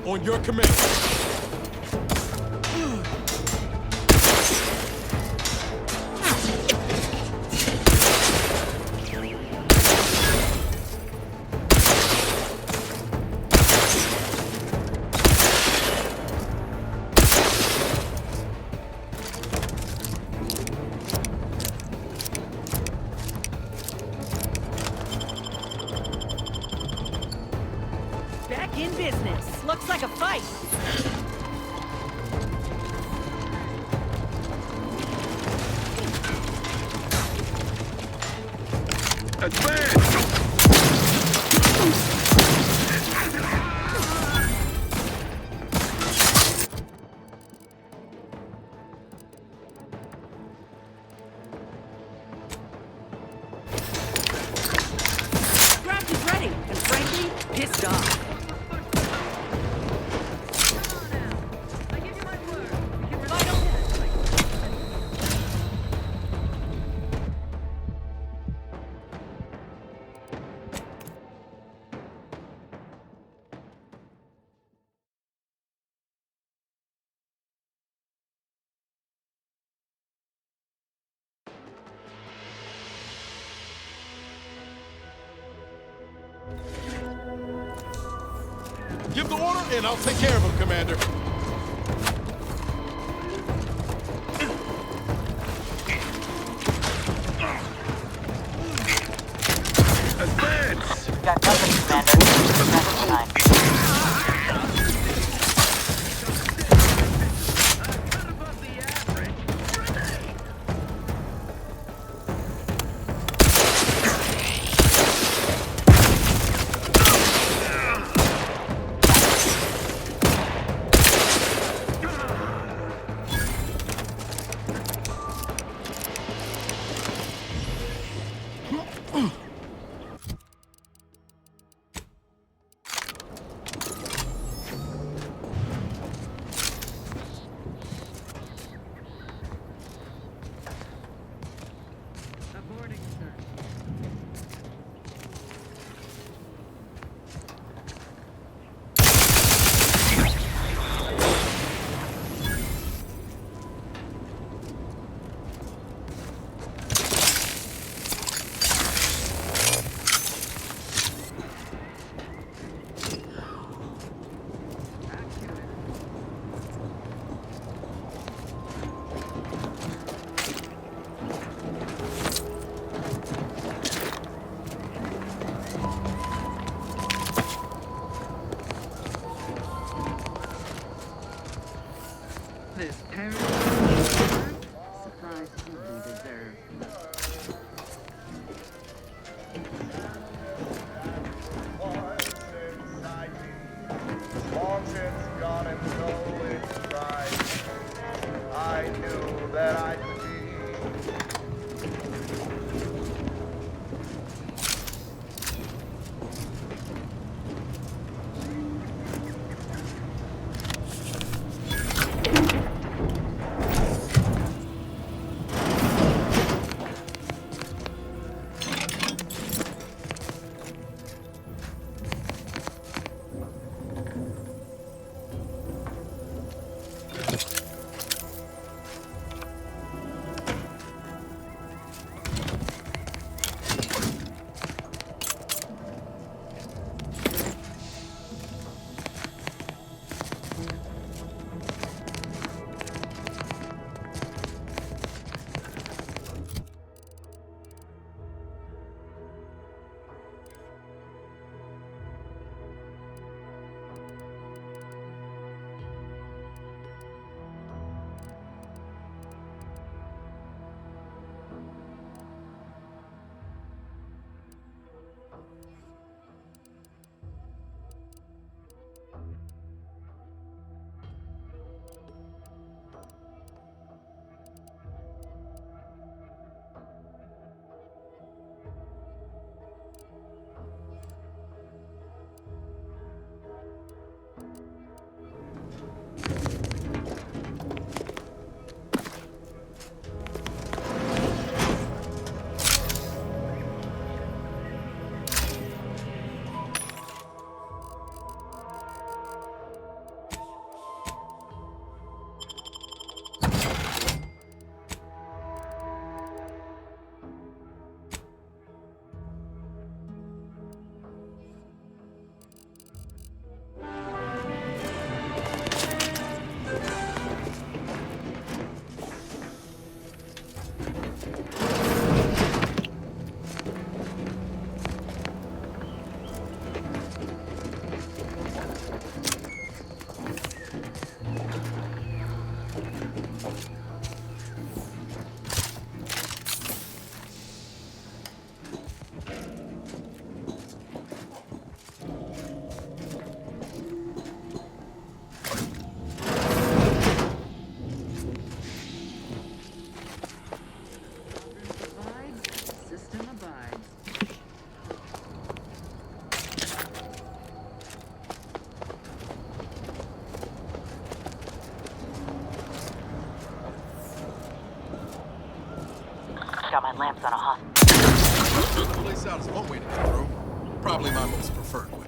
On your command. Back in business. Looks like a fight. Draft is ready, and frankly, pissed off. Give the order, and I'll take care of him, Commander. Advance! Got company, Commander. Message time. This paradise supplies only deserve. Long since gone and so it's right. I knew that I'd be. out my lamps on a hostage. Putting the place out is one way to get through. Probably my most preferred way.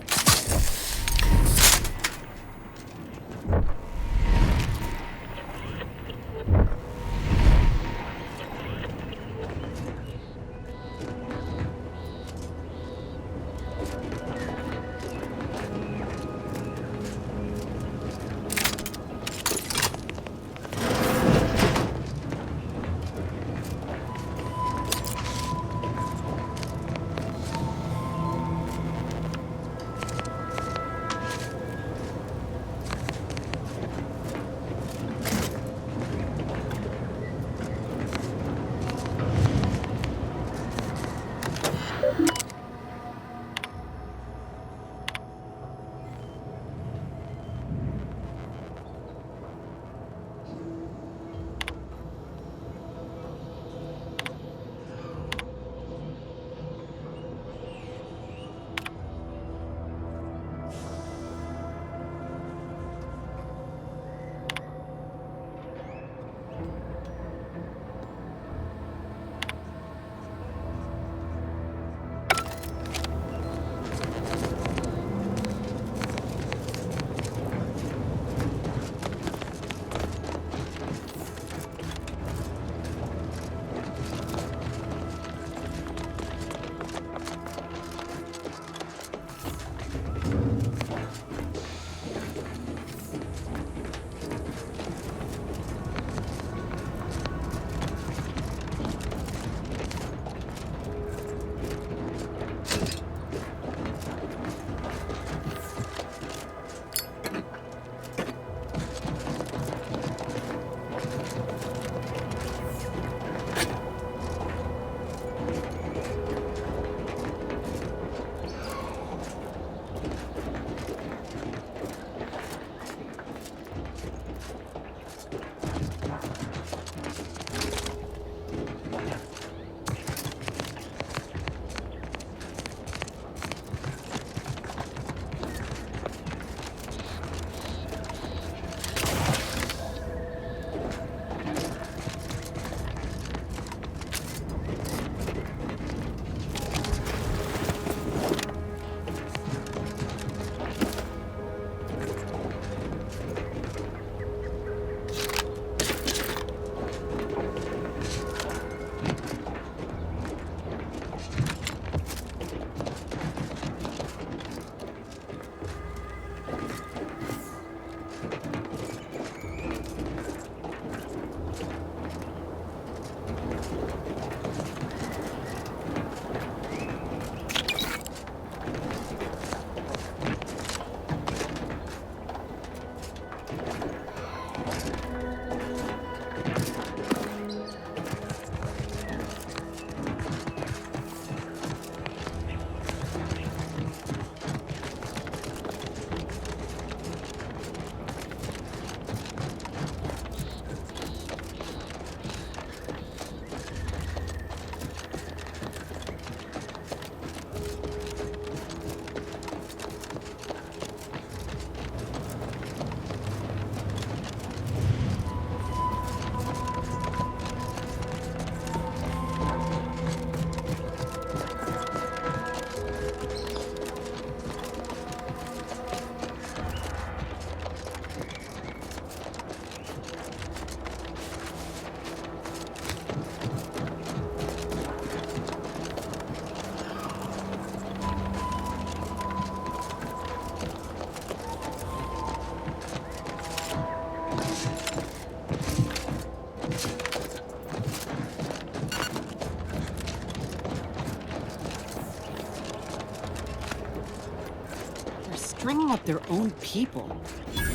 stringing up their own people.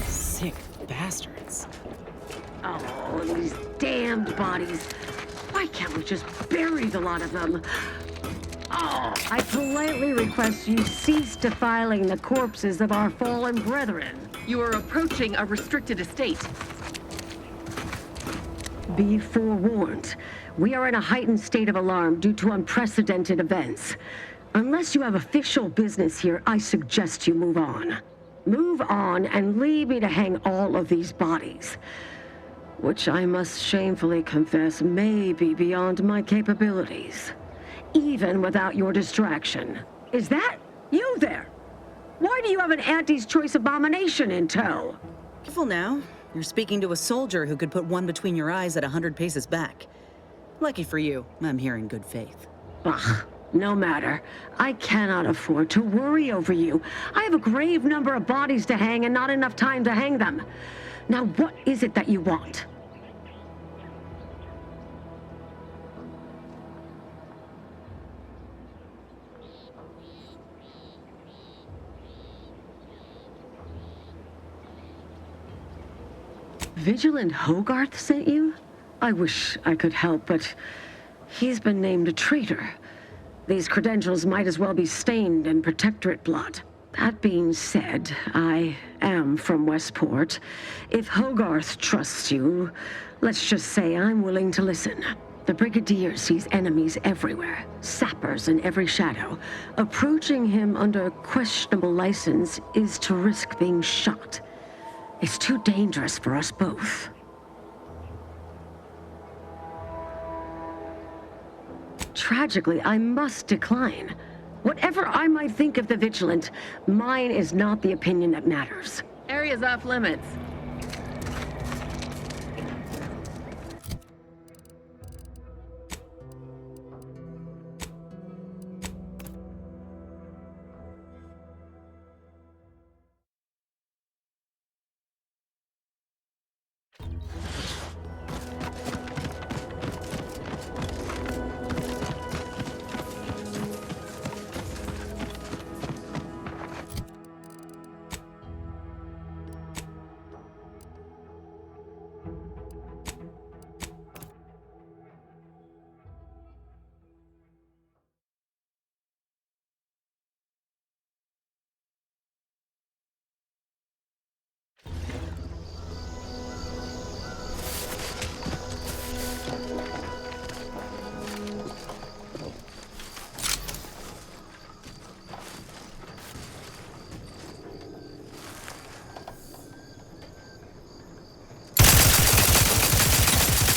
Sick bastards. Oh, these damned bodies. Why can't we just bury the lot of them? Oh, I politely request you cease defiling the corpses of our fallen brethren. You are approaching a restricted estate. Be forewarned. We are in a heightened state of alarm due to unprecedented events. Unless you have official business here, I suggest you move on. Move on and leave me to hang all of these bodies. which I must shamefully confess may be beyond my capabilities, even without your distraction. Is that you there? Why do you have an Auntie's Choice abomination in tow? Careful now. You're speaking to a soldier who could put one between your eyes at 100 paces back. Lucky for you, I'm here in good faith. Ugh, no matter. I cannot afford to worry over you. I have a grave number of bodies to hang and not enough time to hang them. Now, what is it that you want? Vigilant Hogarth sent you? I wish I could help, but he's been named a traitor. These credentials might as well be stained in Protectorate blood. That being said, I am from Westport. If Hogarth trusts you, let's just say I'm willing to listen. The Brigadier sees enemies everywhere, sappers in every shadow. Approaching him under questionable license is to risk being shot. It's too dangerous for us both. Tragically, I must decline. Whatever I might think of the Vigilant, mine is not the opinion that matters. Area's off limits.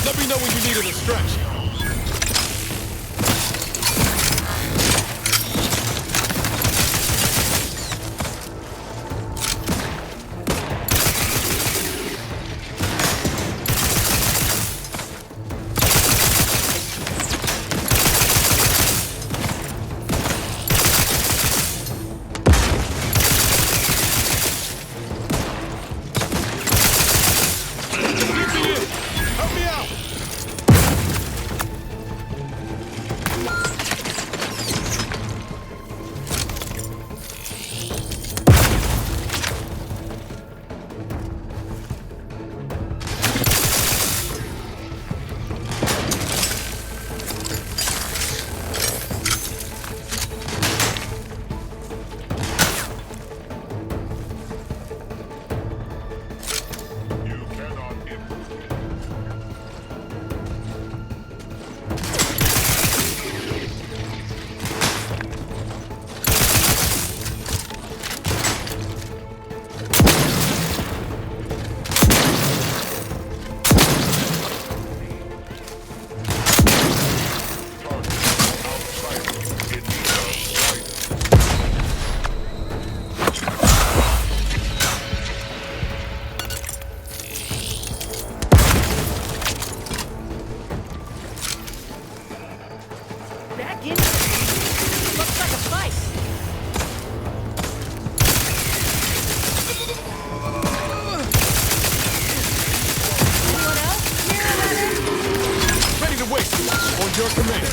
Let me know when you need a distraction. Help me out! Your command.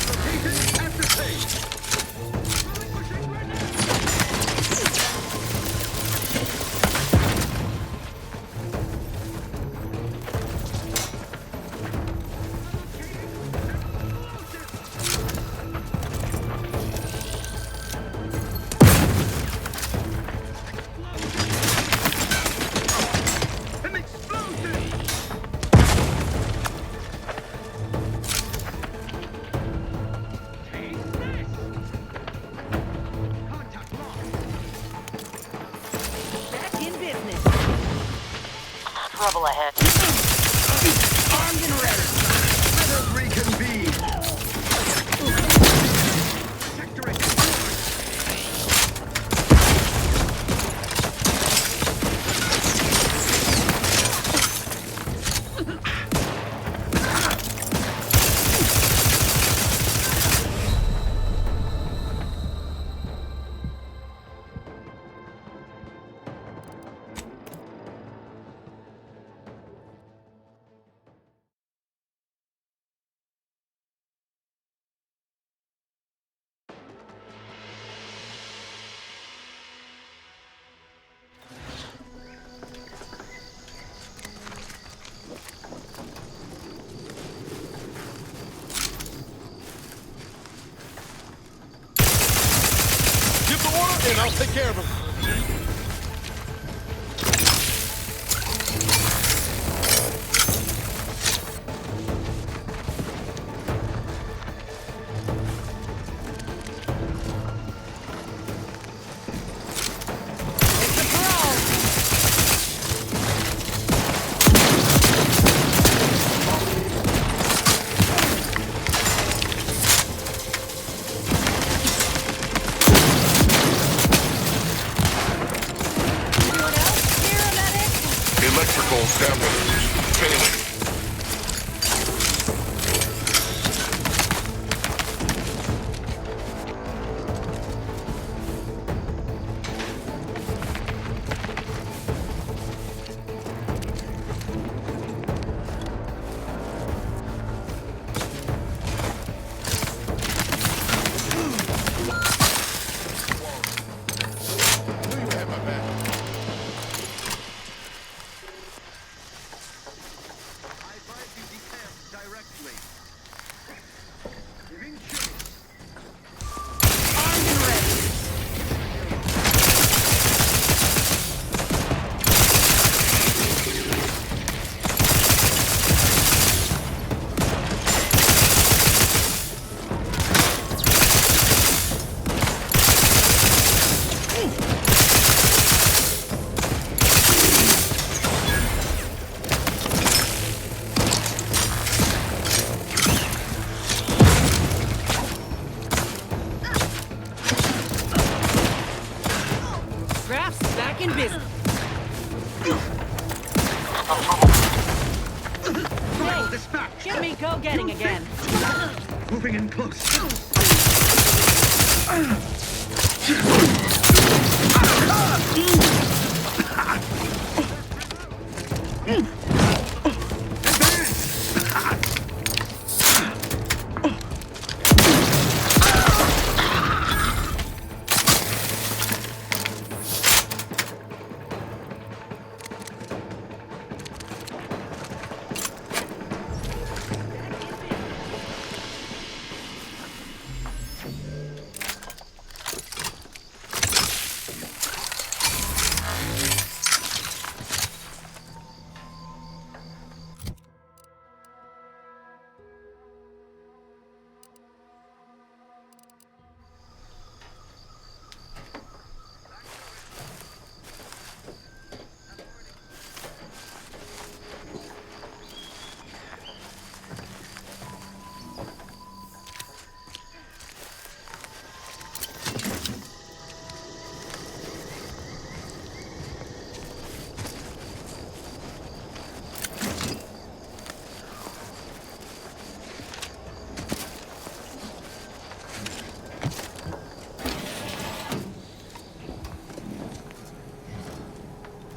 I'll take care of him. Electrical damage. Failing. Moving in close.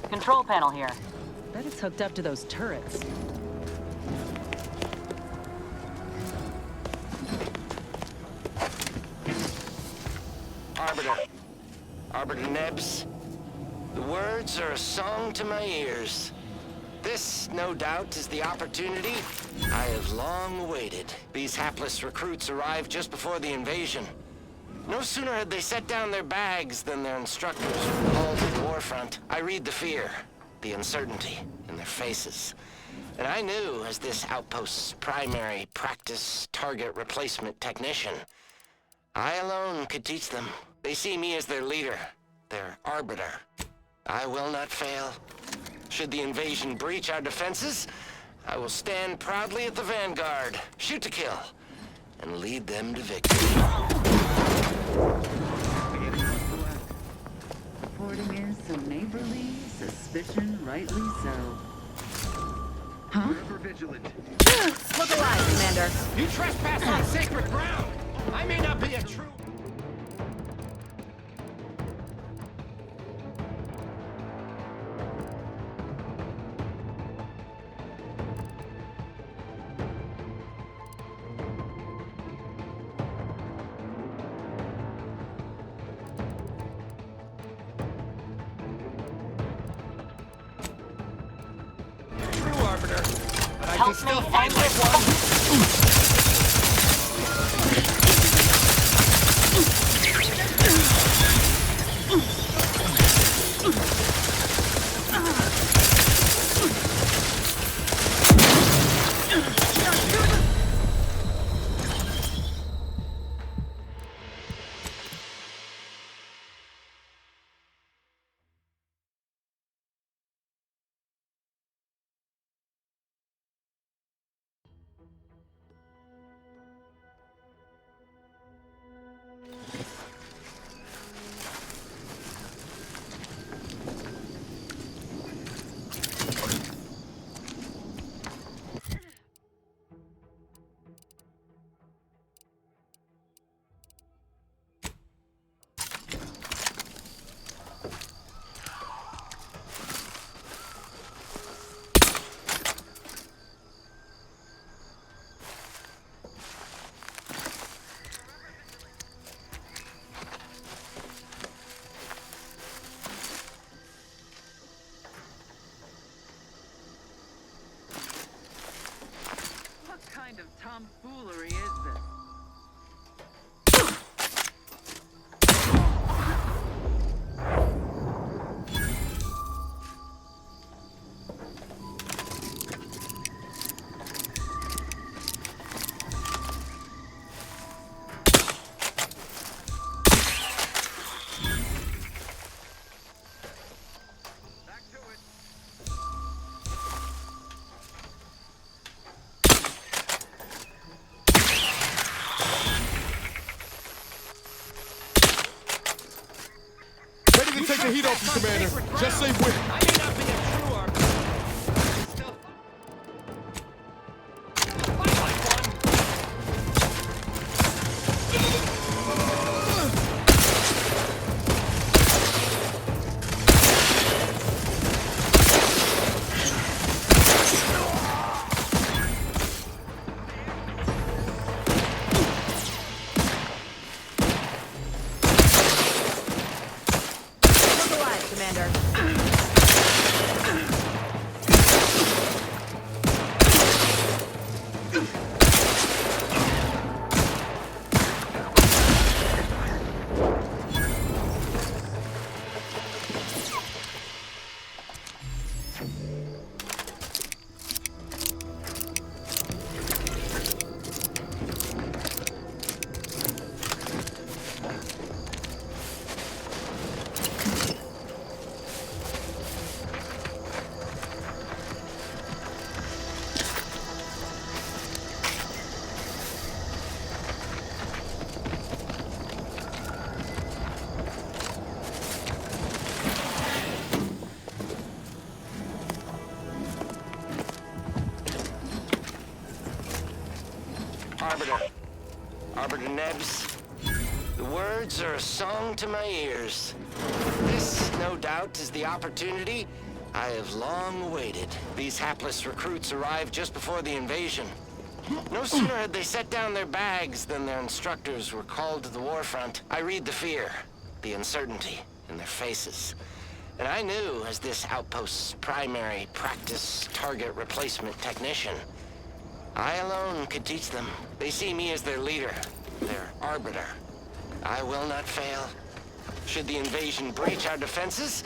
Control panel here. Bet it's hooked up to those turrets. Arbiter Nebs, the words are a song to my ears. This, no doubt, is the opportunity I have long awaited. These hapless recruits arrived just before the invasion. No sooner had they set down their bags than their instructors were called to the warfront. I read the fear, the uncertainty in their faces. And I knew, as this outpost's primary practice target replacement technician, I alone could teach them. They see me as their leader, their arbiter. I will not fail. Should the invasion breach our defenses, I will stand proudly at the vanguard, shoot to kill, and lead them to victory. Reporting is so neighborly, suspicion rightly so. Huh? Forever vigilant. Look alive, Commander. You trespass on sacred ground. I may not be a true... Arbiter, but I can still find my one. kind of tomfoolery is this? Take the heat off you, Commander. Just say when. I may not be a true arbiter. Still. Fight like one. Commander. Arbiter Nebs. The words are a song to my ears. This, no doubt, is the opportunity I have long awaited. These hapless recruits arrived just before the invasion. No sooner had they set down their bags than their instructors were called to the warfront. I read the fear, the uncertainty in their faces. And I knew, as this outpost's primary practice target replacement technician, I alone could teach them. They see me as their leader, their arbiter. I will not fail. Should the invasion breach our defenses,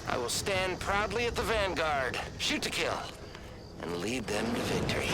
I will stand proudly at the vanguard, shoot to kill, and lead them to victory.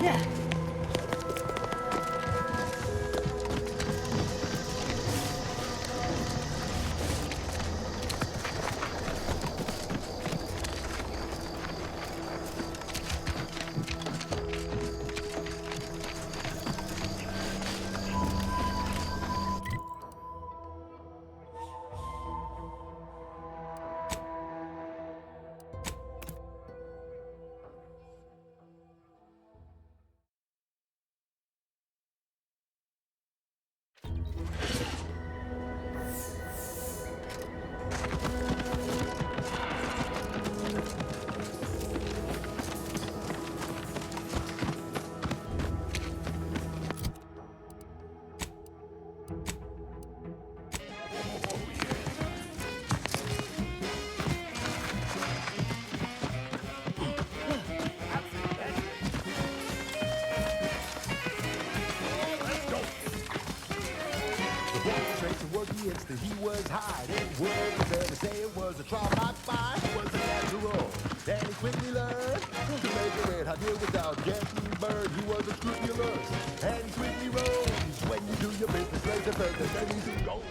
Yeah. He was hiding. What was there to say? It was a trial by fire. It was a natural. And he quickly learned to make a red hot deal without getting burned. He was unscrupulous. And he quickly rose. When you do your business, raise the further, then easy goes.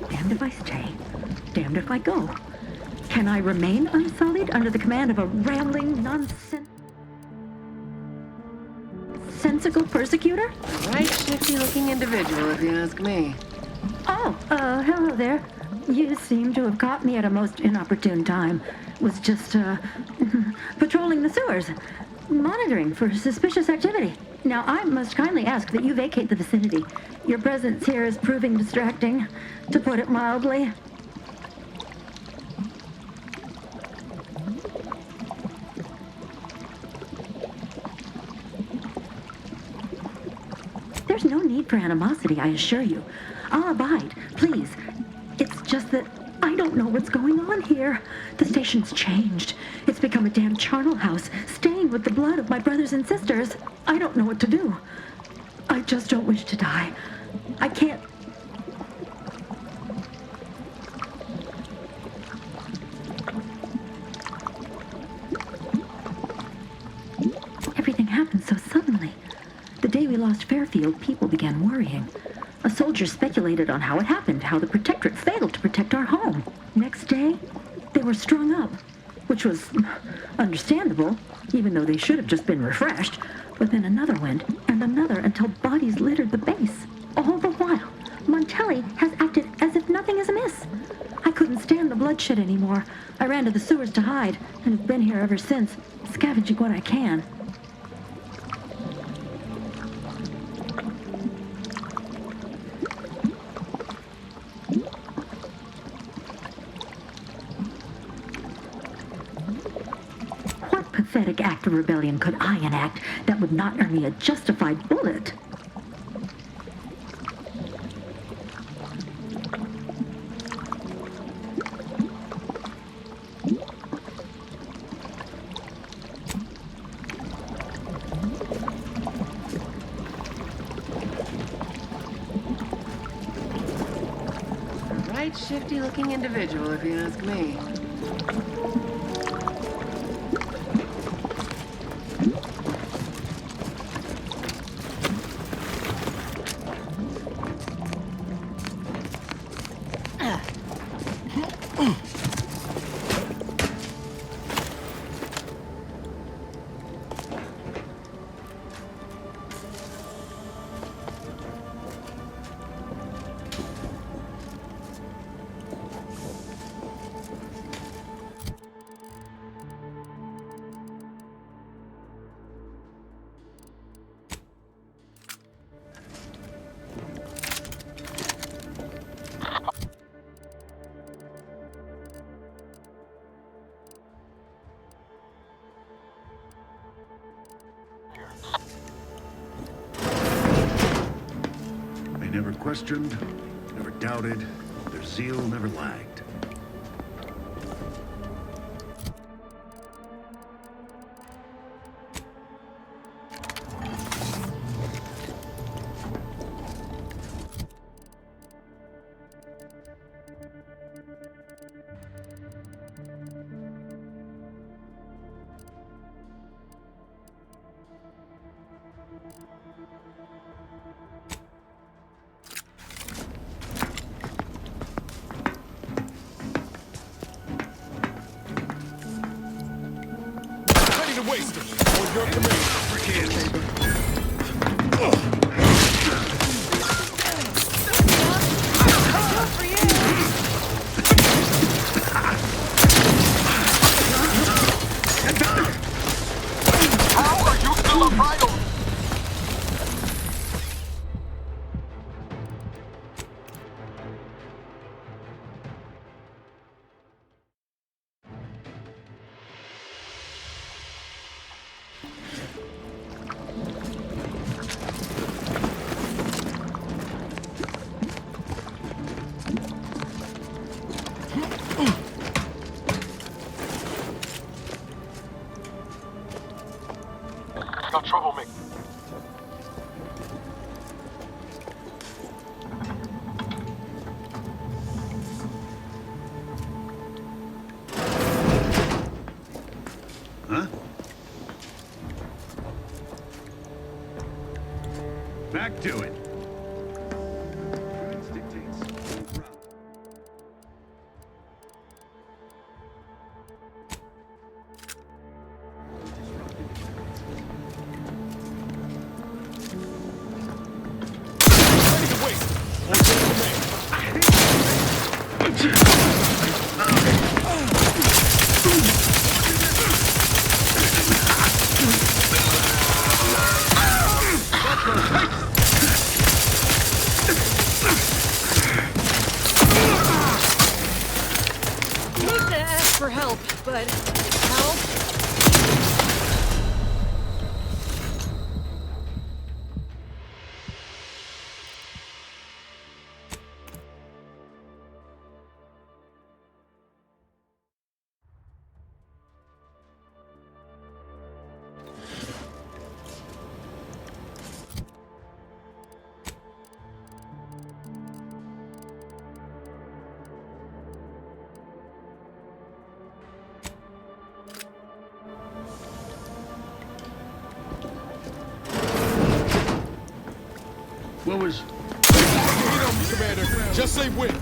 Damned if I stay, damned if I go. Can I remain unsullied under the command of a rambling, nonsensical persecutor? Right shifty-looking individual, if you ask me. Oh, hello there. You seem to have caught me at a most inopportune time. Was just, patrolling the sewers, monitoring for suspicious activity. Now, I must kindly ask that you vacate the vicinity. Your presence here is proving distracting, to put it mildly. There's no need for animosity, I assure you. I'll abide, please. It's just that I don't know what's going on here. The station's changed. It's become a damn charnel house, stained with the blood of my brothers and sisters. I don't know what to do. I just don't wish to die. I can't... Everything happened so suddenly. The day we lost Fairfield, people began worrying. A soldier speculated on how it happened, how the Protectorate failed to protect our home. Next day, they were strung up, which was understandable, even though they should have just been refreshed. But then another went, and another, until bodies littered the base. All the while, Montelli has acted as if nothing is amiss. I couldn't stand the bloodshed anymore. I ran to the sewers to hide, and have been here ever since, scavenging what I can. What pathetic act of rebellion could I enact that would not earn me a justified bullet? shifty-looking individual, if you ask me. They never questioned, never doubted, their zeal never lagged. Ready to waste it. On your command. How are you still a bridle? Got trouble, Mick. Huh? Back to it. Prudence dictates. Ready to waste it. On your Hate to ask for help, but help? What was... heat on me, Commander. Just say when.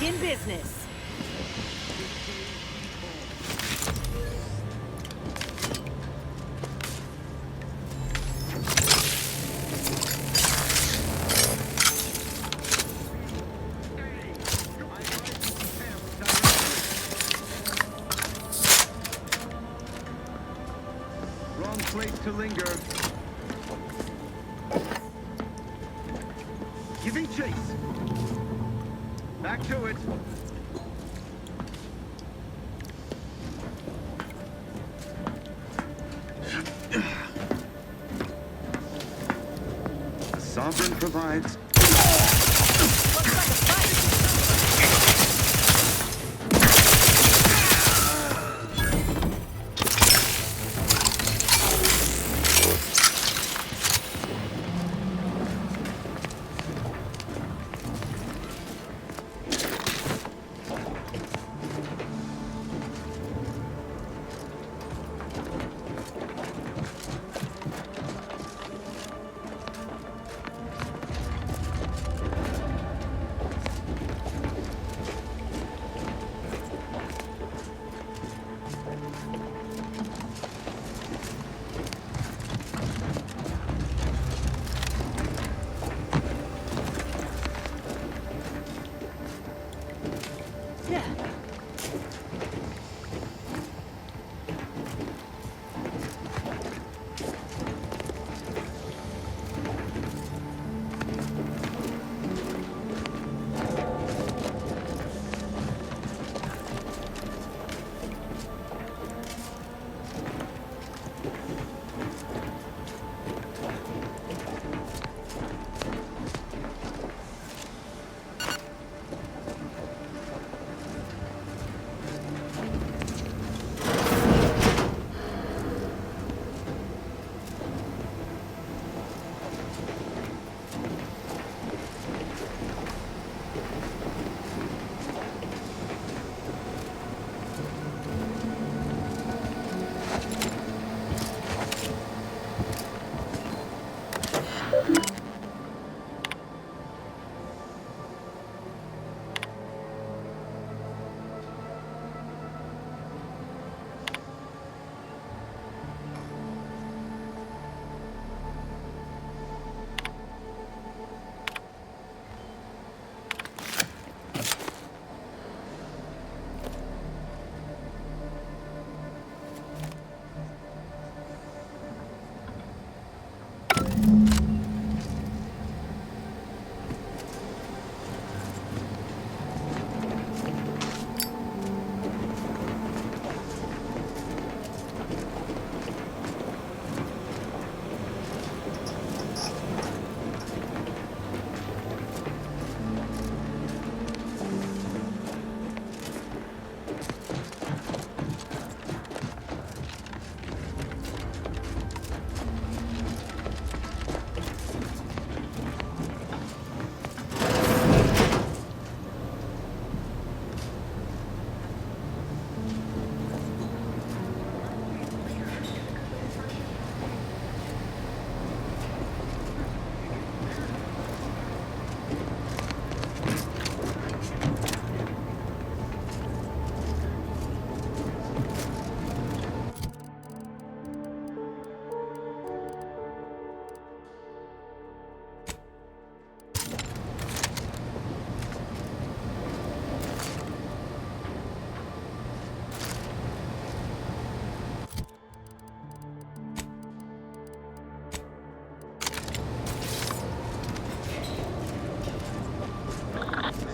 Back in business. Wrong place to linger. Giving chase. Back to it. The Sovereign provides.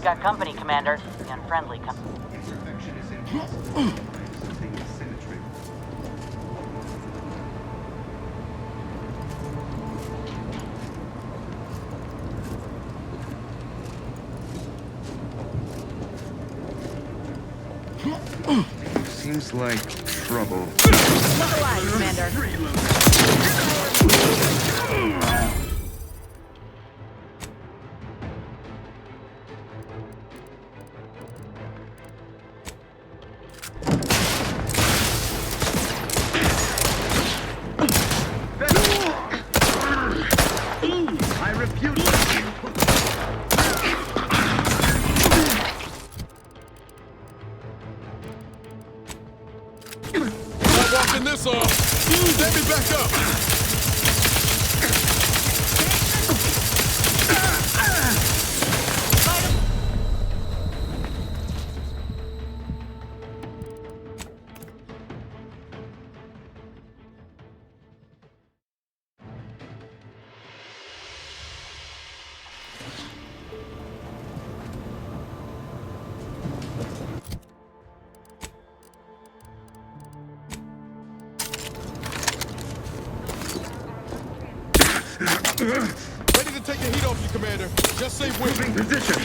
Got company, Commander. The unfriendly company. Seems like trouble. Look alive, Commander. I refute. Ready to take the heat off you, Commander. Just say when. Moving position.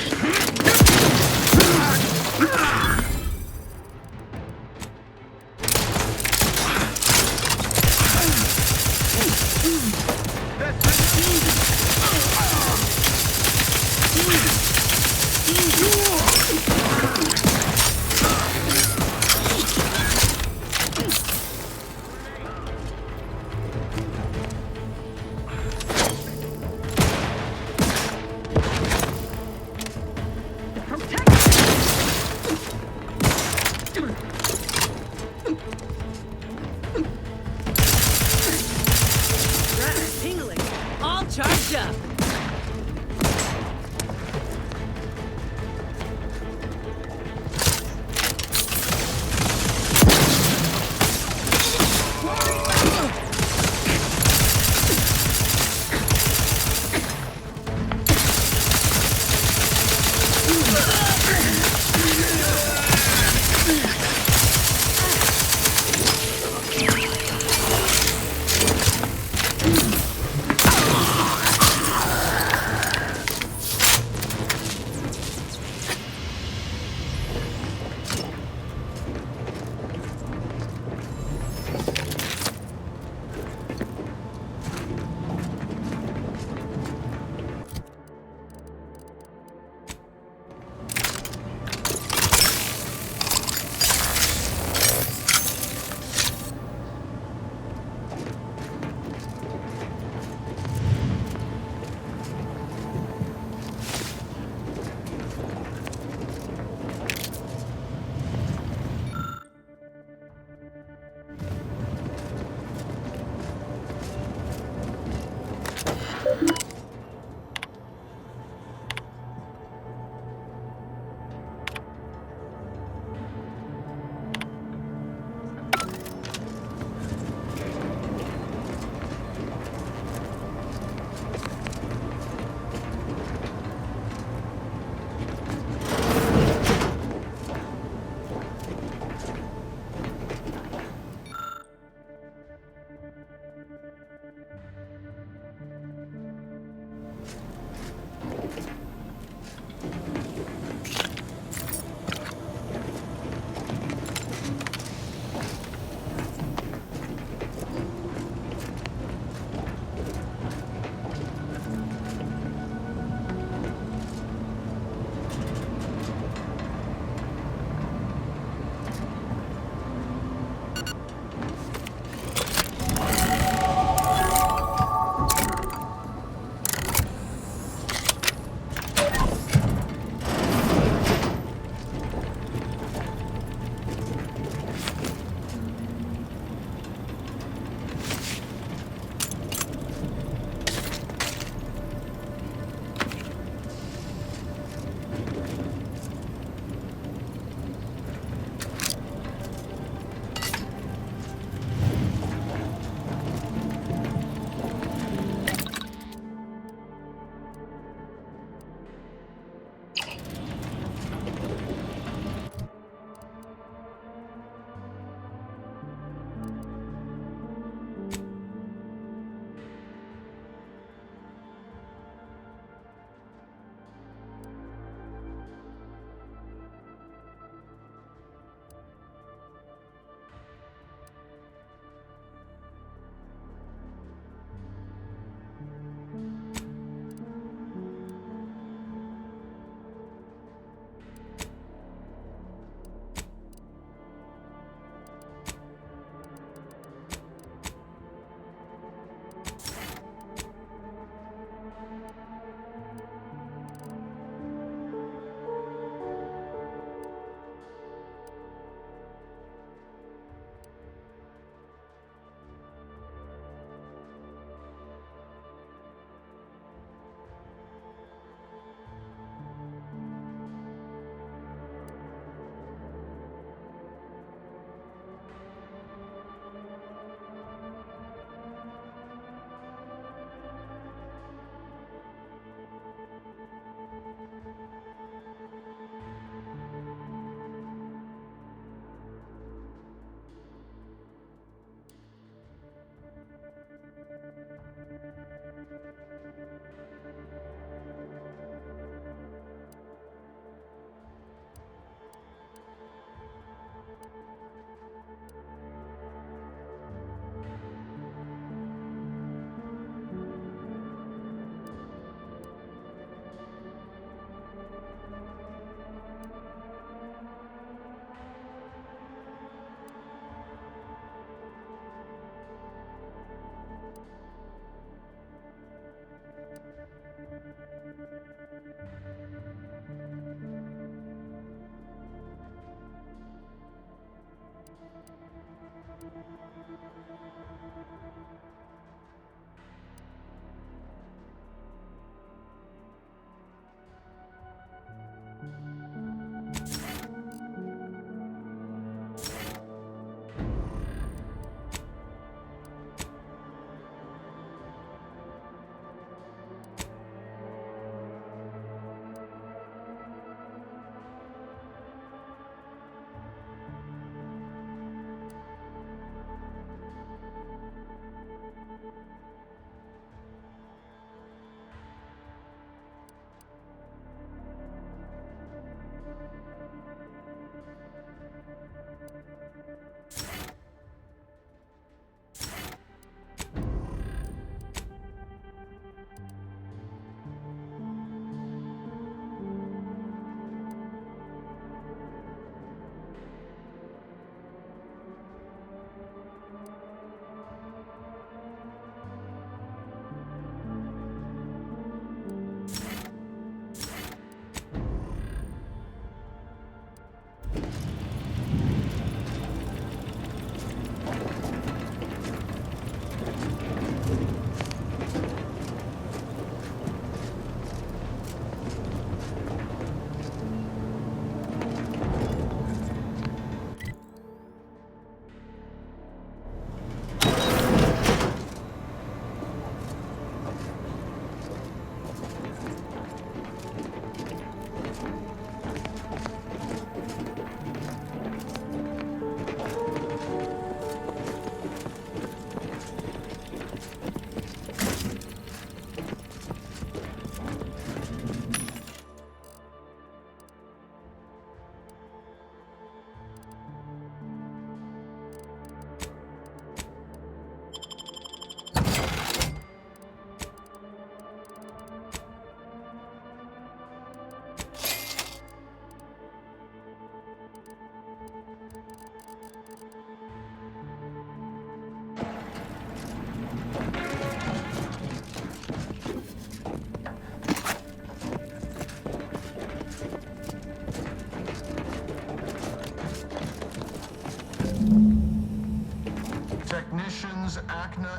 Tingling. All charged up.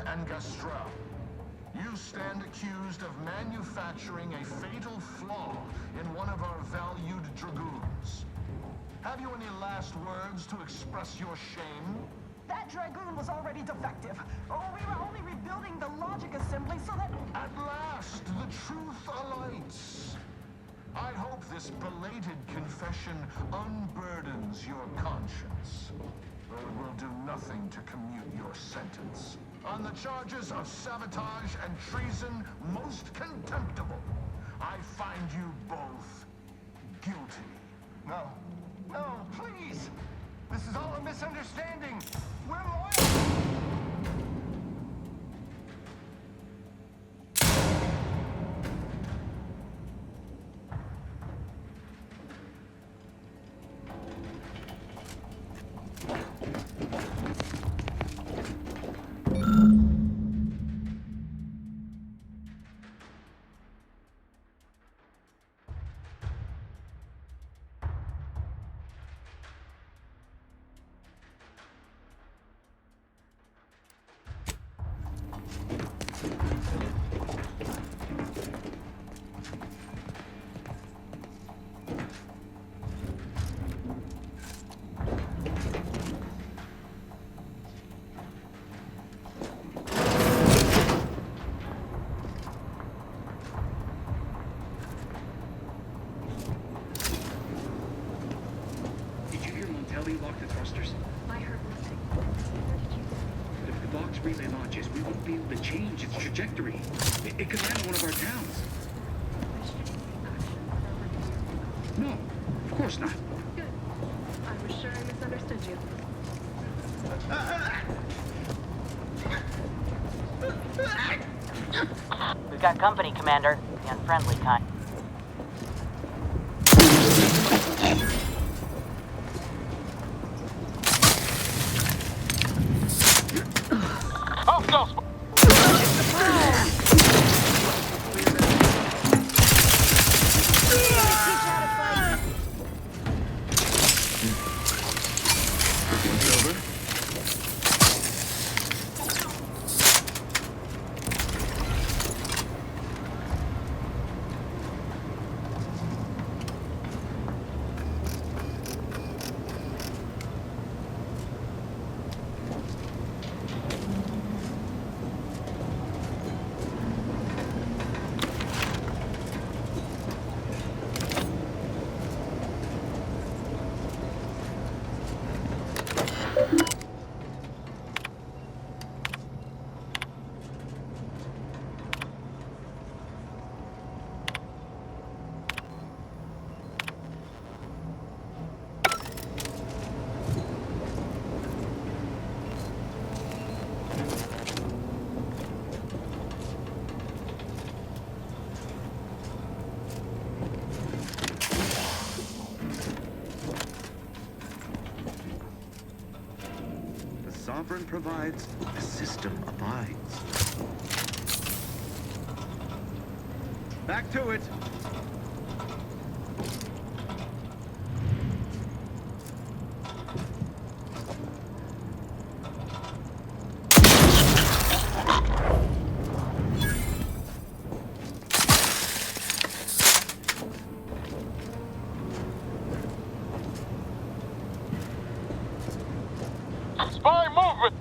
and Gastrell. You stand accused of manufacturing a fatal flaw in one of our valued dragoons. Have you any last words to express your shame? That Dragoon was already defective. Oh, we were only rebuilding the logic assembly so that... At last, the truth alights. I hope this belated confession unburdens your conscience, though it will do nothing to commute your sentence. On the charges of sabotage and treason most contemptible, I find you both guilty. No. No, please! This is all a misunderstanding! We're loyal! Lock the thrusters? I heard nothing. But if the box relay launches, we won't be able to change its trajectory. It could land on one of our towns. No, of course not. Good. I was sure I misunderstood you. We've got company, Commander. The unfriendly kind. Sovereign provides, the system abides. Back to it! Spy movement!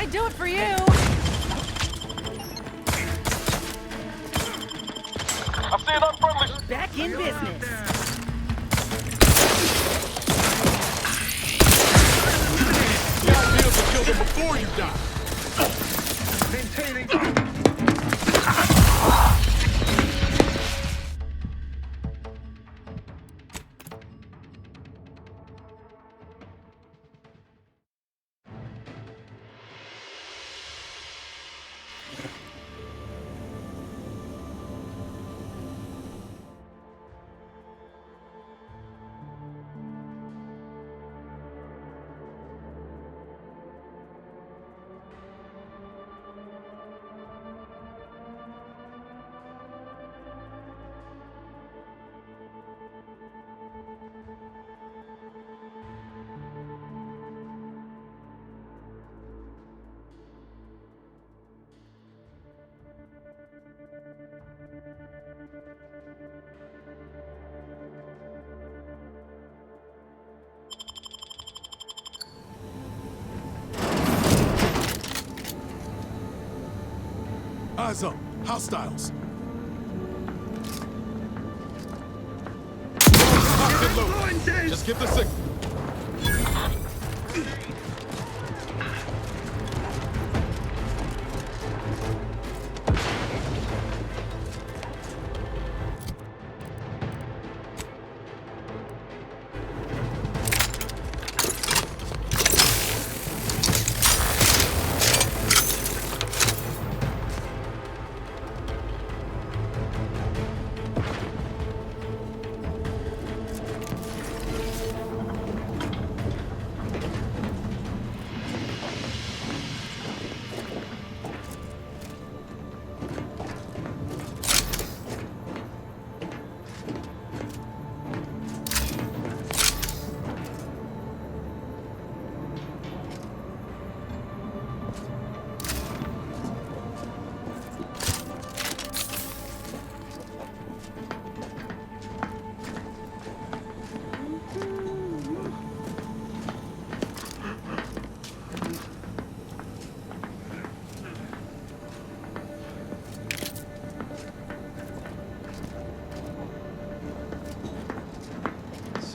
I'd do it for you. I see an unfriendly. Back in business. The idea is to kill them before you die. Maintaining. Eyes up. Hostiles. Locked and loaded. Just give the signal.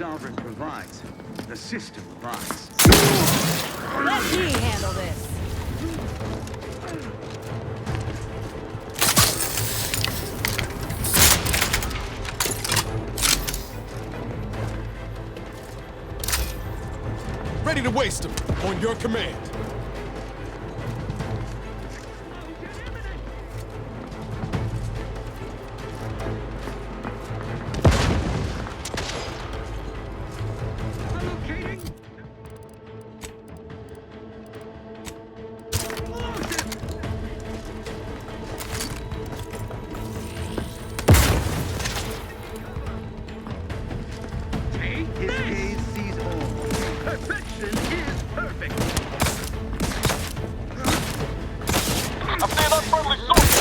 Sovereign provides, the system abides. Let me handle this. Ready to waste them on your command. His gaze sees all. Perfection is perfect. I'm seeing unfriendly soldiers.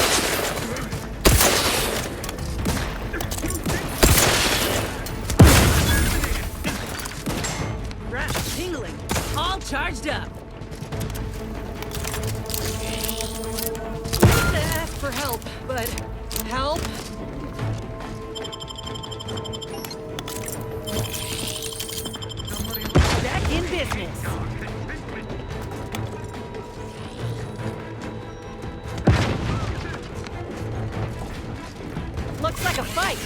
Graph tingling. All charged up. Used to ask for help, but help? Back in business. Looks like a fight.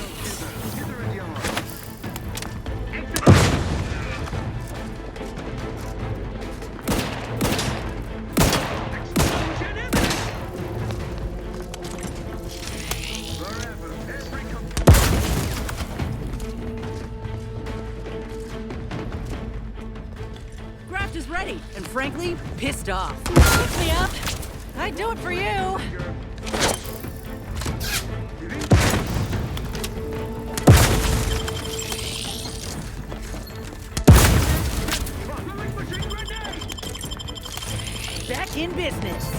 Graft is ready, and frankly, pissed off. Pick me up. I'd do it for you. Back in business.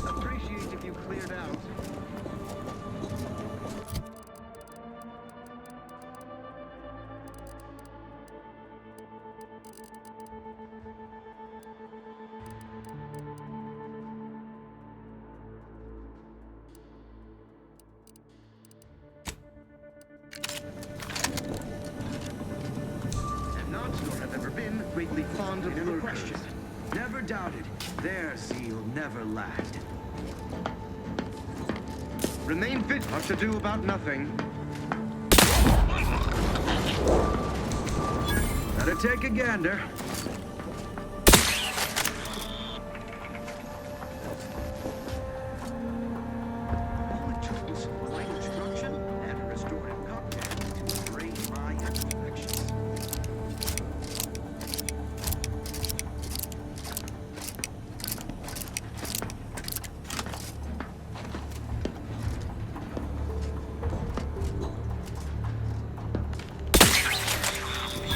Appreciate if you cleared out. Am not, nor have ever been, greatly fond of the question. Never doubted, their zeal never lacked. Remain fit, much to do about nothing. Better take a gander. All it took was light instruction and a restorative cocktail to drain my imperfections.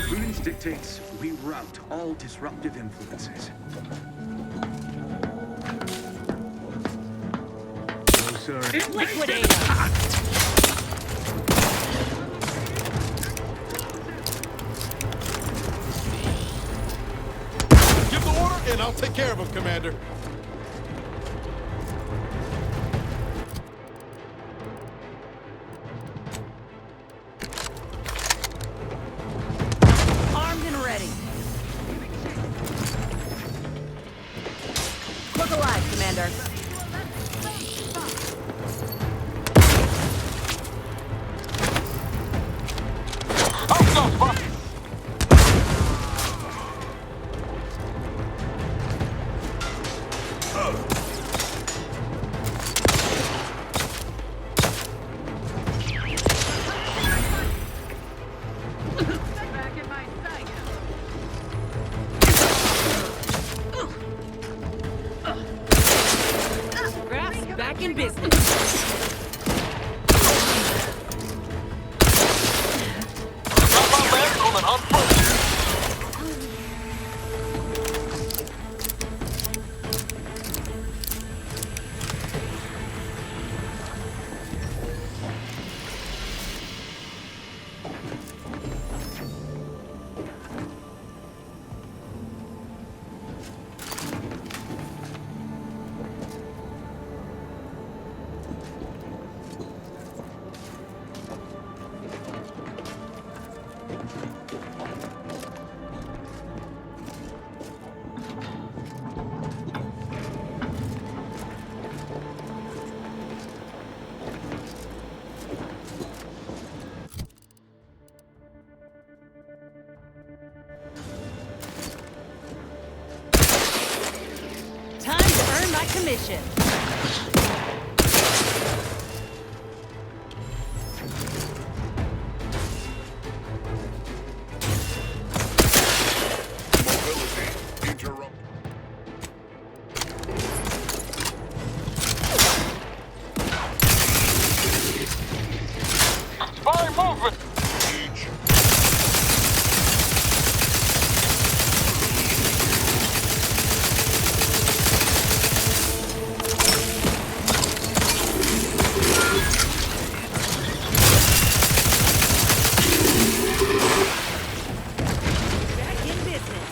Prudence dictates we rout all disruptive influences. No, sir. Liquidate us. Give the order, and I'll take care of him, Commander. Armed and ready. Look alive, Commander. Back in my sight. Graph's back in business. my commission. Mobility interrupt. Spy movement! Siege. Back in business.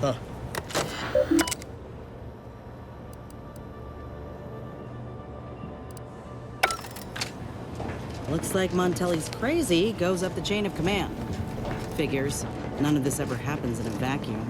Huh. Looks like Montelli's crazy goes up the chain of command. Figures. None of this ever happens in a vacuum.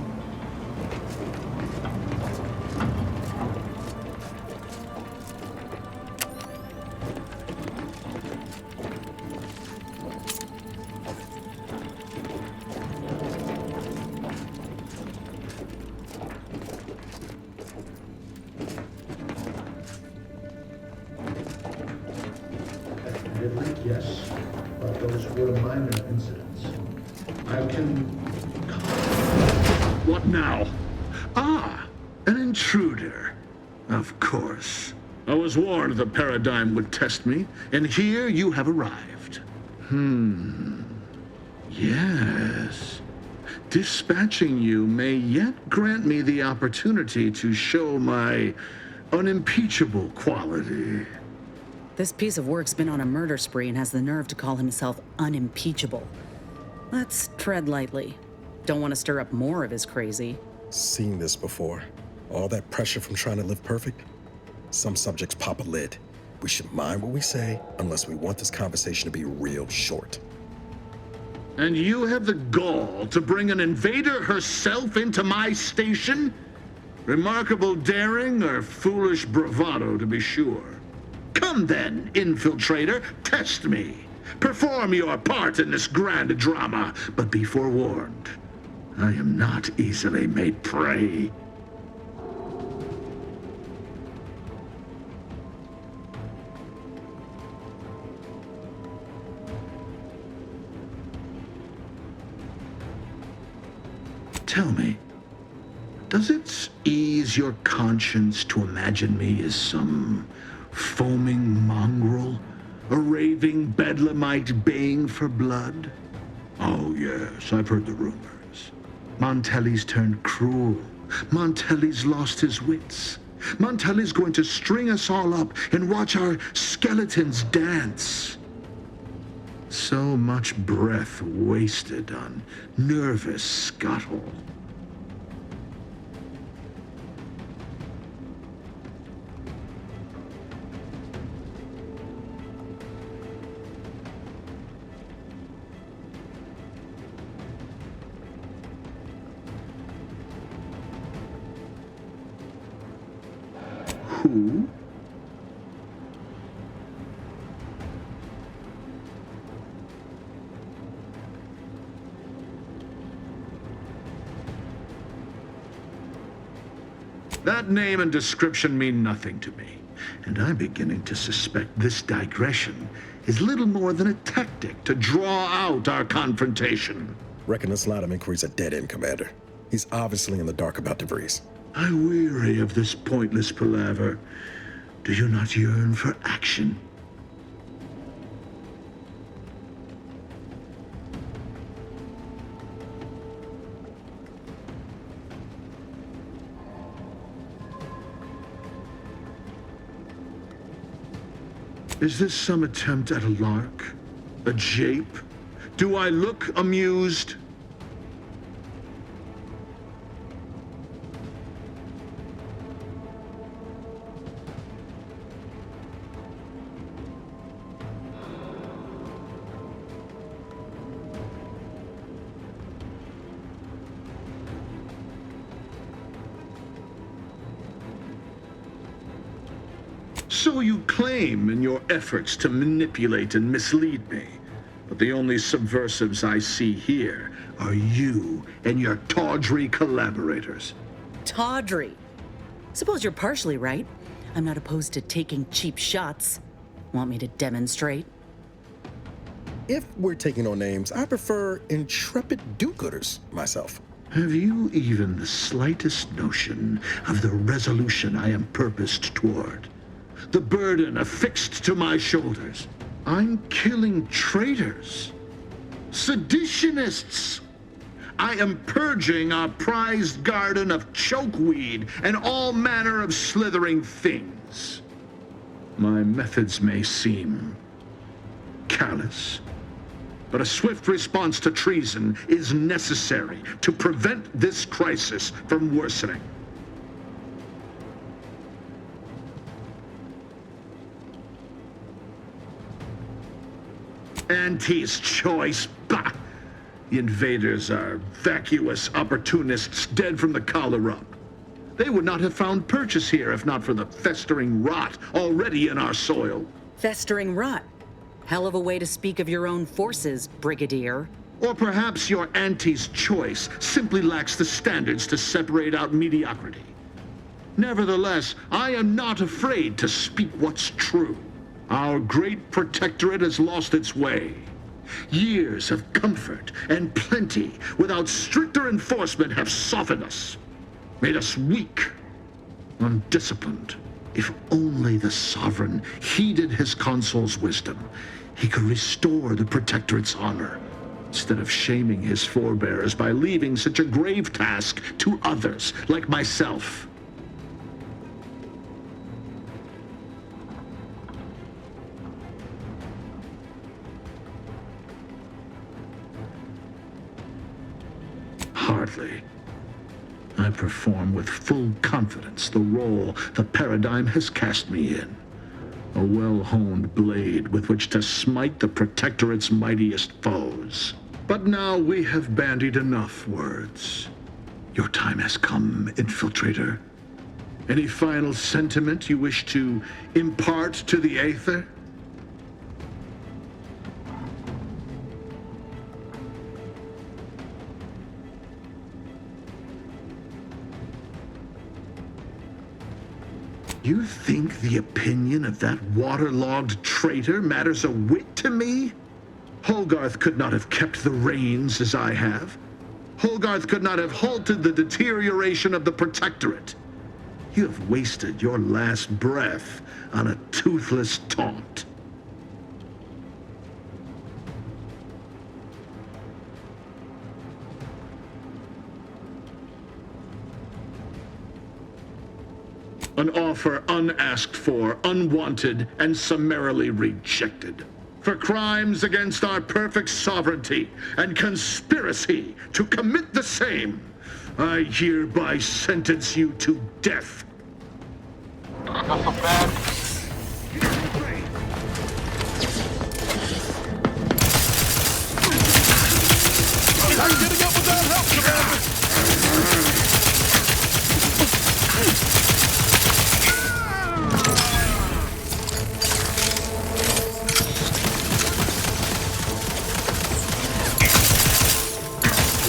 Admittedly, yes, but those were minor incidents. I can... What now? Ah, an intruder. Of course. I was warned the paradigm would test me, and here you have arrived. Yes. Dispatching you may yet grant me the opportunity to show my unimpeachable quality. This piece of work's been on a murder spree and has the nerve to call himself unimpeachable. Let's tread lightly. Don't want to stir up more of his crazy. Seen this before. All that pressure from trying to live perfect. Some subjects pop a lid. We should mind what we say unless we want this conversation to be real short. And you have the gall to bring an invader herself into my station? Remarkable daring or foolish bravado, to be sure. Come then, infiltrator, test me. Perform your part in this grand drama, but be forewarned. I am not easily made prey. Tell me, does it ease your conscience to imagine me as some foaming mongrel, a raving bedlamite baying for blood? Oh yes, I've heard the rumors. Montelli's turned cruel. Montelli's lost his wits. Montelli's going to string us all up and watch our skeletons dance. So much breath wasted on nervous scuttle. Who? That name and description mean nothing to me, and I'm beginning to suspect this digression is little more than a tactic to draw out our confrontation. Reckon this line of inquiry's a dead end, Commander. He's obviously in the dark about DeVries. I weary of this pointless palaver. Do you not yearn for action? Is this some attempt at a lark? A jape? Do I look amused? So you claim in your efforts to manipulate and mislead me. But the only subversives I see here are you and your tawdry collaborators. Tawdry? Suppose you're partially right. I'm not opposed to taking cheap shots. Want me to demonstrate? If we're taking on names, I prefer intrepid do-gooders myself. Have you even the slightest notion of the resolution I am purposed toward? The burden affixed to my shoulders. I'm killing traitors, seditionists. I am purging our prized garden of chokeweed and all manner of slithering things. My methods may seem callous, but a swift response to treason is necessary to prevent this crisis from worsening. Auntie's choice, bah! The invaders are vacuous opportunists dead from the collar up. They would not have found purchase here if not for the festering rot already in our soil. Festering rot? Hell of a way to speak of your own forces, Brigadier. Or perhaps your auntie's choice simply lacks the standards to separate out mediocrity. Nevertheless, I am not afraid to speak what's true. Our great protectorate has lost its way. Years of comfort and plenty without stricter enforcement have softened us, made us weak, undisciplined. If only the sovereign heeded his consul's wisdom, he could restore the protectorate's honor, instead of shaming his forebears by leaving such a grave task to others like myself. Hardly. I perform with full confidence the role the paradigm has cast me in. A well-honed blade with which to smite the Protectorate's mightiest foes. But now we have bandied enough words. Your time has come, Infiltrator. Any final sentiment you wish to impart to the Aether? You think the opinion of that waterlogged traitor matters a whit to me? Holgarth could not have kept the reins as I have. Holgarth could not have halted the deterioration of the Protectorate. You have wasted your last breath on a toothless taunt. An offer unasked for, unwanted, and summarily rejected. For crimes against our perfect sovereignty and conspiracy to commit the same, I hereby sentence you to death. I'm getting up without help, Commander!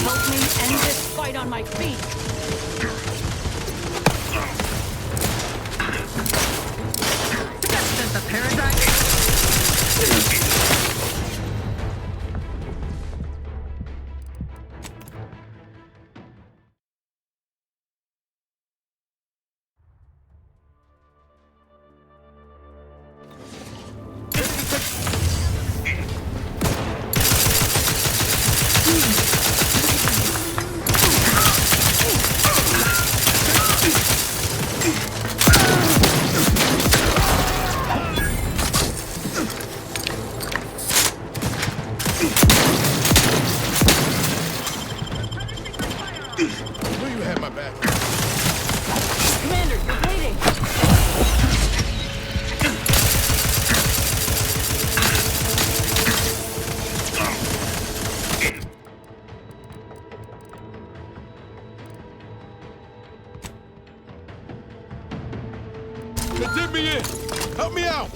Help me end this fight on my feet. That's the paradigm. Commander, you're bleeding. They did me in! Help me out!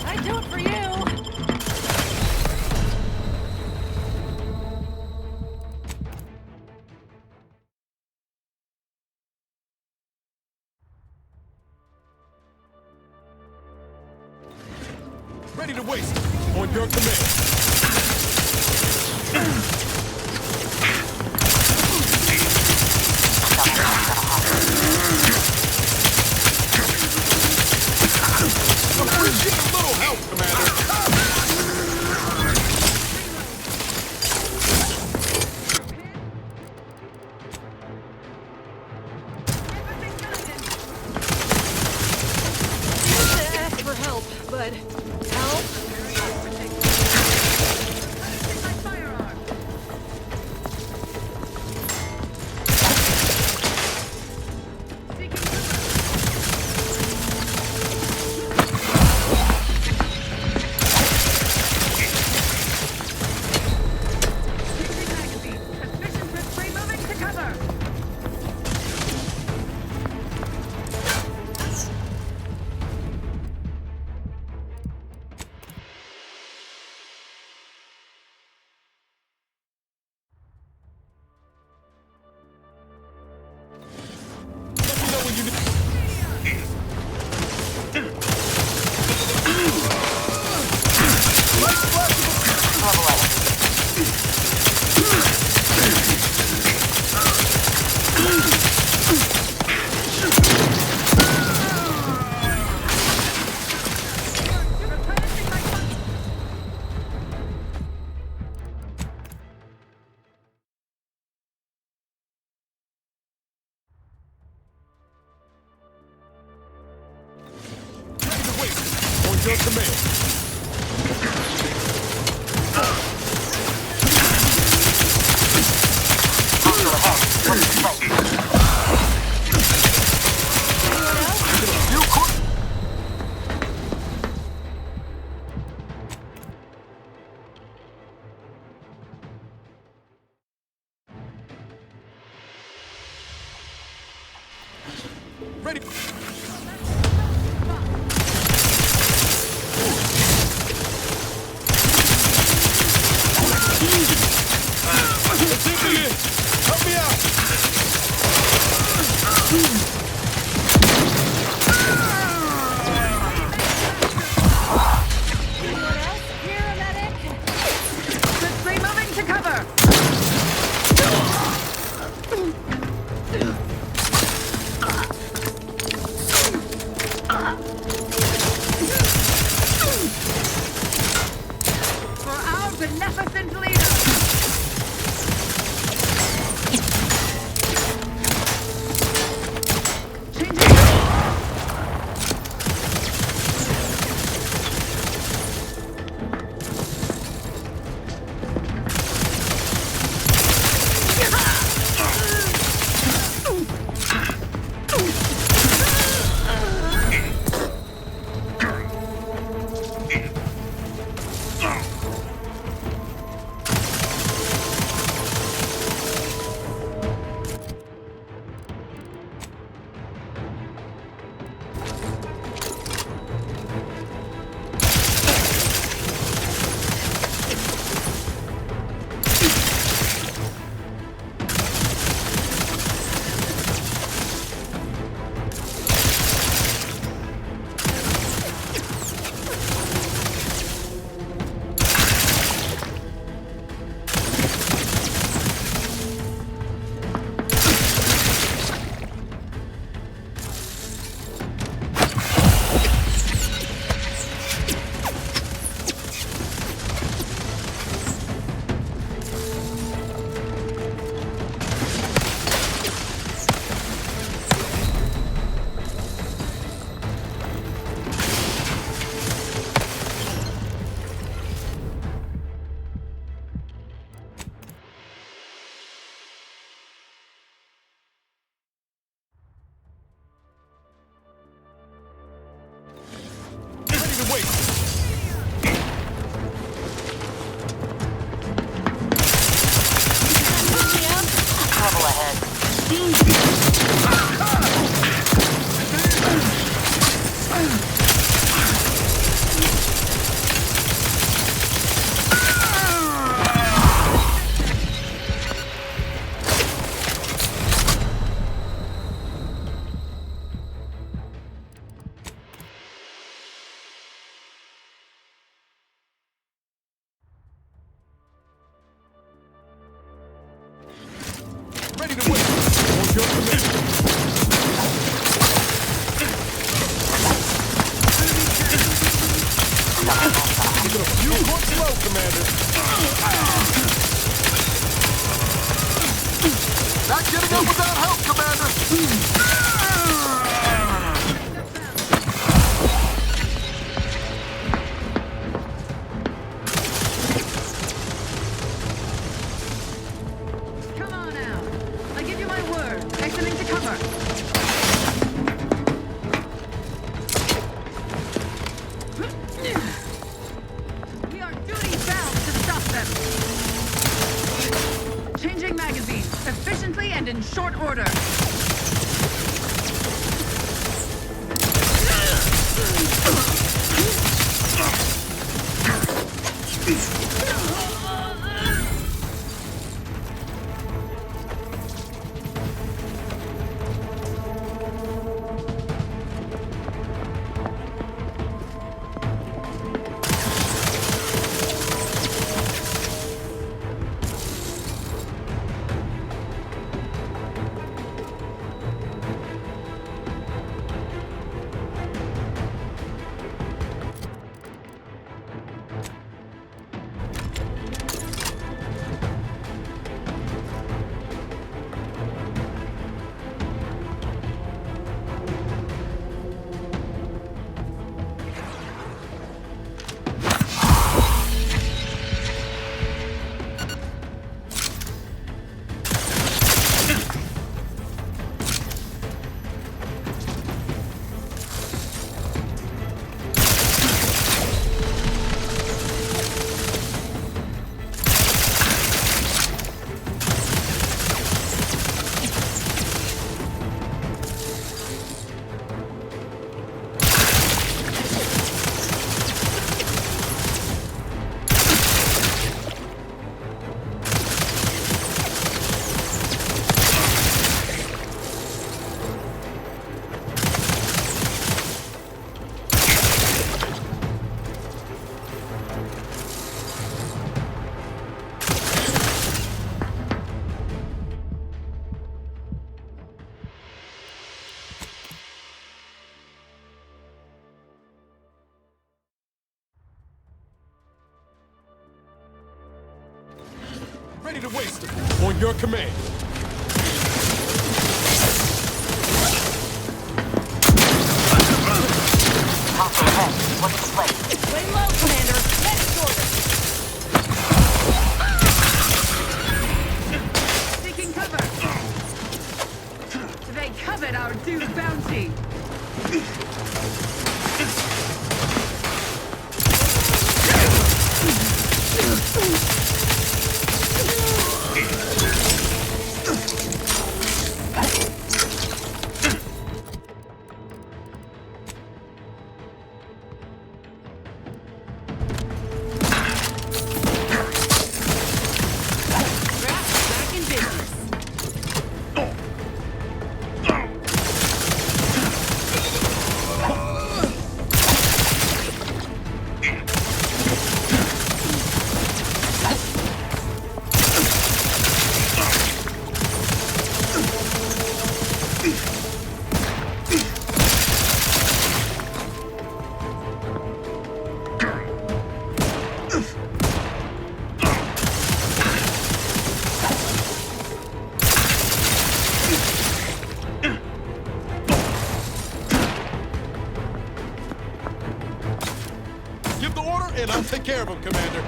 I'd do it for you. Ready to waste. On your command. Appreciate a little help, Commander. Used to ask for help, but help? your command. Ready. Help me out. Anyone else here, a medic? Quickly moving to cover. For our beneficent leader. Trouble ahead. Ready to win. On your command. You caught slow, Commander. Not getting up without help, Commander. Come on out. I give you my word. Exiting to cover. We are duty-bound to stop them. Changing magazines efficiently and in short order. ready to waste them. On your command. Hostile ahead. What's the play? Lay low, Commander. Next order. Taking cover. They covet our due bounty. Back in business. Give the order, and I'll take care of him, Commander.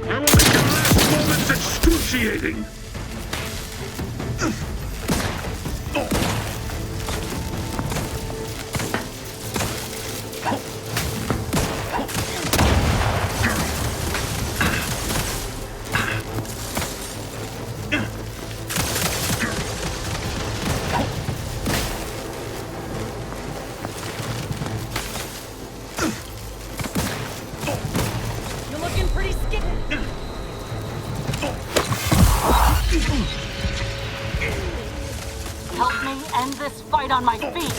I will make your last moments excruciating! You're looking pretty skinny. Help me end this fight on my feet.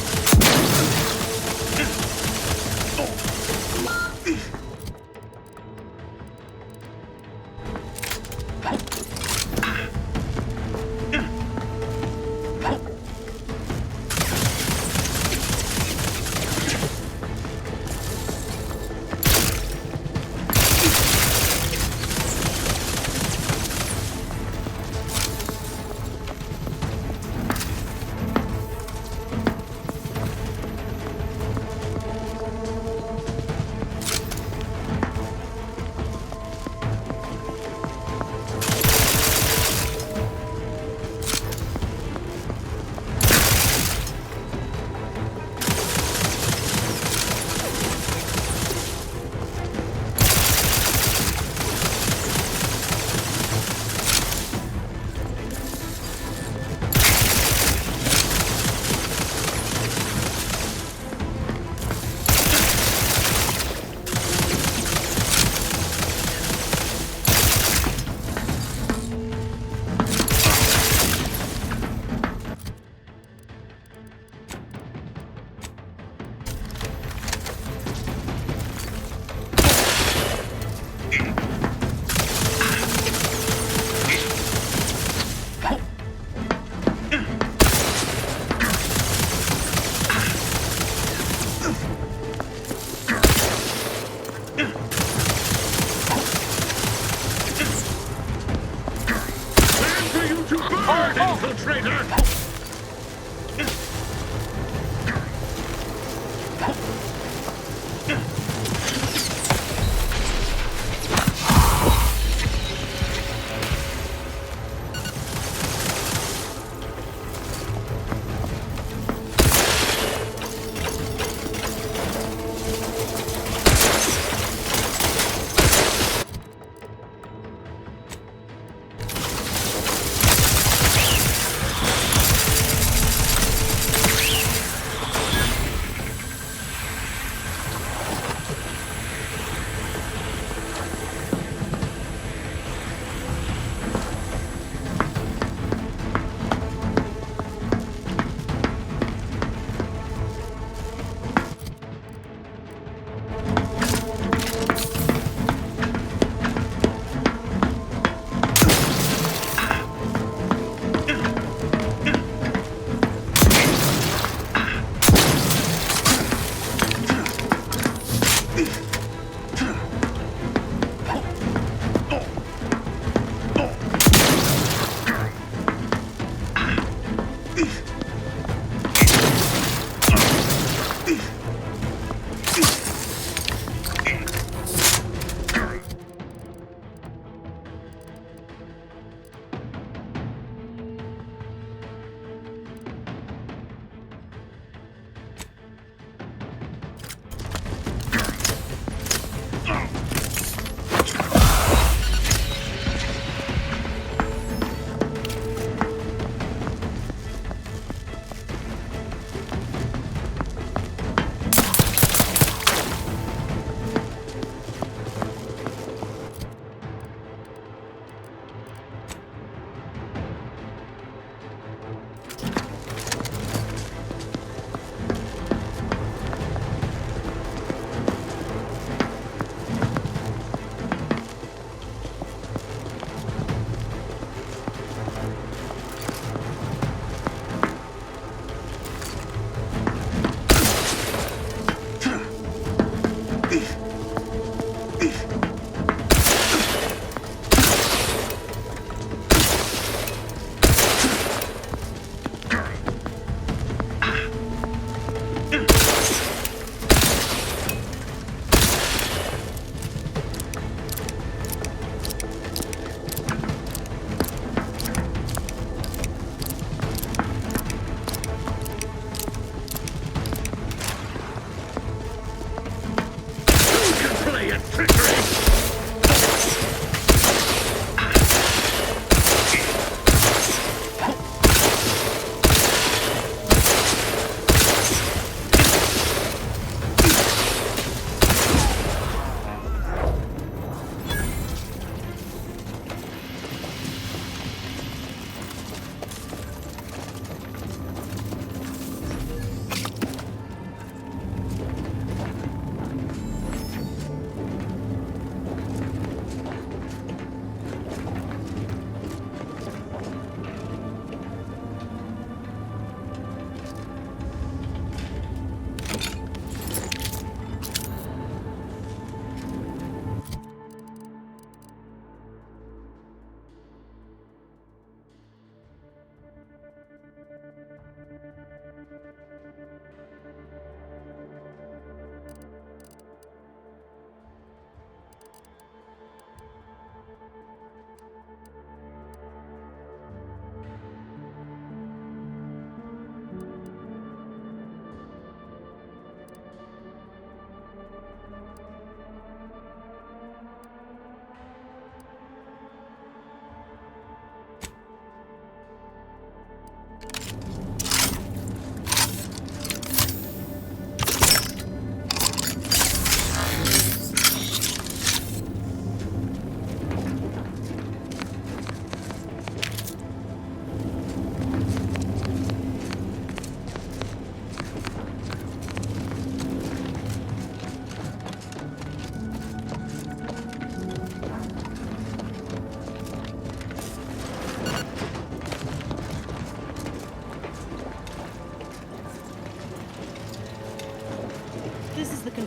Infiltrator!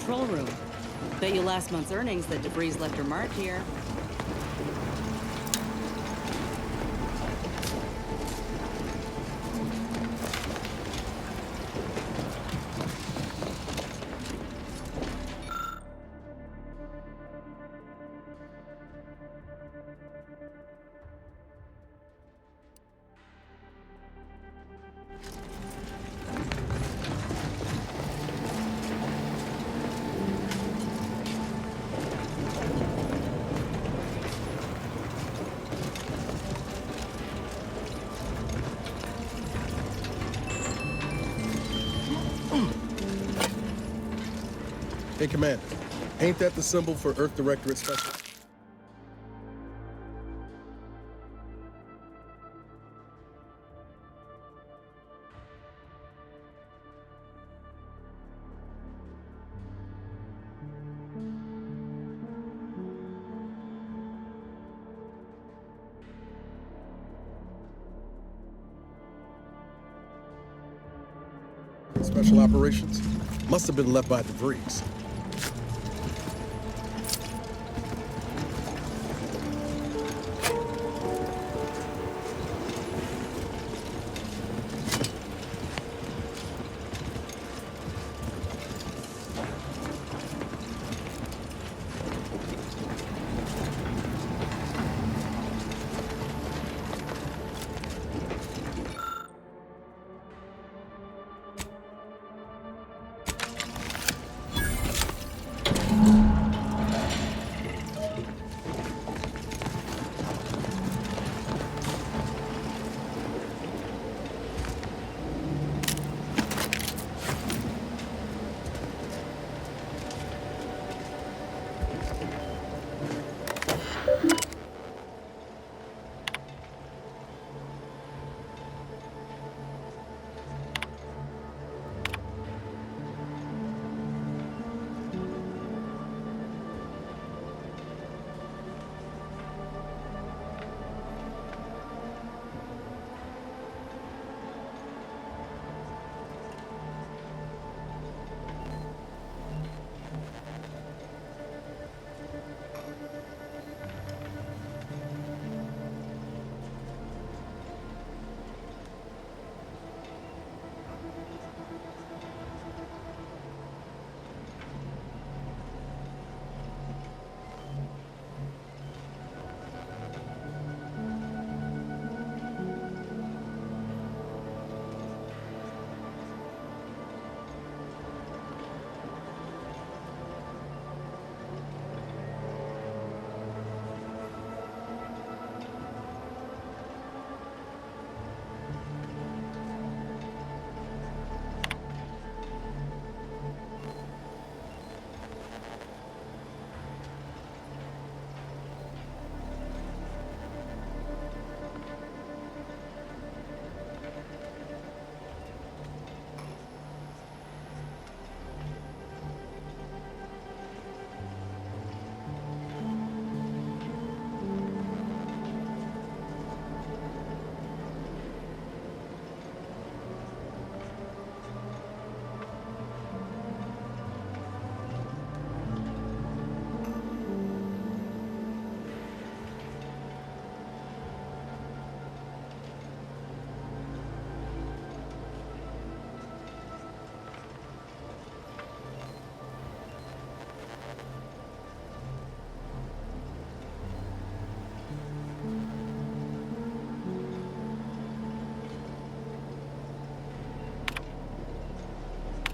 control room. Bet you last month's earnings that debris left her mark here. Hey, Commander. Ain't that the symbol for Earth Directorate Special? Special operations? Must have been left by debris.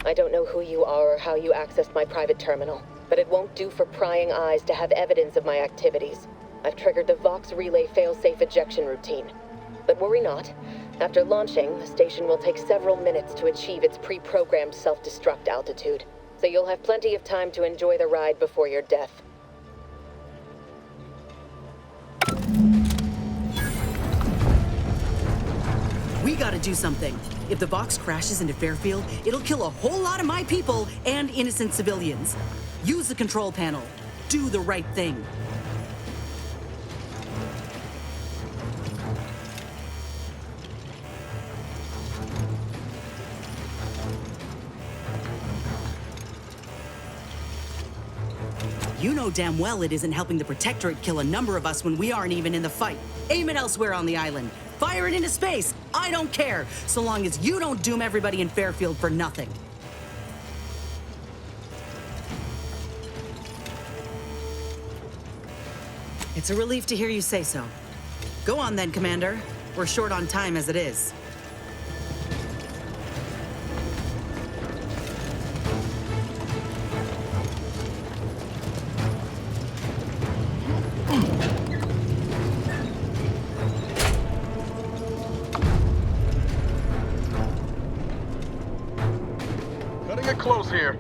I don't know who you are or how you accessed my private terminal, but it won't do for prying eyes to have evidence of my activities. I've triggered the Vox Relay failsafe ejection routine. But worry not. After launching, the station will take several minutes to achieve its pre-programmed self-destruct altitude, so you'll have plenty of time to enjoy the ride before your death. We gotta do something. If the Vox crashes into Fairfield, it'll kill a whole lot of my people and innocent civilians. Use the control panel. Do the right thing. You know damn well it isn't helping the Protectorate kill a number of us when we aren't even in the fight. Aim it elsewhere on the island. Fire it into space. I don't care, so long as you don't doom everybody in Fairfield for nothing. It's a relief to hear you say so. Go on then, Commander. We're short on time as it is. Cutting it close here.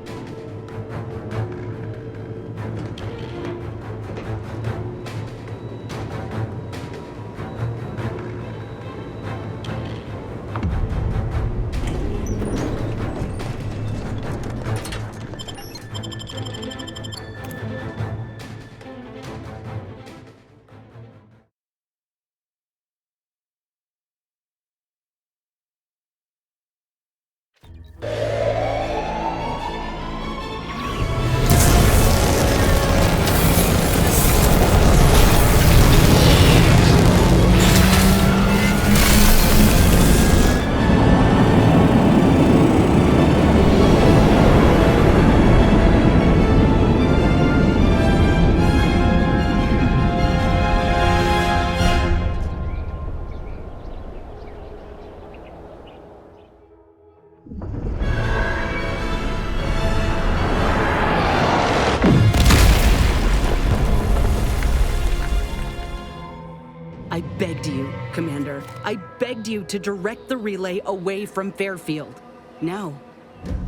I begged you, Commander. I begged you to direct the relay away from Fairfield. Now,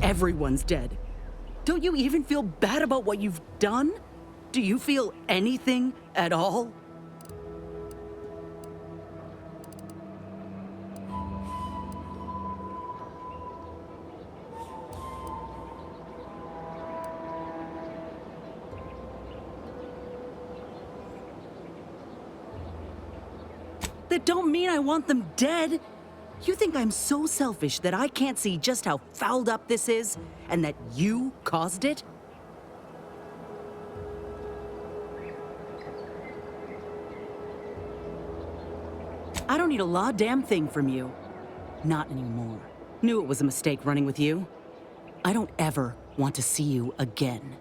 everyone's dead. Don't you even feel bad about what you've done? Do you feel anything at all? That don't mean I want them dead. You think I'm so selfish that I can't see just how fouled up this is, and that you caused it? I don't need a law damn thing from you. Not anymore. Knew it was a mistake running with you. I don't ever want to see you again.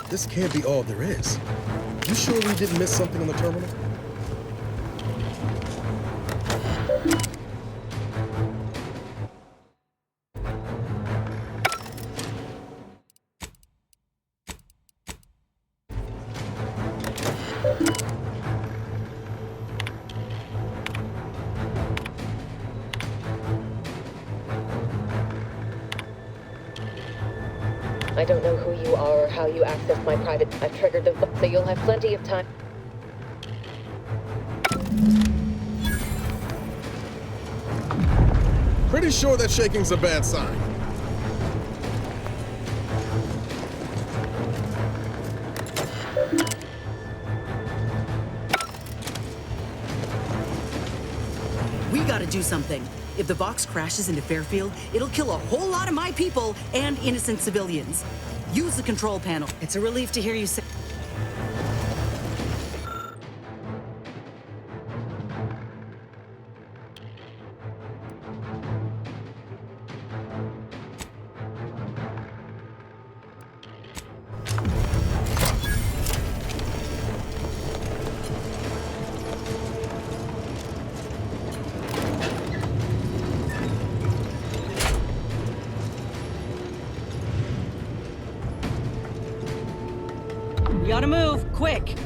This can't be all there is. You sure we didn't miss something on the terminal? I don't know who you are or how you access my private... I've triggered the... so you'll have plenty of time. Pretty sure that shaking's a bad sign. We gotta do something. If the Vox crashes into Fairfield, it'll kill a whole lot of my people and innocent civilians. Use the control panel. It's a relief to hear you say... Gotta move, quick!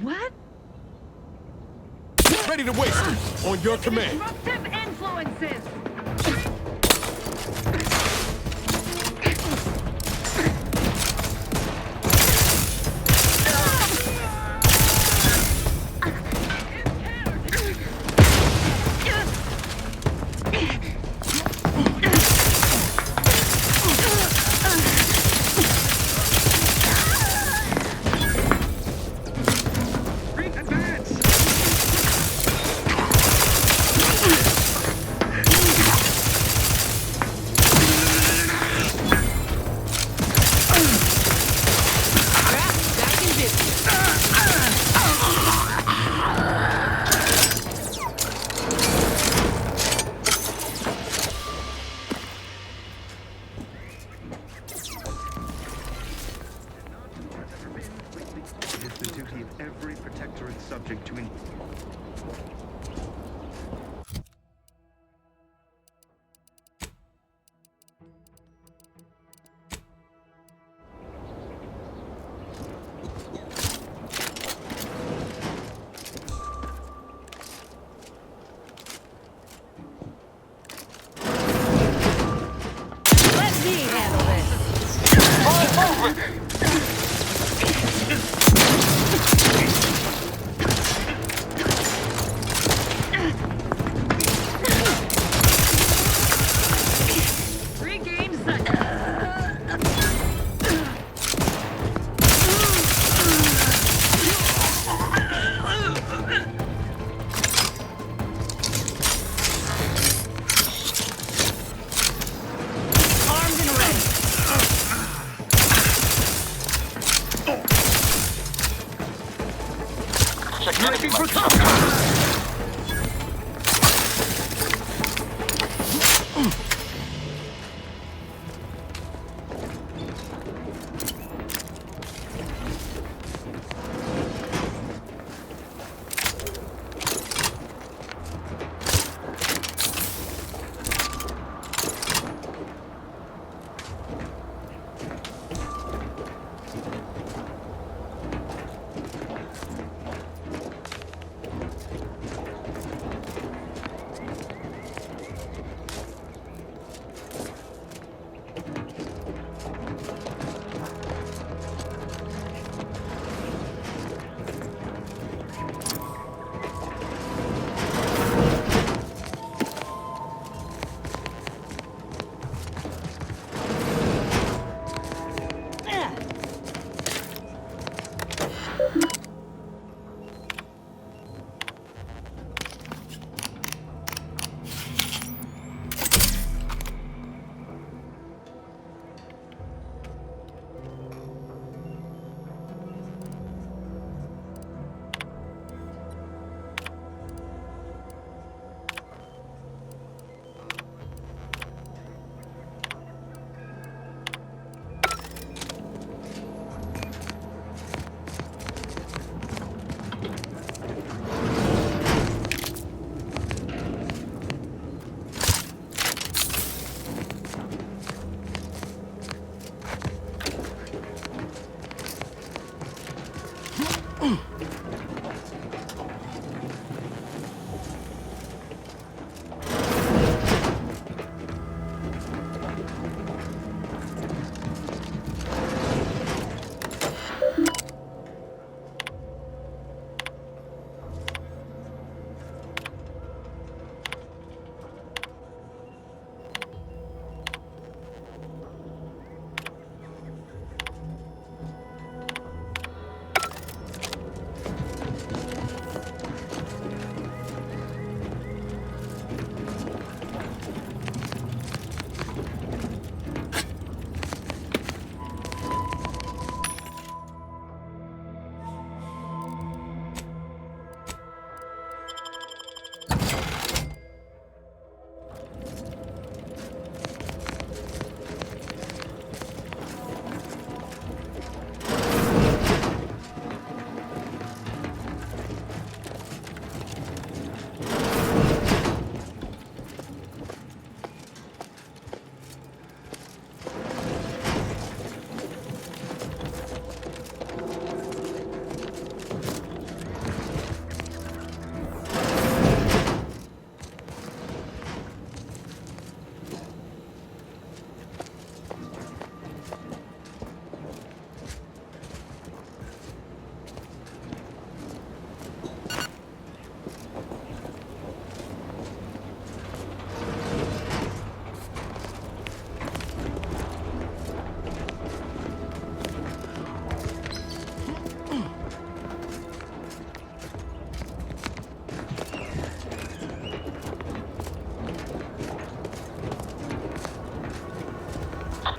What? Ready to waste it. On your command. Disruptive influences! Subject to Let me handle this. All over! Looking for contact!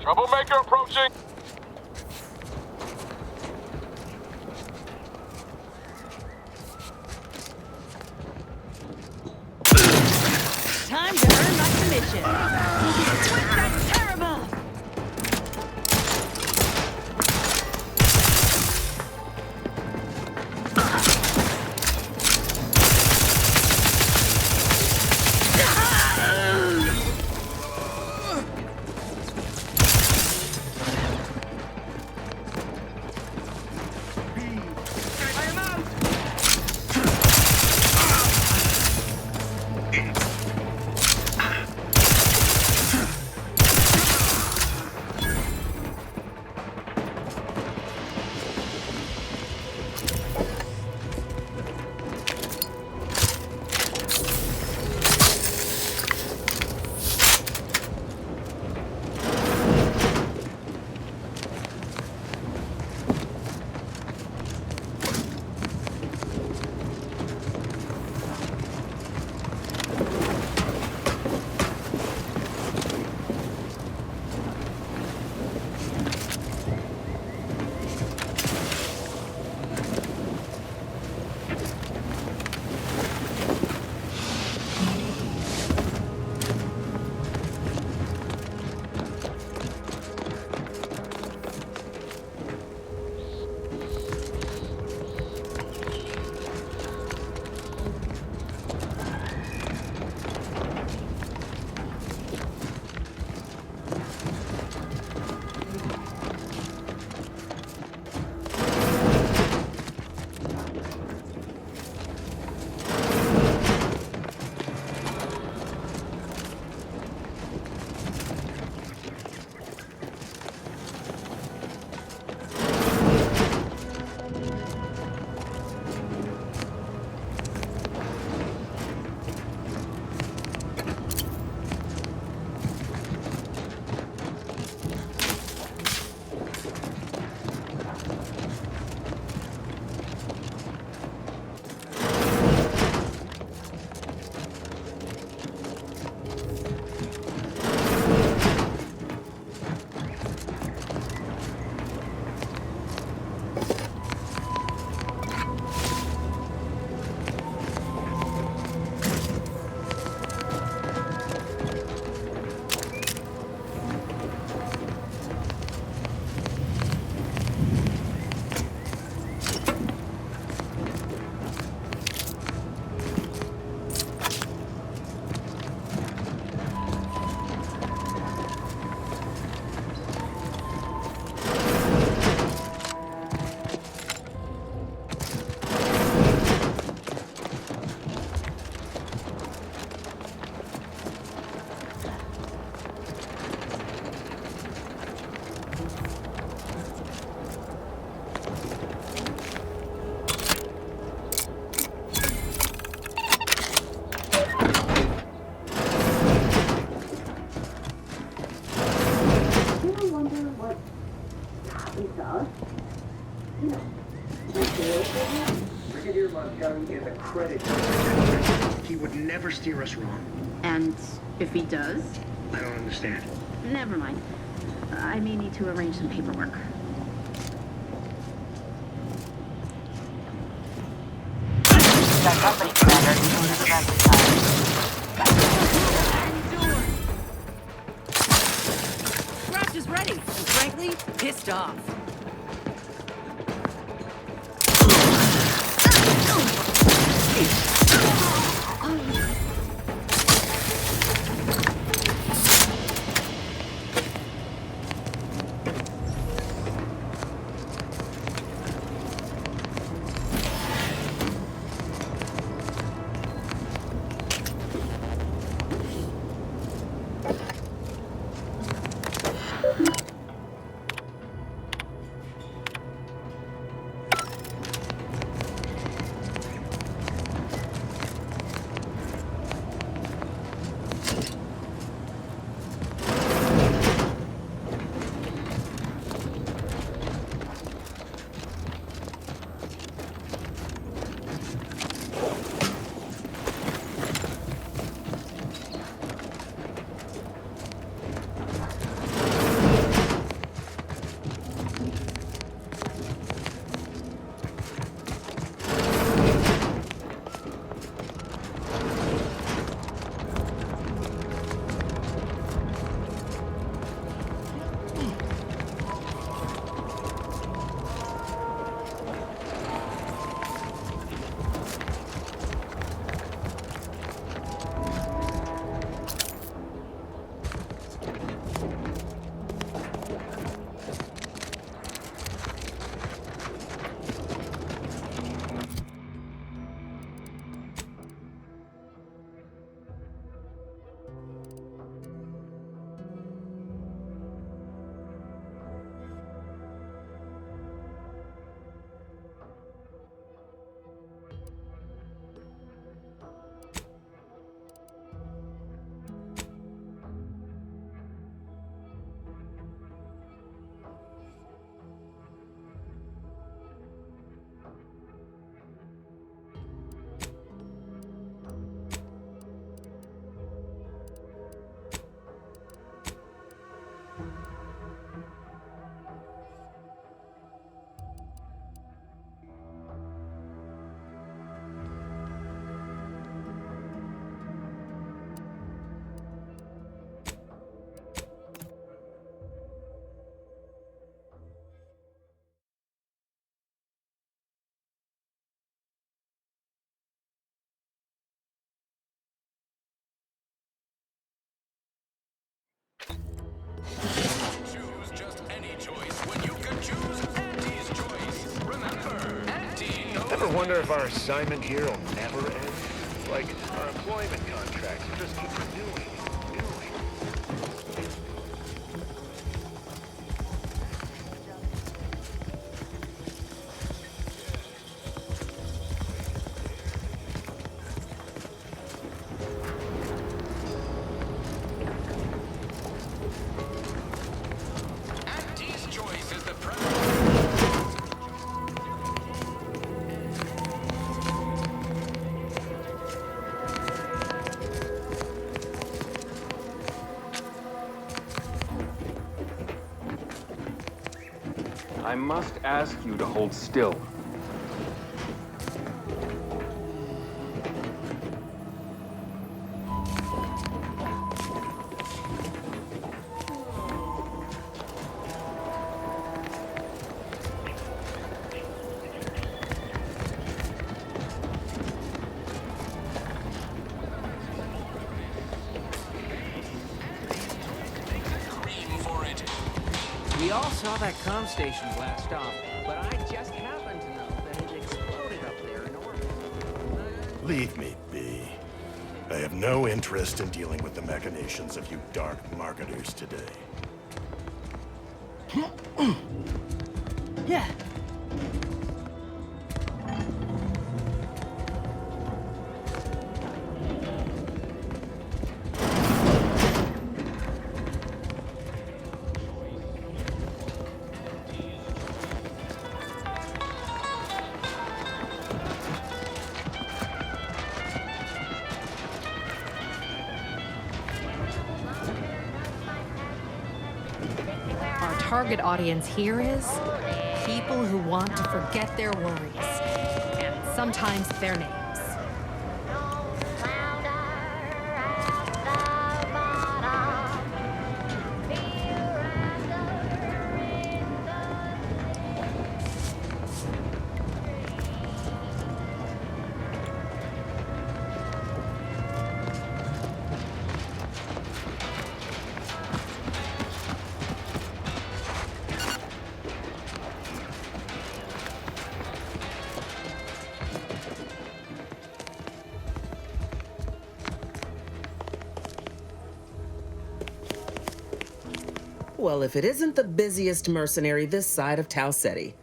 Troublemaker approaching. Time to earn my commission. That's terrible. Brigadier Montgomery is a credit. He would never steer us wrong. And if he does? I don't understand. Never mind. I may need to arrange some paperwork. That company, Commander. This is transit time. Raft is ready, and frankly, pissed off. Choose just any choice when you can choose Anti's choice. Remember, Anti knows. Ever wonder if our assignment here will never end? Like our employment contracts will just keep renewing and renewing. Anti's choice is the I must ask you to hold still. We all saw that comm station blast off, but I just happened to know that it exploded up there in orbit. Leave me be. I have no interest in dealing with the machinations of you dark marketers today. Yeah. Our target audience here is people who want to forget their worries, and sometimes their names. Well, if it isn't the busiest mercenary this side of Tau Ceti.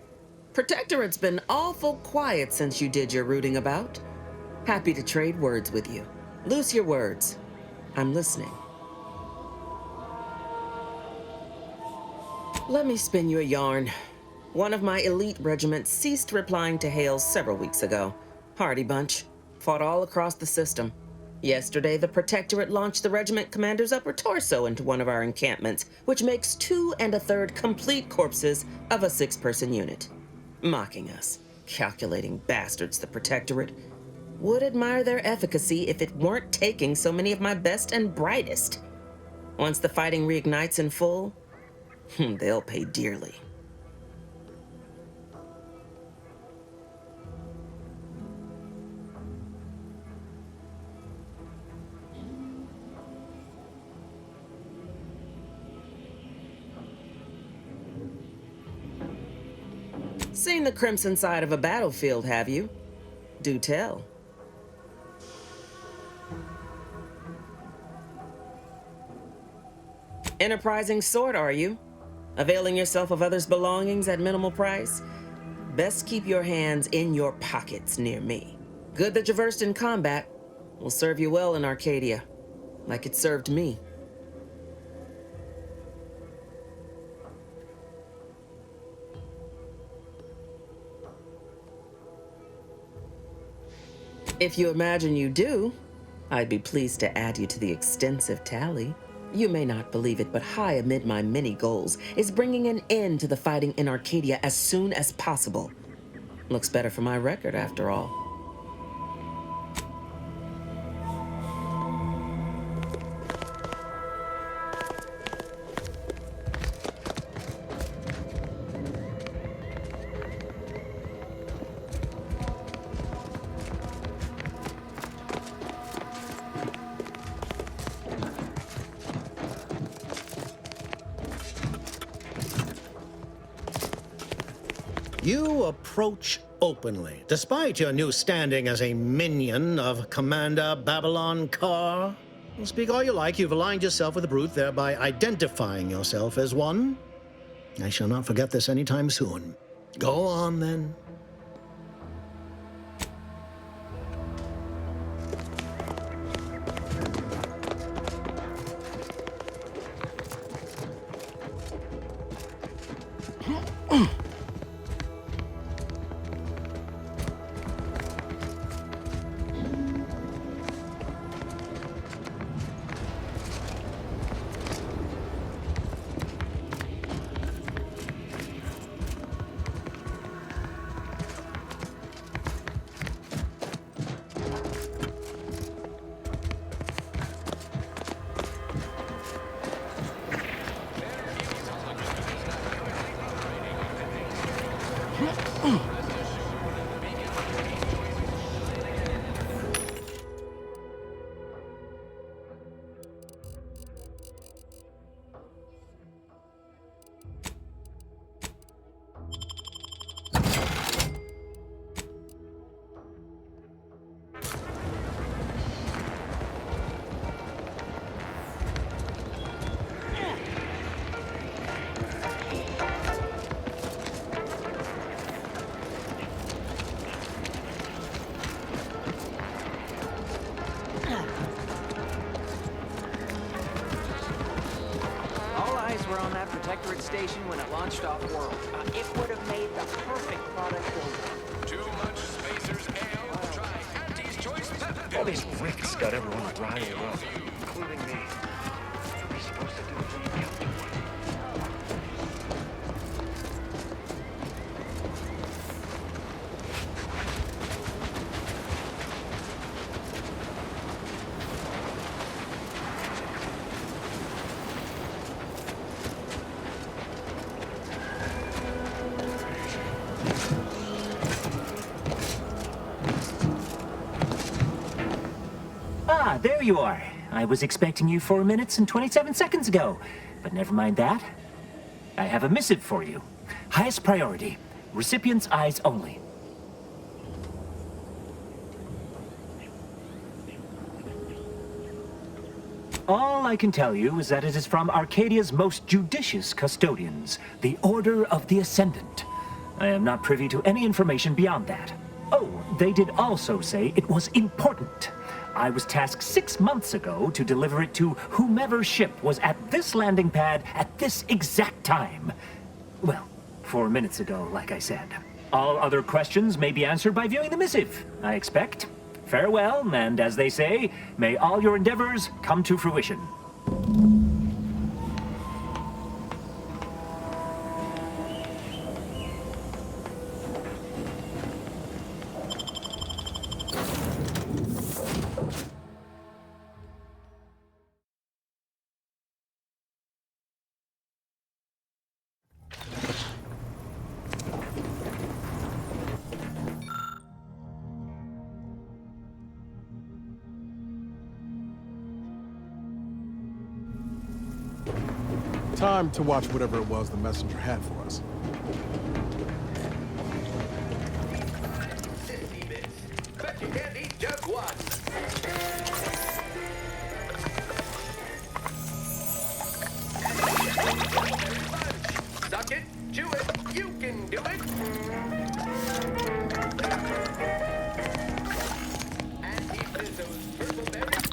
Protectorate's been awful quiet since you did your rooting about. Happy to trade words with you. Loose your words. I'm listening. Let me spin you a yarn. One of my elite regiments ceased replying to hails several weeks ago. Hardy bunch. Fought all across the system. Yesterday, the Protectorate launched the regiment commander's upper torso into one of our encampments, which makes 2 1/3 complete corpses of a 6-person unit. Mocking us. Calculating bastards, the Protectorate. Would admire their efficacy if it weren't taking so many of my best and brightest. Once the fighting reignites in full, they'll pay dearly. Seen the crimson side of a battlefield, have you? Do tell. Enterprising sort, are you? Availing yourself of others' belongings at minimal price? Best keep your hands in your pockets near me. Good that you're versed in combat. Will serve you well in Arcadia, like it served me. If you imagine you do, I'd be pleased to add you to the extensive tally. You may not believe it, but high amid my many goals is bringing an end to the fighting in Arcadia as soon as possible. Looks better for my record, after all. You approach openly, despite your new standing as a minion of Commander Babylon Carr. Speak all you like, you've aligned yourself with the Brute, thereby identifying yourself as one. I shall not forget this anytime soon. Go on, then. All eyes were on that Protectorate station when it launched off-world. It would have made the perfect product builder. Too much Spacer's ale? Try Auntie's Choice Pep. All these bricks got everyone riled up, including me. What are we supposed to do with them? Ah, there you are. I was expecting you 4 minutes and 27 seconds ago. But never mind that. I have a missive for you. Highest priority. Recipient's eyes only. All I can tell you is that it is from Arcadia's most judicious custodians, the Order of the Ascendant. I am not privy to any information beyond that. Oh, they did also say it was important. I was tasked 6 months ago to deliver it to whomever ship was at this landing pad at this exact time. Well, 4 minutes ago, like I said. All other questions may be answered by viewing the missive, I expect. Farewell, and as they say, may all your endeavors come to fruition. Time to watch whatever it was the messenger had for us. Bet you can't eat just one. Suck it, chew it, you can do it. And eat those purple berries.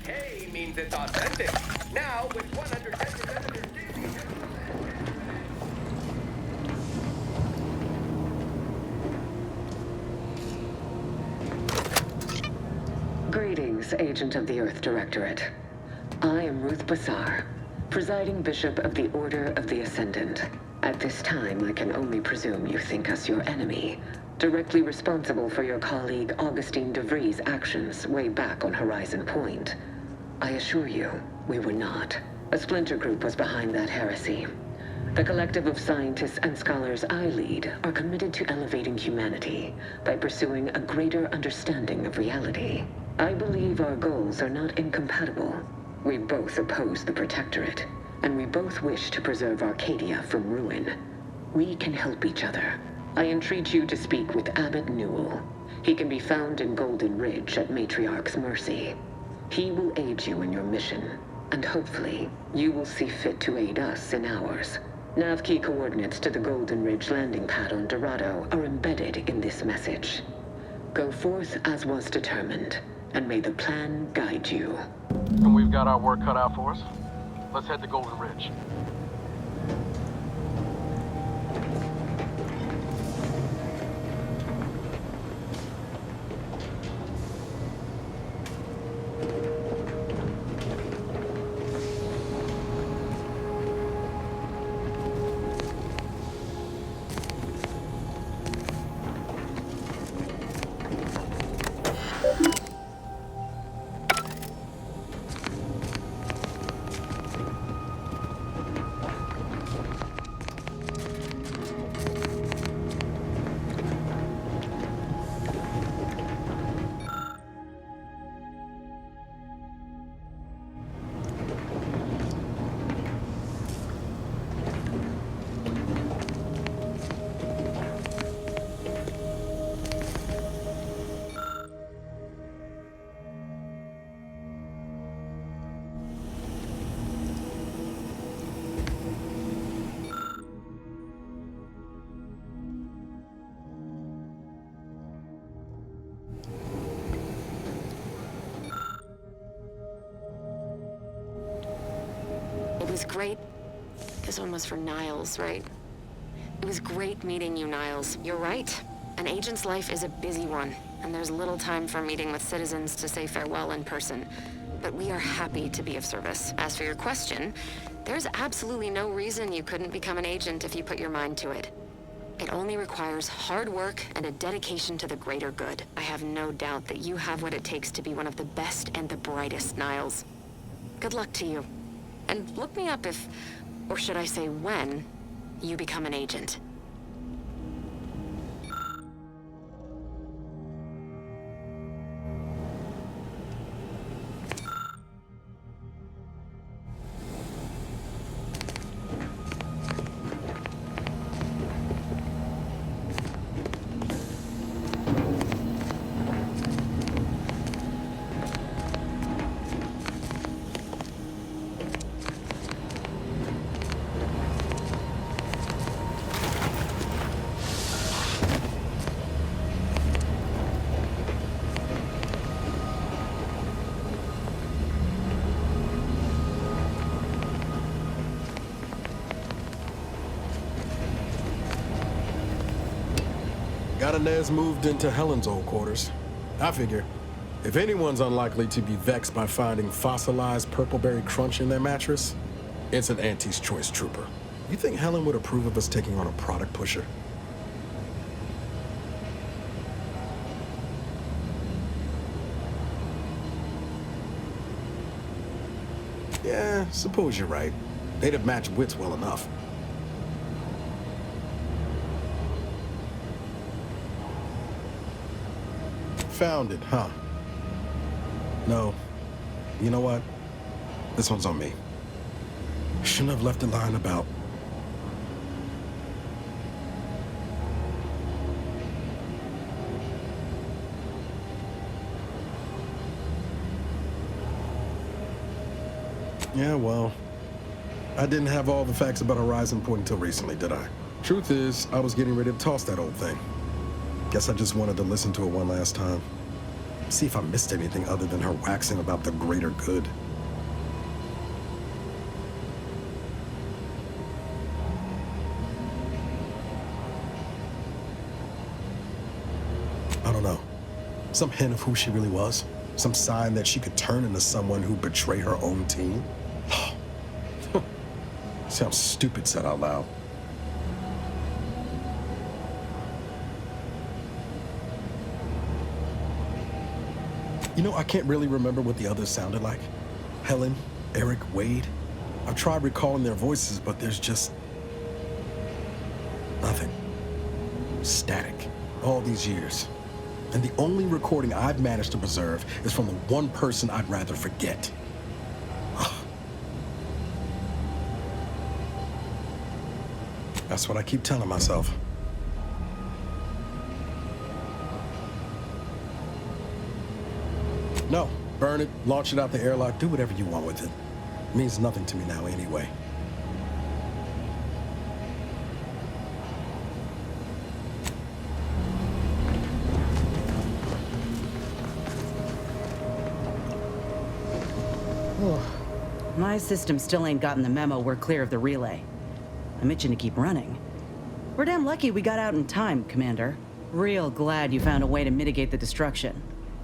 K means it's authentic. Now, with 110% of your Greetings, Agent of the Earth Directorate. I am Ruth Bassar, presiding Bishop of the Order of the Ascendant. At this time, I can only presume you think us your enemy, directly responsible for your colleague Augustine de Vries' actions way back on Horizon Point. I assure you, we were not. A splinter group was behind that heresy. The collective of scientists and scholars I lead are committed to elevating humanity by pursuing a greater understanding of reality. I believe our goals are not incompatible. We both oppose the Protectorate, and we both wish to preserve Arcadia from ruin. We can help each other. I entreat you to speak with Abbot Newell. He can be found in Golden Ridge at Matriarch's Mercy. He will aid you in your mission, and hopefully, you will see fit to aid us in ours. Nav key coordinates to the Golden Ridge landing pad on Dorado are embedded in this message. Go forth as was determined, and may the plan guide you. And we've got our work cut out for us. Let's head to Golden Ridge. It was great. This one was for Niles, right? It was great meeting you, Niles. You're right. An agent's life is a busy one, and there's little time for meeting with citizens to say farewell in person. But we are happy to be of service. As for your question, there's absolutely no reason you couldn't become an agent if you put your mind to it. It only requires hard work and a dedication to the greater good. I have no doubt that you have what it takes to be one of the best and the brightest, Niles. Good luck to you. And look me up if, or should I say when, you become an agent. Got Inez moved into Helen's old quarters. I figure, if anyone's unlikely to be vexed by finding fossilized purpleberry crunch in their mattress, it's an Auntie's Choice trooper. You think Helen would approve of us taking on a product pusher? Yeah, suppose you're right. They'd have matched wits well enough. Found it, huh? No. You know what? This one's on me. Shouldn't have left it lying about. Yeah, well, I didn't have all the facts about Horizon Point until recently, did I? Truth is, I was getting ready to toss that old thing. Guess I just wanted to listen to it one last time. See if I missed anything other than her waxing about the greater good. I don't know. Some hint of who she really was? Some sign that she could turn into someone who betrayed her own team? Sounds stupid said out loud. You know, I can't really remember what the others sounded like. Helen, Eric, Wade. I've tried recalling their voices, but there's just nothing. Static. All these years. And the only recording I've managed to preserve is from the one person I'd rather forget. That's what I keep telling myself. No, burn it, launch it out the airlock, do whatever you want with it. It means nothing to me now anyway. My system still ain't gotten the memo we're clear of the relay. I'm itching to keep running. We're damn lucky we got out in time, Commander. Real glad you found a way to mitigate the destruction.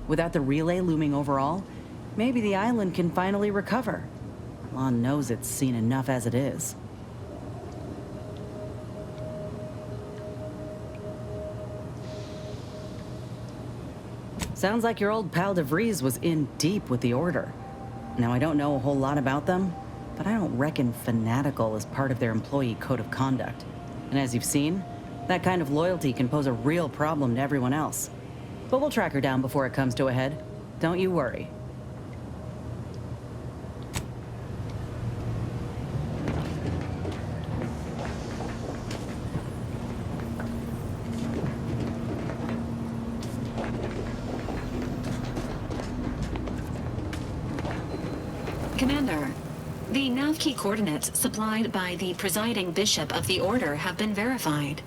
Without the relay looming over all, maybe the island can finally recover. Lon knows it's seen enough as it is. Sounds like your old pal DeVries was in deep with the Order. Now, I don't know a whole lot about them, but I don't reckon fanatical is part of their employee code of conduct. And as you've seen, that kind of loyalty can pose a real problem to everyone else. But we'll track her down before it comes to a head. Don't you worry. Commander, the nav key coordinates supplied by the presiding bishop of the Order have been verified.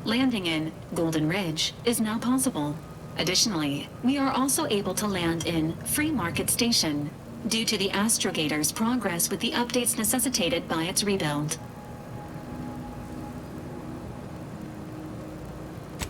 Landing in Golden Ridge is now possible. Additionally, we are also able to land in Free Market Station due to the astrogator's progress with the updates necessitated by its rebuild.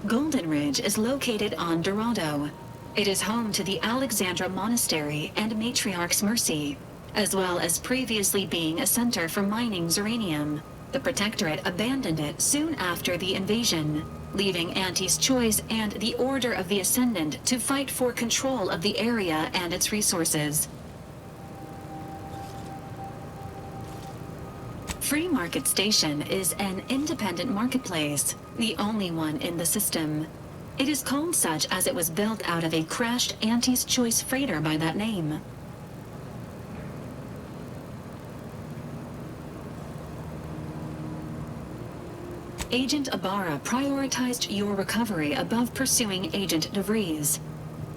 Golden Ridge is located on Dorado. It is home to the Alexandra Monastery and Matriarch's Mercy, as well as previously being a center for mining uranium. The Protectorate abandoned it soon after the invasion, leaving Auntie's Choice and the Order of the Ascendant to fight for control of the area and its resources. Free Market Station is an independent marketplace, the only one in the system. It is called such as it was built out of a crashed Auntie's Choice freighter by that name. Agent Ibarra prioritized your recovery above pursuing Agent DeVries.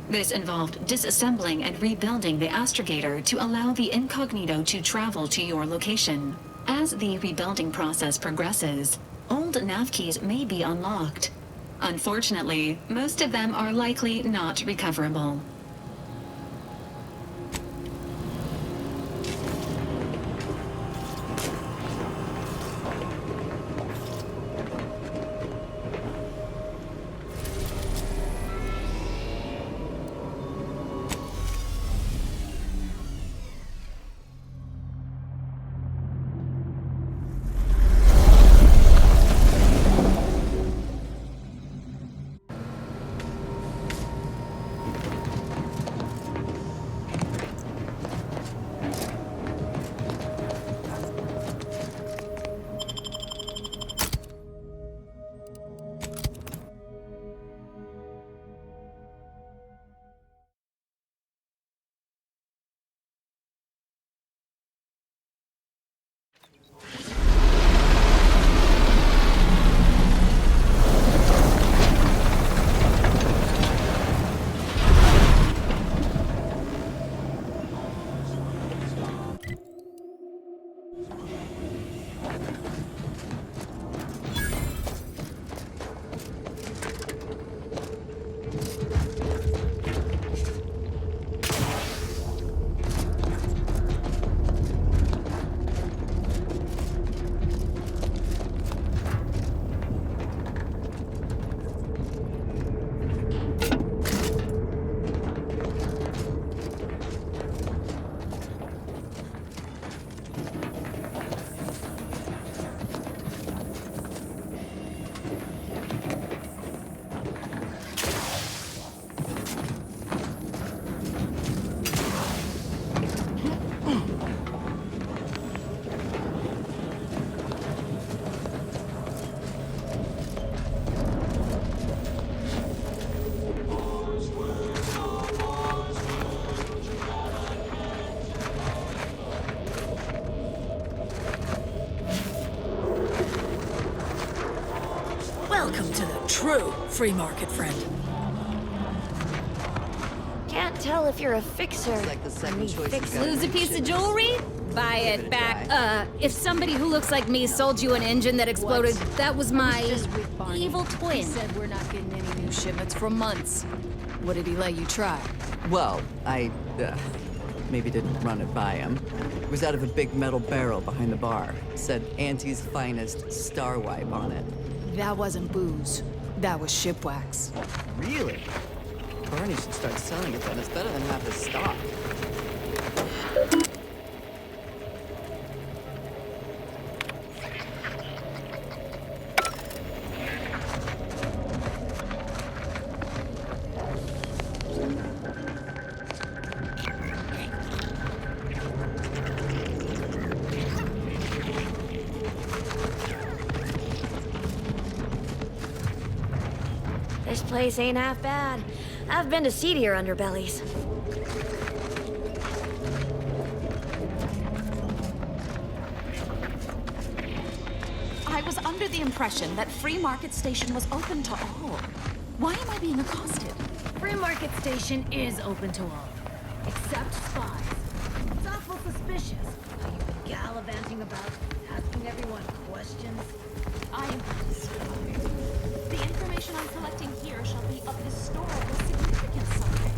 This involved disassembling and rebuilding the astrogator to allow the incognito to travel to your location. As the rebuilding process progresses, old nav keys may be unlocked. Unfortunately, most of them are likely not recoverable. True, free market friend. Can't tell if you're a fixer. Like the second choice. Lose a piece of jewelry? Buy it back. If somebody who looks like me sold you an engine that exploded, that was my evil twin. He said we're not getting any new shipments for months. What did he let you try? Well, I maybe didn't run it by him. It was out of a big metal barrel behind the bar. Said Auntie's finest star wipe on it. That wasn't booze. That was ship wax. Really? Barney should start selling it then. It's better than half his stock. This place ain't half bad. I've been to seedier underbellies. I was under the impression that Free Market Station was open to all. Why am I being accosted? Free Market Station is open to all, except spies. It's awful suspicious how you've been gallivanting about, asking everyone questions. I am the information I'm collecting here shall be of historical significance someday.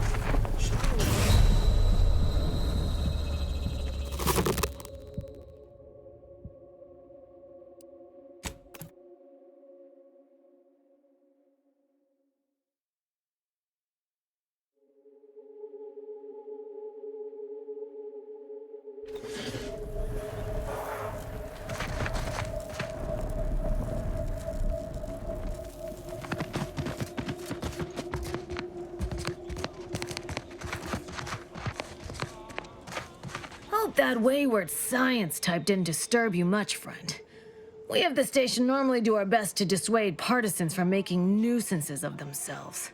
Hope that wayward science type didn't disturb you much, friend. We of the station normally do our best to dissuade partisans from making nuisances of themselves.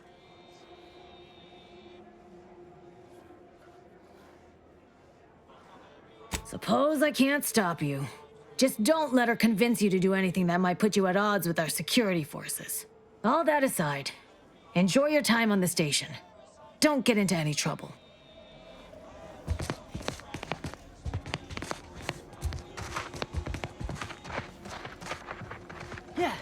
Suppose I can't stop you. Just don't let her convince you to do anything that might put you at odds with our security forces. All that aside, enjoy your time on the station. Don't get into any trouble. Yeah.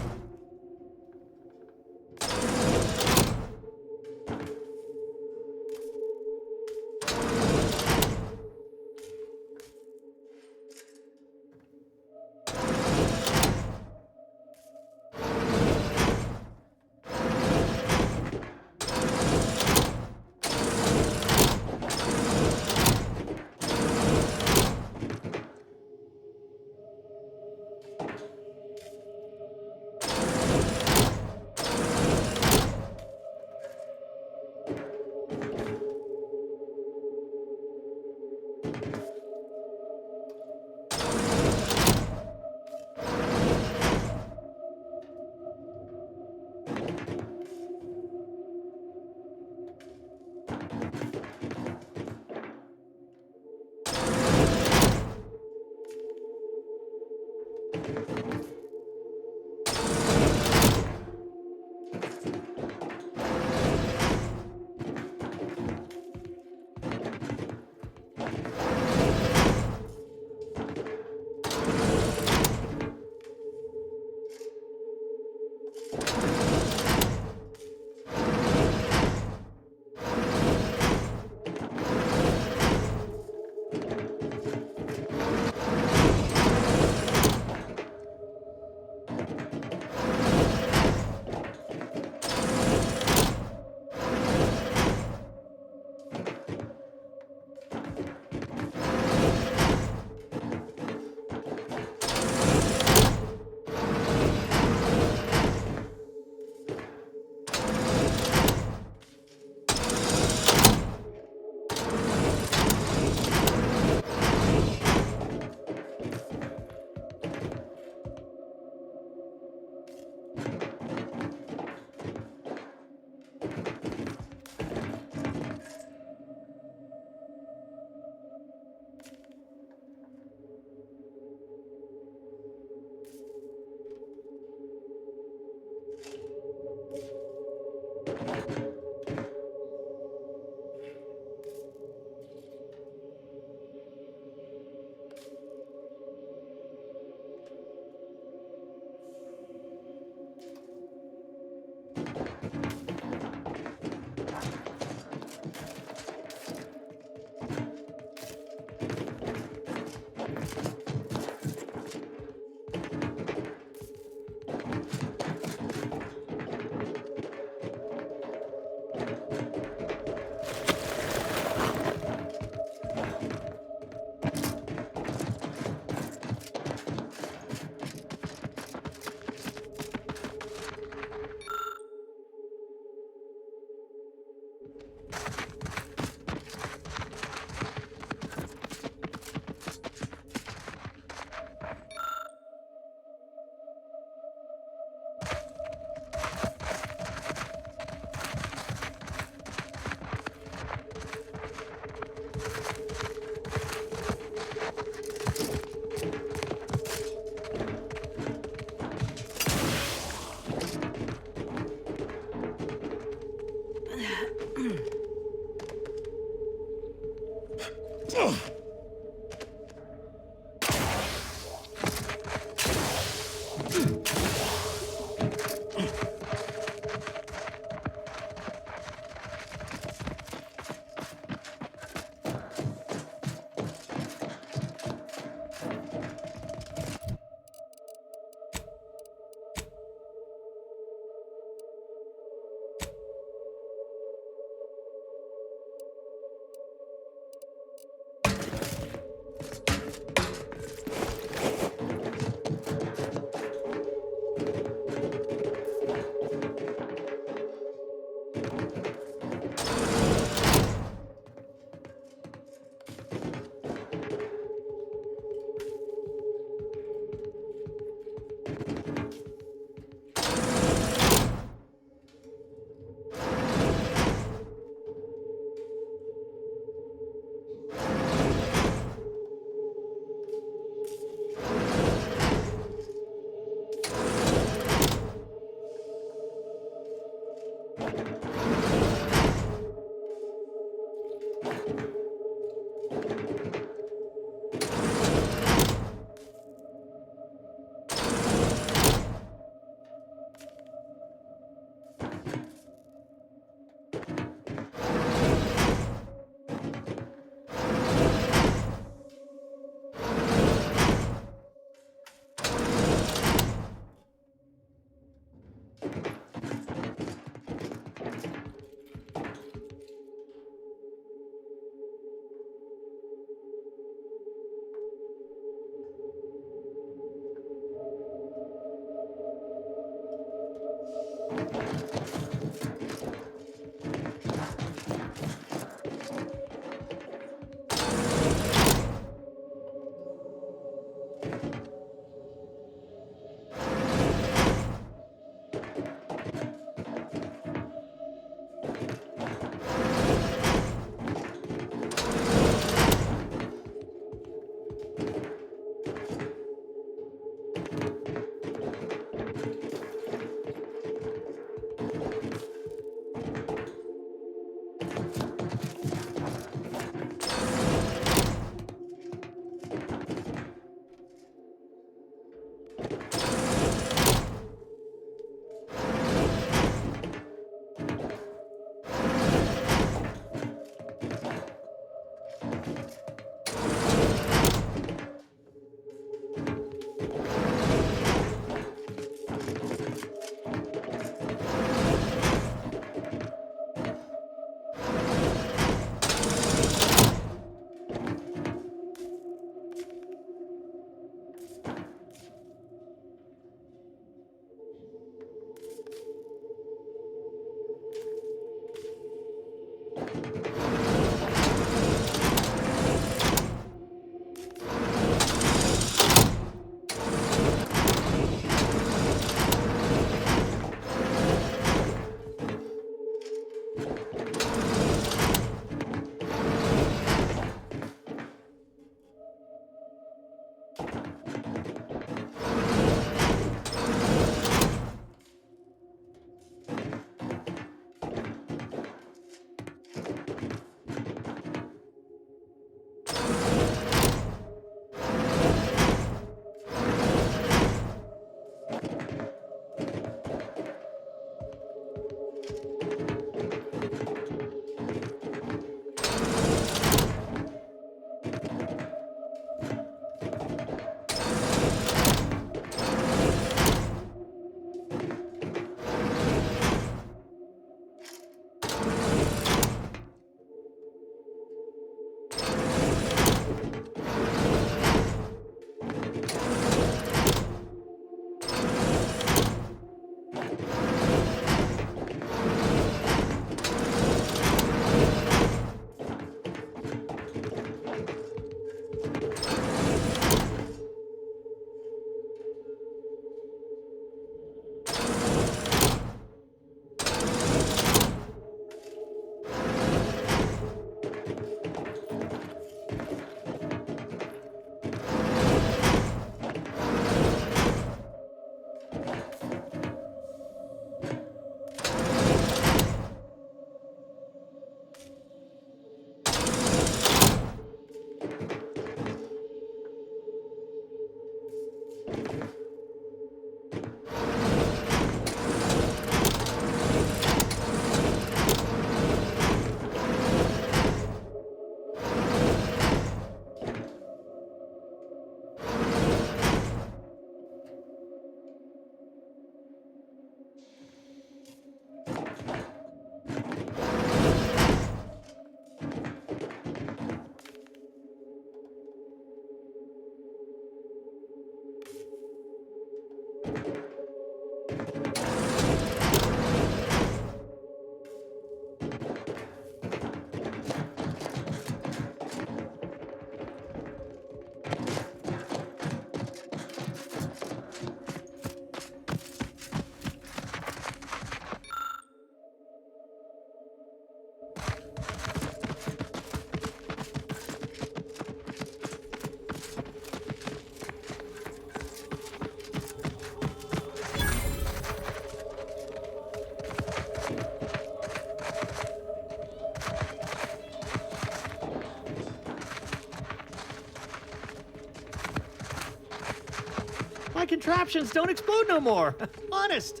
contraptions don't explode no more. Honest.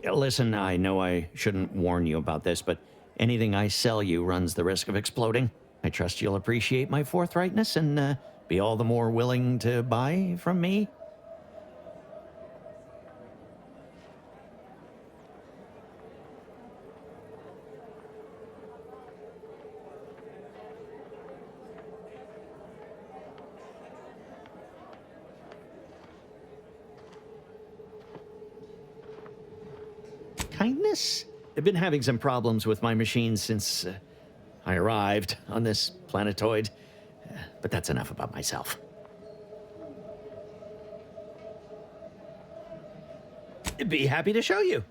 Listen, I know I shouldn't warn you about this, but anything I sell you runs the risk of exploding. I trust you'll appreciate my forthrightness and be all the more willing to buy from me. Kindness? I've been having some problems with my machine since I arrived on this planetoid. But that's enough about myself. Be happy to show you.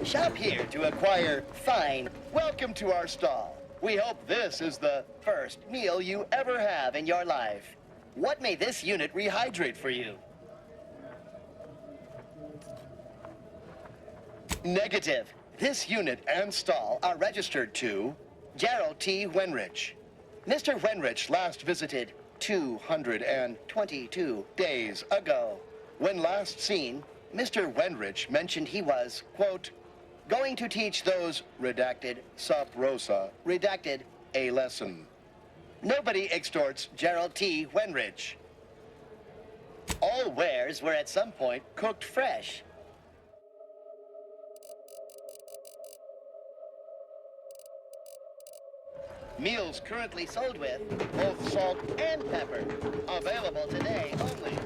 Shop here to acquire fine. Welcome to our stall. We hope this is the first meal you ever have in your life. What may this unit rehydrate for you? Negative. This unit and stall are registered to Gerald T. Wenrich. Mr. Wenrich last visited 222 days ago. When last seen, Mr. Wenrich mentioned he was, quote, going to teach those, redacted, sub rosa, redacted, a lesson. Nobody extorts Gerald T. Wenrich. All wares were at some point cooked fresh. Meals currently sold with both salt and pepper. Available today only.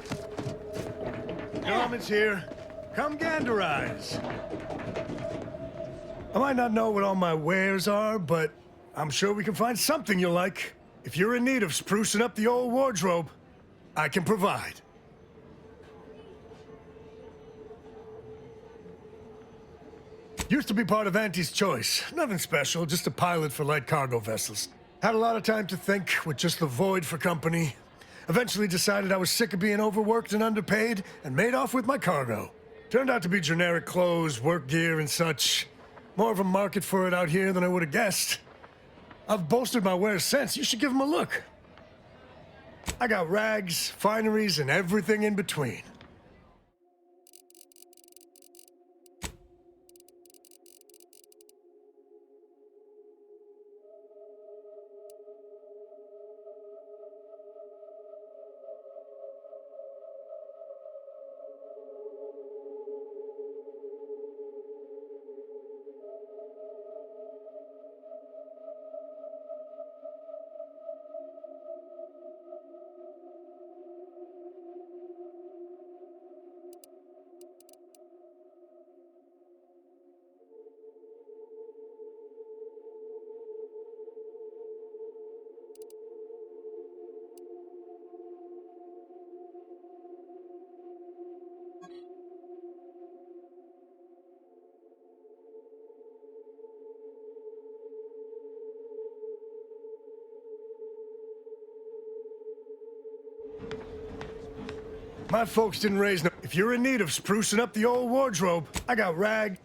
Norman's here. Come ganderize. I might not know what all my wares are, but I'm sure we can find something you'll like. If you're in need of sprucing up the old wardrobe, I can provide. Used to be part of Auntie's Choice. Nothing special, just a pilot for light cargo vessels. Had a lot of time to think with just the void for company. Eventually decided I was sick of being overworked and underpaid and made off with my cargo. Turned out to be generic clothes, work gear, and such. More of a market for it out here than I would have guessed. I've bolstered my wares since. You should give them a look. I got rags, fineries, and everything in between. My folks didn't raise no... If you're in need of sprucing up the old wardrobe, I got rag.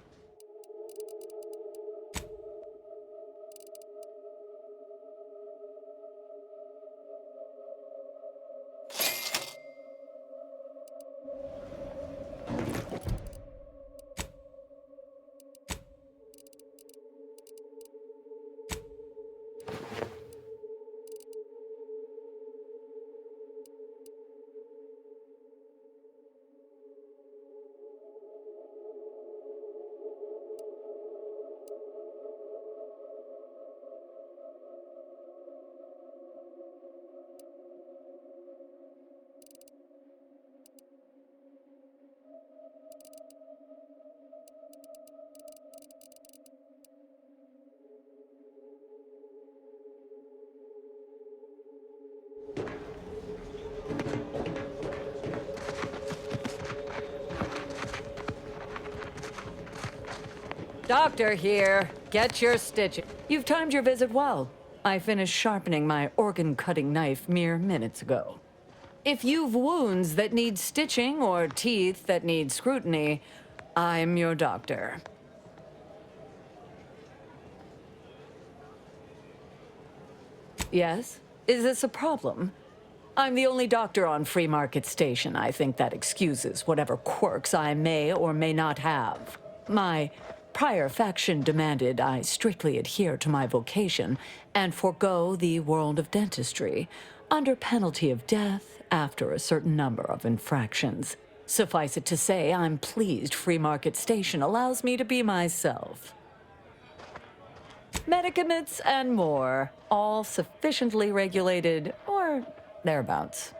Doctor here. Get your stitches. You've timed your visit well. I finished sharpening my organ-cutting knife mere minutes ago. If you've wounds that need stitching or teeth that need scrutiny, I'm your doctor. Yes? Is this a problem? I'm the only doctor on Free Market Station. I think that excuses whatever quirks I may or may not have. My prior faction demanded I strictly adhere to my vocation and forego the world of dentistry, under penalty of death after a certain number of infractions. Suffice it to say, I'm pleased Free Market Station allows me to be myself. Medicaments and more, all sufficiently regulated, or thereabouts.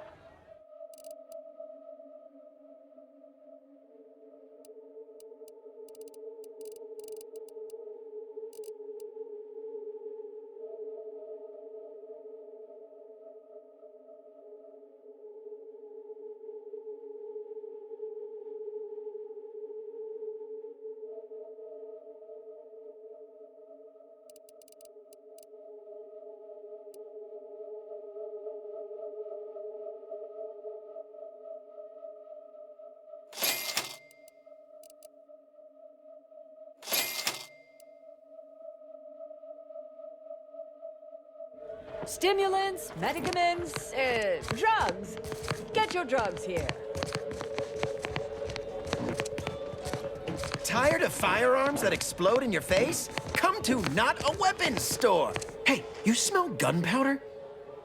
Stimulants, medicaments, drugs. Get your drugs here. Tired of firearms that explode in your face? Come to Not a Weapons store. Hey, you smell gunpowder?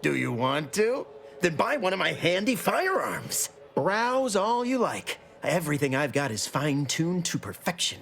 Do you want to? Then buy one of my handy firearms. Browse all you like. Everything I've got is fine-tuned to perfection.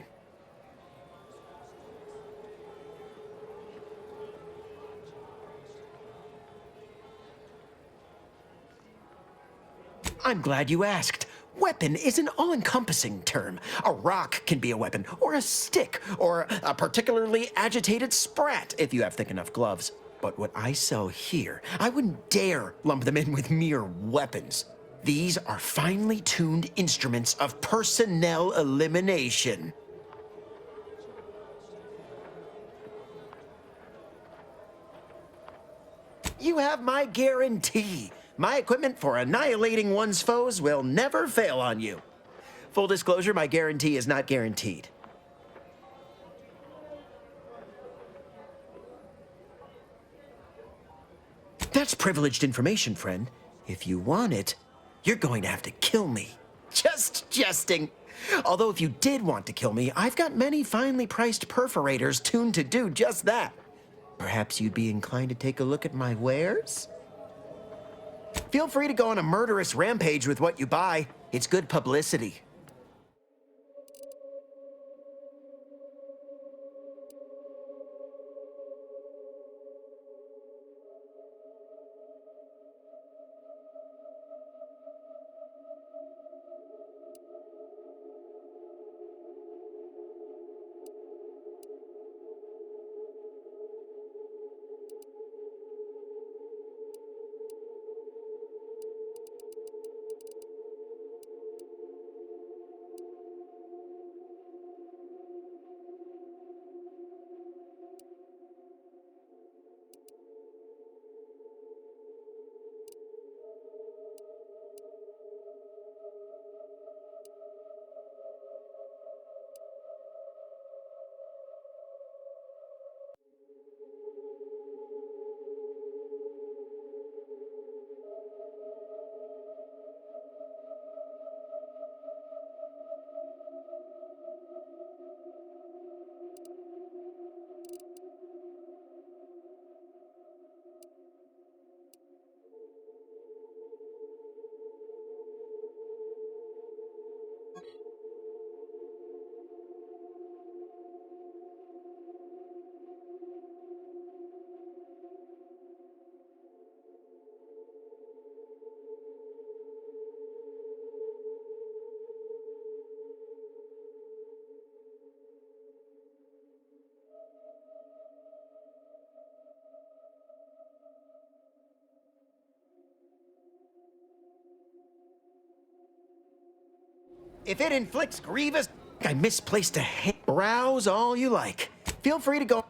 I'm glad you asked. Weapon is an all-encompassing term. A rock can be a weapon, or a stick, or a particularly agitated sprat if you have thick enough gloves. But what I sell here, I wouldn't dare lump them in with mere weapons. These are finely tuned instruments of personnel elimination. You have my guarantee. My equipment for annihilating one's foes will never fail on you. Full disclosure, my guarantee is not guaranteed. That's privileged information, friend. If you want it, you're going to have to kill me. Just jesting. Although if you did want to kill me, I've got many finely priced perforators tuned to do just that. Perhaps you'd be inclined to take a look at my wares? Feel free to go on a murderous rampage with what you buy. It's good publicity. If it inflicts grievous, I misplaced a hand. Browse all you like. Feel free to go.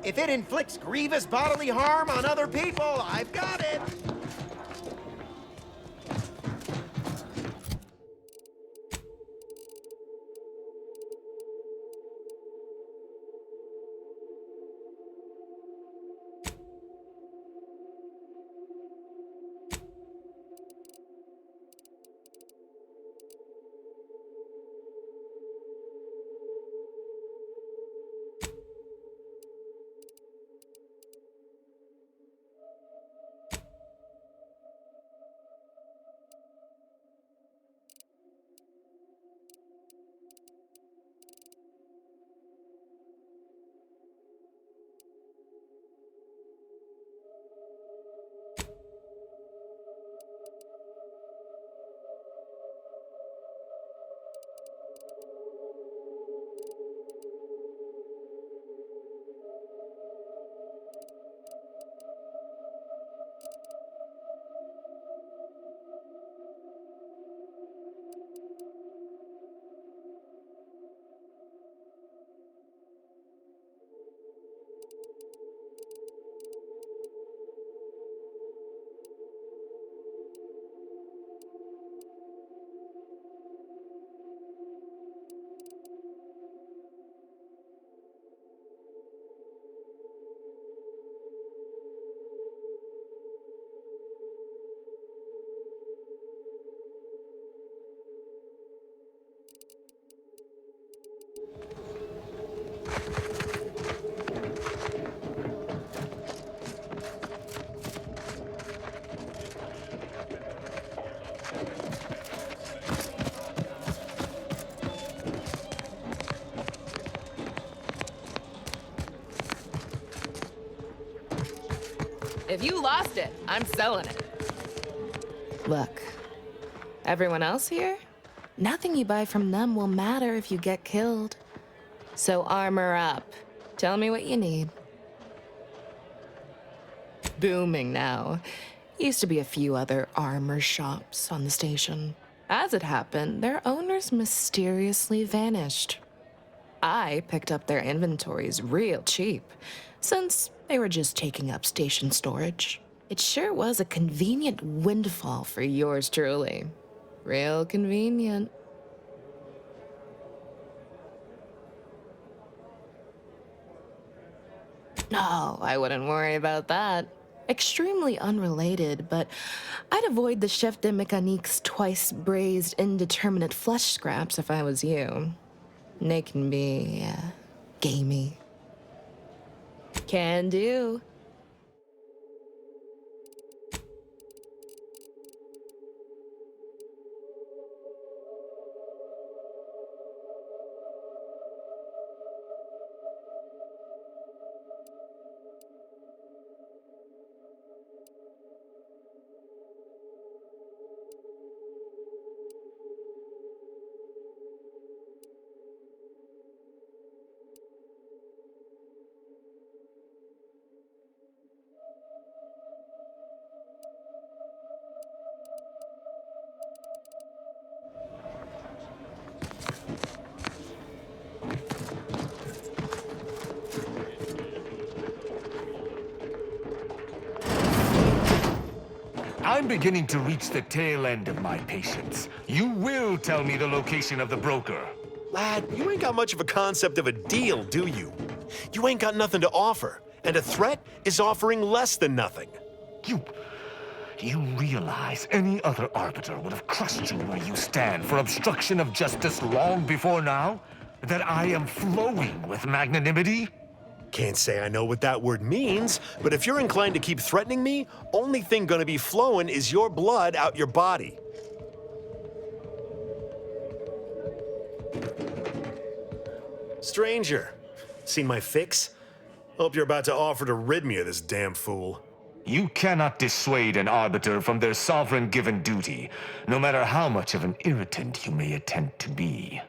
If it inflicts grievous bodily harm on other people, I've got it. If you lost it, I'm selling it. Look, everyone else here? Nothing you buy from them will matter if you get killed. So armor up. Tell me what you need. Booming now. Used to be a few other armor shops on the station. As it happened, their owners mysteriously vanished. I picked up their inventories real cheap, since they were just taking up station storage. It sure was a convenient windfall for yours truly. Real convenient. No, I wouldn't worry about that. Extremely unrelated, but I'd avoid the chef de mécanique's twice braised indeterminate flesh scraps if I was you. They can be, gamey. Can do. I'm beginning to reach the tail end of my patience. You will tell me the location of the broker. Lad, you ain't got much of a concept of a deal, do you? You ain't got nothing to offer, and a threat is offering less than nothing. You realize any other Arbiter would have crushed you where you stand for obstruction of justice long before now? That I am flowing with magnanimity? Can't say I know what that word means, but if you're inclined to keep threatening me, only thing gonna be flowing is your blood out your body. Stranger, seen my fix? Hope you're about to offer to rid me of this damn fool. You cannot dissuade an Arbiter from their sovereign-given duty, no matter how much of an irritant you may attempt to be.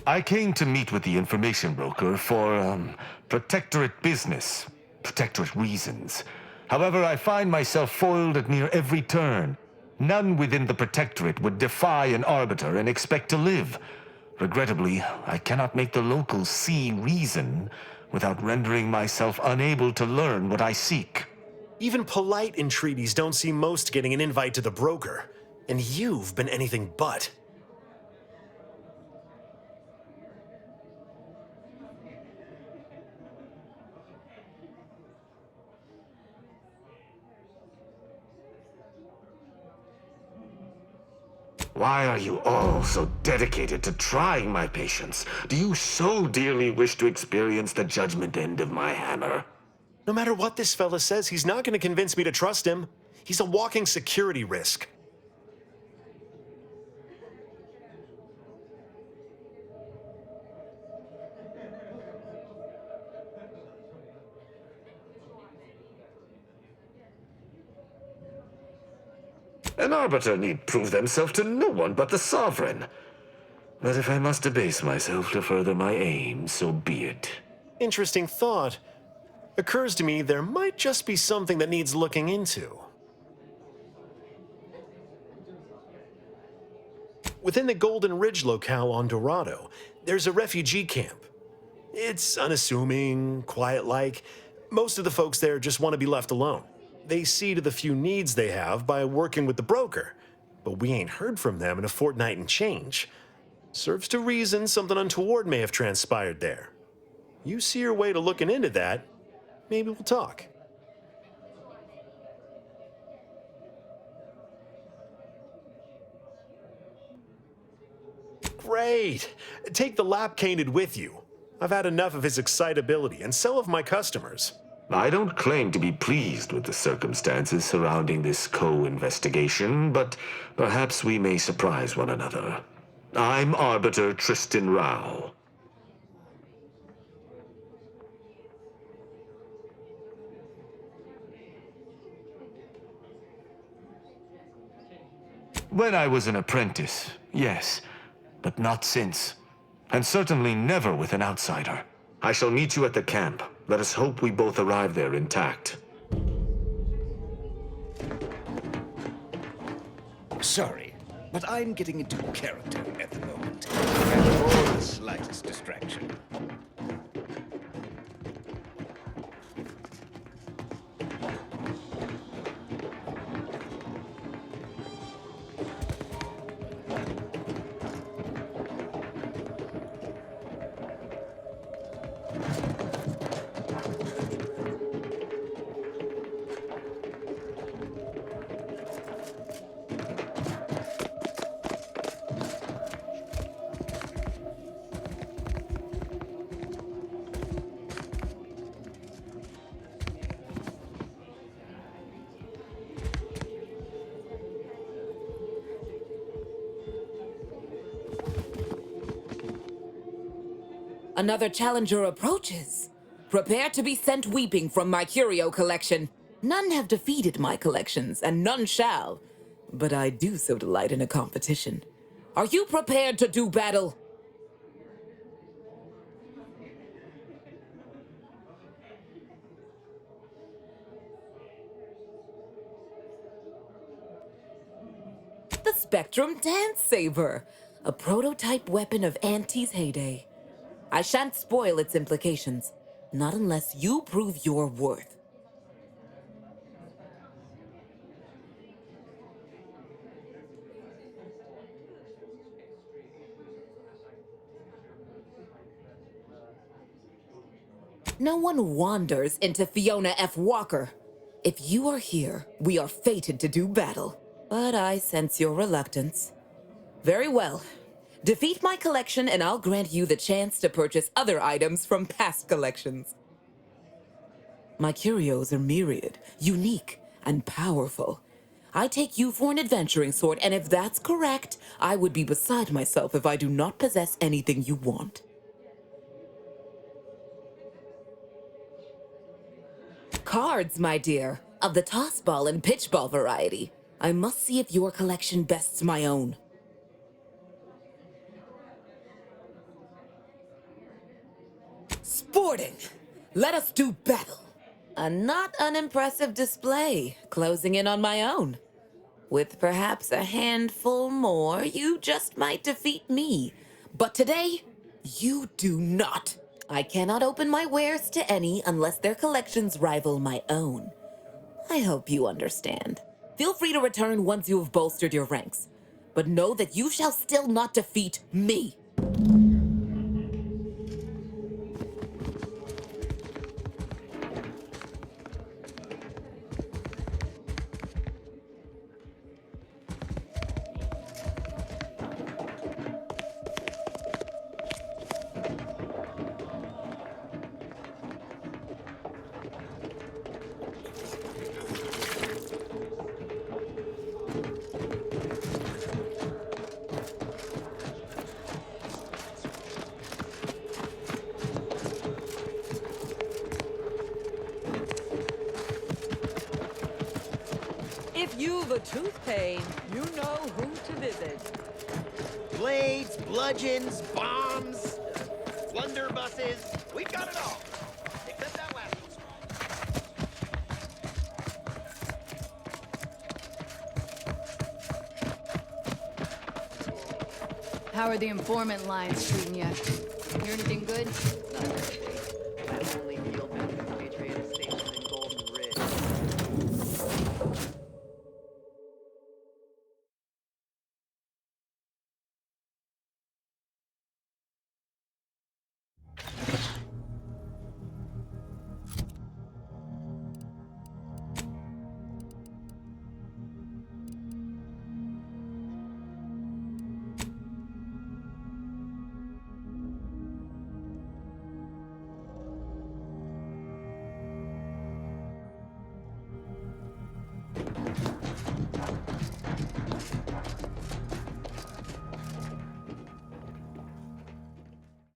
I came to meet with the information broker for, protectorate business, protectorate reasons. However, I find myself foiled at near every turn. None within the Protectorate would defy an Arbiter and expect to live. Regrettably, I cannot make the locals see reason without rendering myself unable to learn what I seek. Even polite entreaties don't see most getting an invite to the broker. And you've been anything but. Why are you all so dedicated to trying my patience? Do you so dearly wish to experience the judgment end of my hammer? No matter what this fella says, he's not going to convince me to trust him. He's a walking security risk. An Arbiter need prove themselves to no one but the Sovereign. But if I must debase myself to further my aim, so be it. Interesting thought. Occurs to me there might just be something that needs looking into. Within the Golden Ridge locale on Dorado, there's a refugee camp. It's unassuming, quiet-like. Most of the folks there just want to be left alone. They see to the few needs they have by working with the broker, but we ain't heard from them in a fortnight and change. Serves to reason something untoward may have transpired there. You see your way to looking into that, maybe we'll talk. Great! Take the lap cained with you. I've had enough of his excitability, and so have my customers. I don't claim to be pleased with the circumstances surrounding this co-investigation, but perhaps we may surprise one another. I'm Arbiter Tristan Rao. When I was an apprentice, yes, but not since. And certainly never with an outsider. I shall meet you at the camp. Let us hope we both arrive there intact. Sorry, but I'm getting into character at the moment. And for the slightest distraction. Another challenger approaches. Prepare to be sent weeping from my curio collection. None have defeated my collections, and none shall. But I do so delight in a competition. Are you prepared to do battle? The Spectrum Dance Saber, a prototype weapon of Auntie's heyday. I shan't spoil its implications, not unless you prove your worth. No one wanders into Fiona F. Walker. If you are here, we are fated to do battle. But I sense your reluctance. Very well. Defeat my collection and I'll grant you the chance to purchase other items from past collections. My curios are myriad, unique, and powerful. I take you for an adventuring sort, and if that's correct, I would be beside myself if I do not possess anything you want. Cards, my dear, of the toss ball and pitch ball variety. I must see if your collection bests my own. Sporting! Let us do battle! A not unimpressive display, closing in on my own. With perhaps a handful more, you just might defeat me. But today, you do not. I cannot open my wares to any unless their collections rival my own. I hope you understand. Feel free to return once you have bolstered your ranks. But know that you shall still not defeat me. If you've a tooth pain, you know who to visit. Blades, bludgeons, bombs, blunderbusses. We've got it all. Except that last one. How are the informant lines treating you? Hear anything good?